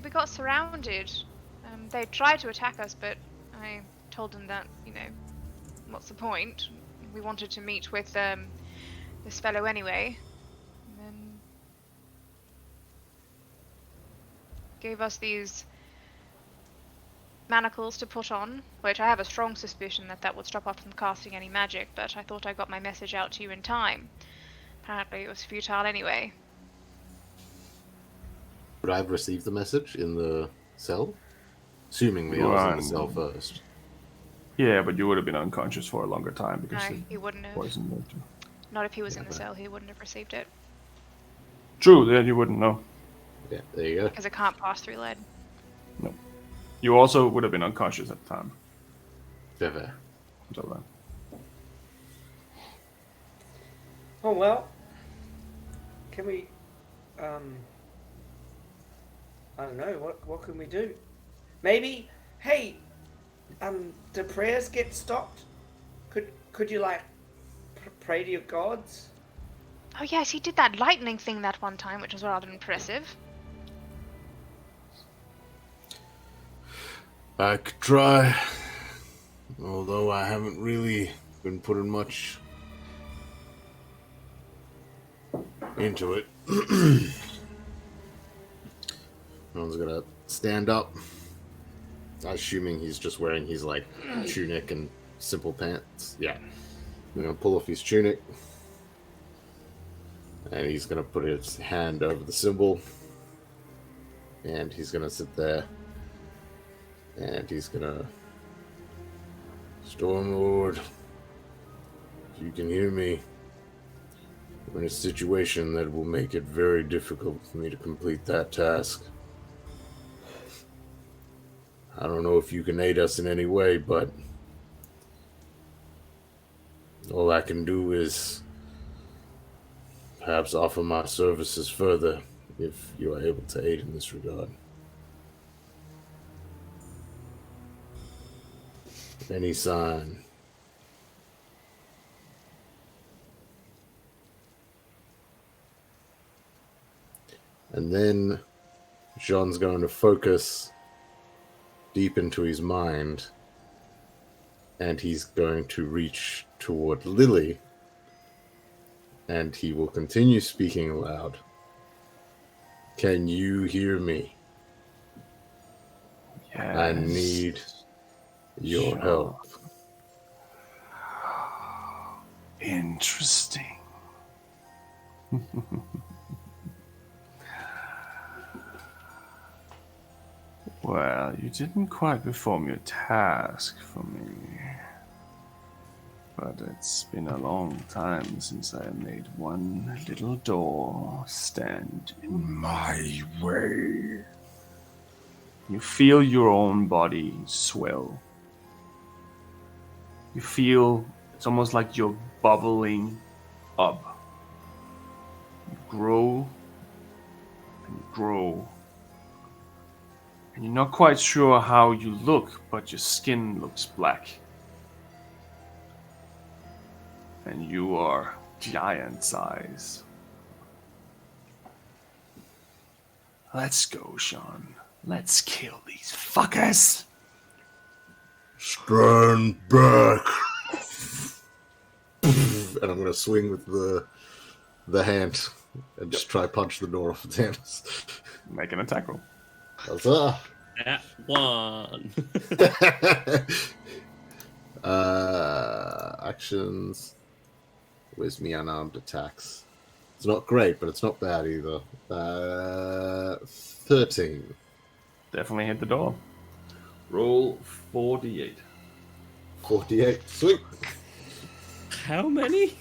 Speaker 2: got surrounded. They tried to attack us, but I told them that what's the point? We wanted to meet with this fellow anyway. And then gave us these manacles to put on, which I have a strong suspicion that would stop us from casting any magic, but I thought I got my message out to you in time. Apparently it was futile anyway.
Speaker 7: Would I have received the message in the cell? Assuming I was in the cell first.
Speaker 4: Yeah, but you would have been unconscious for a longer time because
Speaker 2: No,
Speaker 4: the
Speaker 2: he wouldn't have.
Speaker 4: poison moved you.
Speaker 2: Not if he was in the cell, he wouldn't have received it.
Speaker 4: True, then you wouldn't know.
Speaker 7: Yeah, there you go.
Speaker 2: Because it can't pass through lead.
Speaker 4: No. You also would have been unconscious at the time.
Speaker 7: Fair.
Speaker 4: So,
Speaker 6: Oh well. Can we? I don't know. What can we do? Maybe. Hey. Do prayers get stopped? Could you pray to your gods?
Speaker 2: Oh yes, he did that lightning thing that one time, which was rather impressive.
Speaker 1: I could try, although I haven't really been putting much into it. No one's gonna stand up. Assuming he's just wearing his tunic and simple pants. Yeah. I'm gonna pull off his tunic. And he's gonna put his hand over the symbol. And he's gonna sit there. And he's gonna... Stormlord, if you can hear me, we're in a situation that will make it very difficult for me to complete that task. I don't know if you can aid us in any way, but all I can do is
Speaker 7: perhaps offer my services further if you are able to aid in this regard. Any sign? And then Jean's going to focus deep into his mind, and he's going to reach toward Lily, and he will continue speaking aloud. Can you hear me?
Speaker 10: Yes.
Speaker 7: I need your help.
Speaker 10: Interesting. Well, you didn't quite perform your task for me. But it's been a long time since I made one little door stand in my way. You feel your own body swell. You feel it's almost like you're bubbling up. You grow and grow. And you're not quite sure how you look, but your skin looks black. And you are giant size. Let's go, Sean. Let's kill these fuckers.
Speaker 7: Stand back. And I'm going to swing with the hand and just try punch the door off its hands.
Speaker 10: Make an attack roll.
Speaker 7: Huzzah.
Speaker 5: At 1.
Speaker 7: Actions. Where's me unarmed attacks? It's not great, but it's not bad either. 13. Definitely
Speaker 10: hit the door. Roll 48.
Speaker 7: 48. Sweet.
Speaker 5: How many?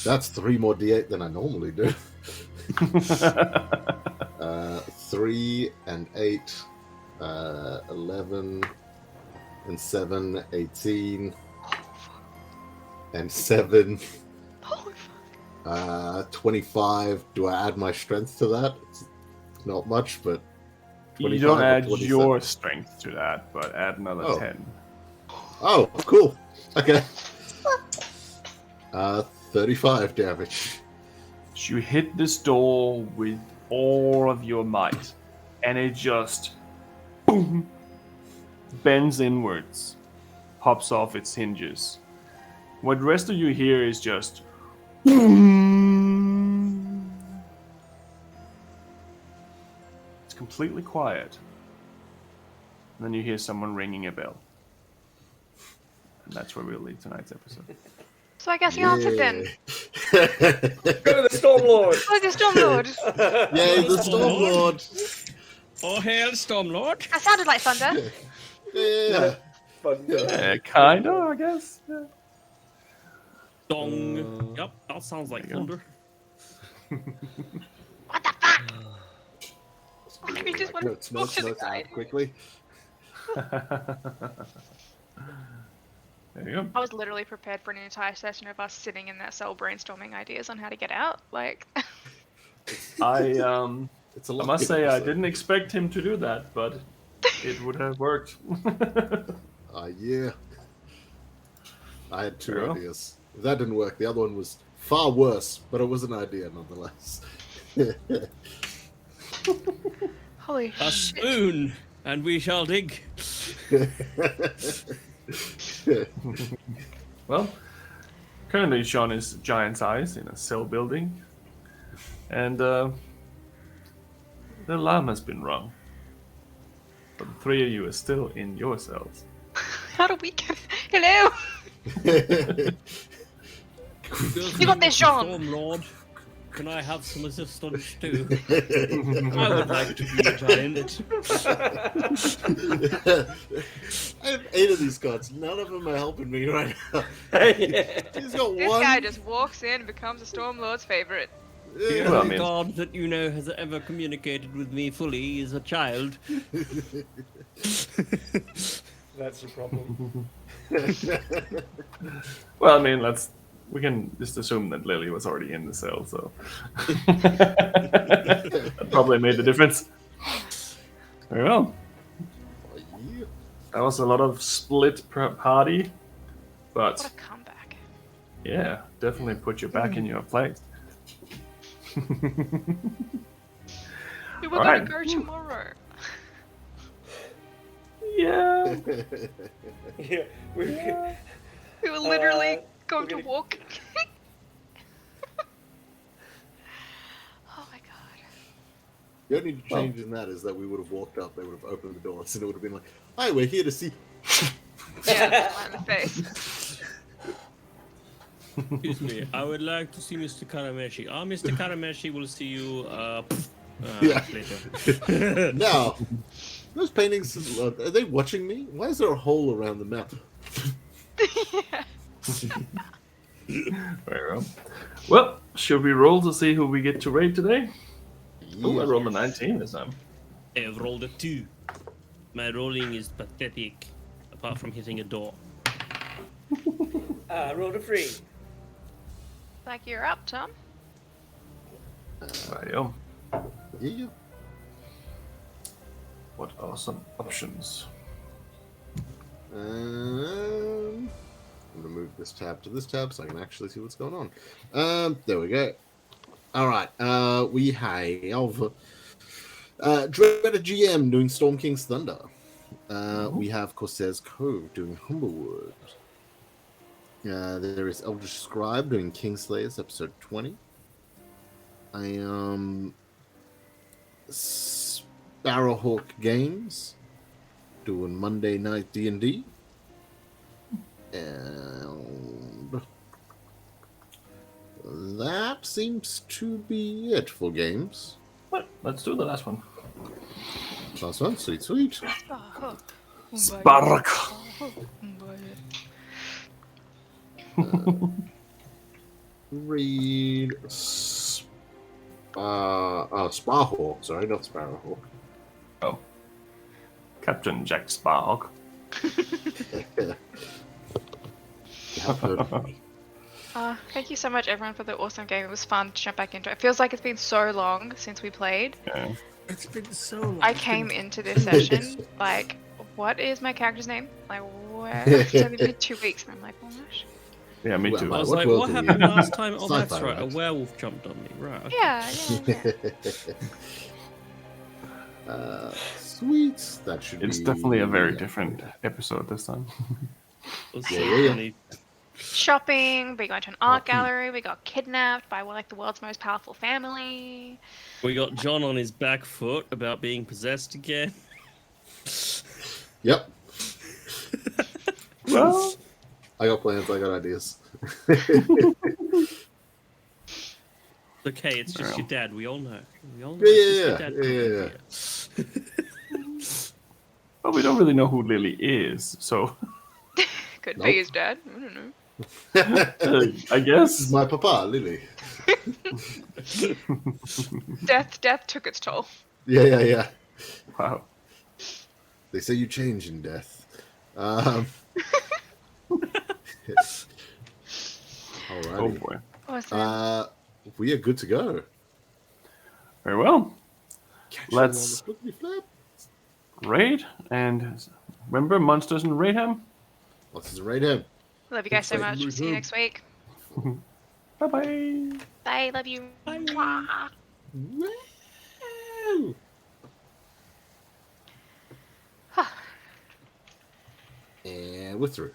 Speaker 7: That's 3 more d8 than I normally do. 3 and 8, 11 and 7, 18, and 7, 25. Do I add my strength to that? It's not much, but
Speaker 10: you don't add your strength to that, but add another 10.
Speaker 7: Oh, cool. Okay. 35 damage.
Speaker 10: So you hit this door with all of your might, and it just boom, bends inwards, pops off its hinges. What the rest of you hear is just boom. It's completely quiet. And then you hear someone ringing a bell. And that's where we'll leave tonight's episode.
Speaker 2: So I guess he answered then.
Speaker 6: Go to the Stormlord!
Speaker 2: Oh, the Stormlord!
Speaker 7: Yay, the Stormlord!
Speaker 5: Oh, hail, Stormlord!
Speaker 2: That sounded like thunder.
Speaker 7: Yeah.
Speaker 10: Yeah, kind of, I guess. Yeah.
Speaker 5: Dong. Yep, that sounds like thunder.
Speaker 2: What the fuck? We just want to talk to the guy.
Speaker 7: Quickly.
Speaker 10: There you go.
Speaker 2: I was literally prepared for an entire session of us sitting in that cell brainstorming ideas on how to get out. Like,
Speaker 10: I must say I
Speaker 7: episode.
Speaker 10: didn't expect him to do that, but it would have worked.
Speaker 7: Yeah. I had 2
Speaker 10: True.
Speaker 7: ideas. If that didn't work, the other one was far worse, but it was an idea nonetheless.
Speaker 2: holy
Speaker 5: A
Speaker 2: shit.
Speaker 5: spoon, and we shall dig.
Speaker 10: Well, currently Sean is giant size in a cell building, and the alarm has been rung. But the 3 of you are still in your cells.
Speaker 2: How do we get... Hello? You got this, Sean.
Speaker 5: Stormlord, can I have some assistance too? I would like to be a giant.
Speaker 7: I have 8 of these cards. None of them are helping me right now. He's got
Speaker 2: This
Speaker 7: one.
Speaker 2: guy just walks in and becomes a Stormlord's favorite.
Speaker 5: The
Speaker 10: Well, I
Speaker 5: only
Speaker 10: mean-
Speaker 5: god that you know has ever communicated with me fully is a child.
Speaker 6: That's the problem.
Speaker 10: Well, I mean, let's we can just assume that Lily was already in the cell, so that probably made the difference. Very well.
Speaker 7: Oh, yeah.
Speaker 10: That was a lot of split party,
Speaker 2: What
Speaker 10: but
Speaker 2: a comeback.
Speaker 10: yeah, definitely put you back in your place.
Speaker 2: We were
Speaker 10: Alright.
Speaker 2: gonna go tomorrow.
Speaker 10: Yeah.
Speaker 6: Yeah, we're
Speaker 2: We were literally going
Speaker 6: we're
Speaker 2: to
Speaker 6: gonna-
Speaker 2: walk. Oh my god.
Speaker 7: The only change in that is that we would have walked up, they would have opened the doors, and it would have been like, "Hi, we're here to see."
Speaker 2: Yeah, right in the face.
Speaker 5: Excuse me, I would like to see Mr. Karameshi. Mr. Karameshi will see you
Speaker 7: Yeah.
Speaker 5: later.
Speaker 7: Now, those paintings, are they watching me? Why is there a hole around the map?
Speaker 2: Yeah.
Speaker 10: Very well. Well, should we roll to see who we get to raid today? Oh, I rolled a 19 this time.
Speaker 5: I've rolled a 2. My rolling is pathetic, apart from hitting a door.
Speaker 6: rolled a 3.
Speaker 2: Like you're up, Tom.
Speaker 10: Rightio.
Speaker 7: Yeah.
Speaker 10: What are some options?
Speaker 7: I'm gonna move this tab to this tab so I can actually see what's going on. There we go. All right. We have Dreaded GM doing Storm King's Thunder. We have Corsair's Cove doing Humblewood. There is Eldritch Scribe doing Kingslayers episode 20. I am Sparrowhawk Games doing Monday Night D&D. And that seems to be it for games.
Speaker 10: Well, let's do the last one.
Speaker 7: Last one, sweet.
Speaker 10: Spark.
Speaker 7: Read Sparhawk. Sorry, not Sparrowhawk.
Speaker 10: Oh. Captain Jack Sparhawk.
Speaker 7: You have heard of me.
Speaker 2: Thank you so much, everyone, for the awesome game. It was fun to jump back into it. It feels like it's been so long since we played.
Speaker 10: Yeah.
Speaker 5: It's been so long.
Speaker 2: I came into this session like, what is my character's name? Like, where? It's only been 2 weeks, and I'm like, what?
Speaker 10: Yeah, me
Speaker 7: Well,
Speaker 10: too.
Speaker 5: I was
Speaker 7: What
Speaker 5: like,
Speaker 7: world
Speaker 5: what
Speaker 7: are
Speaker 5: happened
Speaker 7: you?
Speaker 5: last time? Oh, that's
Speaker 7: Sci-fi,
Speaker 5: right. A
Speaker 7: right?
Speaker 5: werewolf jumped on me. Right. Okay.
Speaker 2: Yeah.
Speaker 7: Sweet. That should
Speaker 10: It's
Speaker 7: be...
Speaker 10: definitely a very different episode this time.
Speaker 5: It was
Speaker 7: Yeah,
Speaker 5: so
Speaker 7: yeah.
Speaker 5: funny.
Speaker 2: Shopping, we got to an art gallery, we got kidnapped by like the world's most powerful family.
Speaker 5: We got John on his back foot about being possessed again.
Speaker 7: Yep.
Speaker 10: Well,
Speaker 7: I got plans. I got ideas.
Speaker 5: Okay, it's just
Speaker 10: Well.
Speaker 5: your dad. We all know. We all know.
Speaker 7: Yeah,
Speaker 5: it's
Speaker 7: yeah,
Speaker 5: just
Speaker 7: yeah.
Speaker 5: your
Speaker 7: Yeah,
Speaker 5: dad.
Speaker 10: well, we don't really know who Lily is, so
Speaker 2: Could
Speaker 7: Nope.
Speaker 2: be his dad. I don't know.
Speaker 10: I
Speaker 7: This is
Speaker 10: guess.
Speaker 7: my papa, Lily.
Speaker 2: Death took its toll.
Speaker 7: Yeah.
Speaker 10: Wow.
Speaker 7: They say you change in death.
Speaker 10: Oh
Speaker 7: Alrighty.
Speaker 10: boy.
Speaker 2: Awesome.
Speaker 7: We are good to go.
Speaker 10: Very well.
Speaker 7: Catch
Speaker 10: Let's-
Speaker 7: you on the flippity flap.
Speaker 10: Raid, and remember Monsters and Mayhem?
Speaker 7: What's his right hand?
Speaker 2: Love you guys so
Speaker 7: Exciting
Speaker 2: much.
Speaker 7: move
Speaker 2: See you
Speaker 7: home.
Speaker 2: next week.
Speaker 10: Bye bye.
Speaker 2: Bye. Love you. Mwah.
Speaker 7: Woo! And we're through.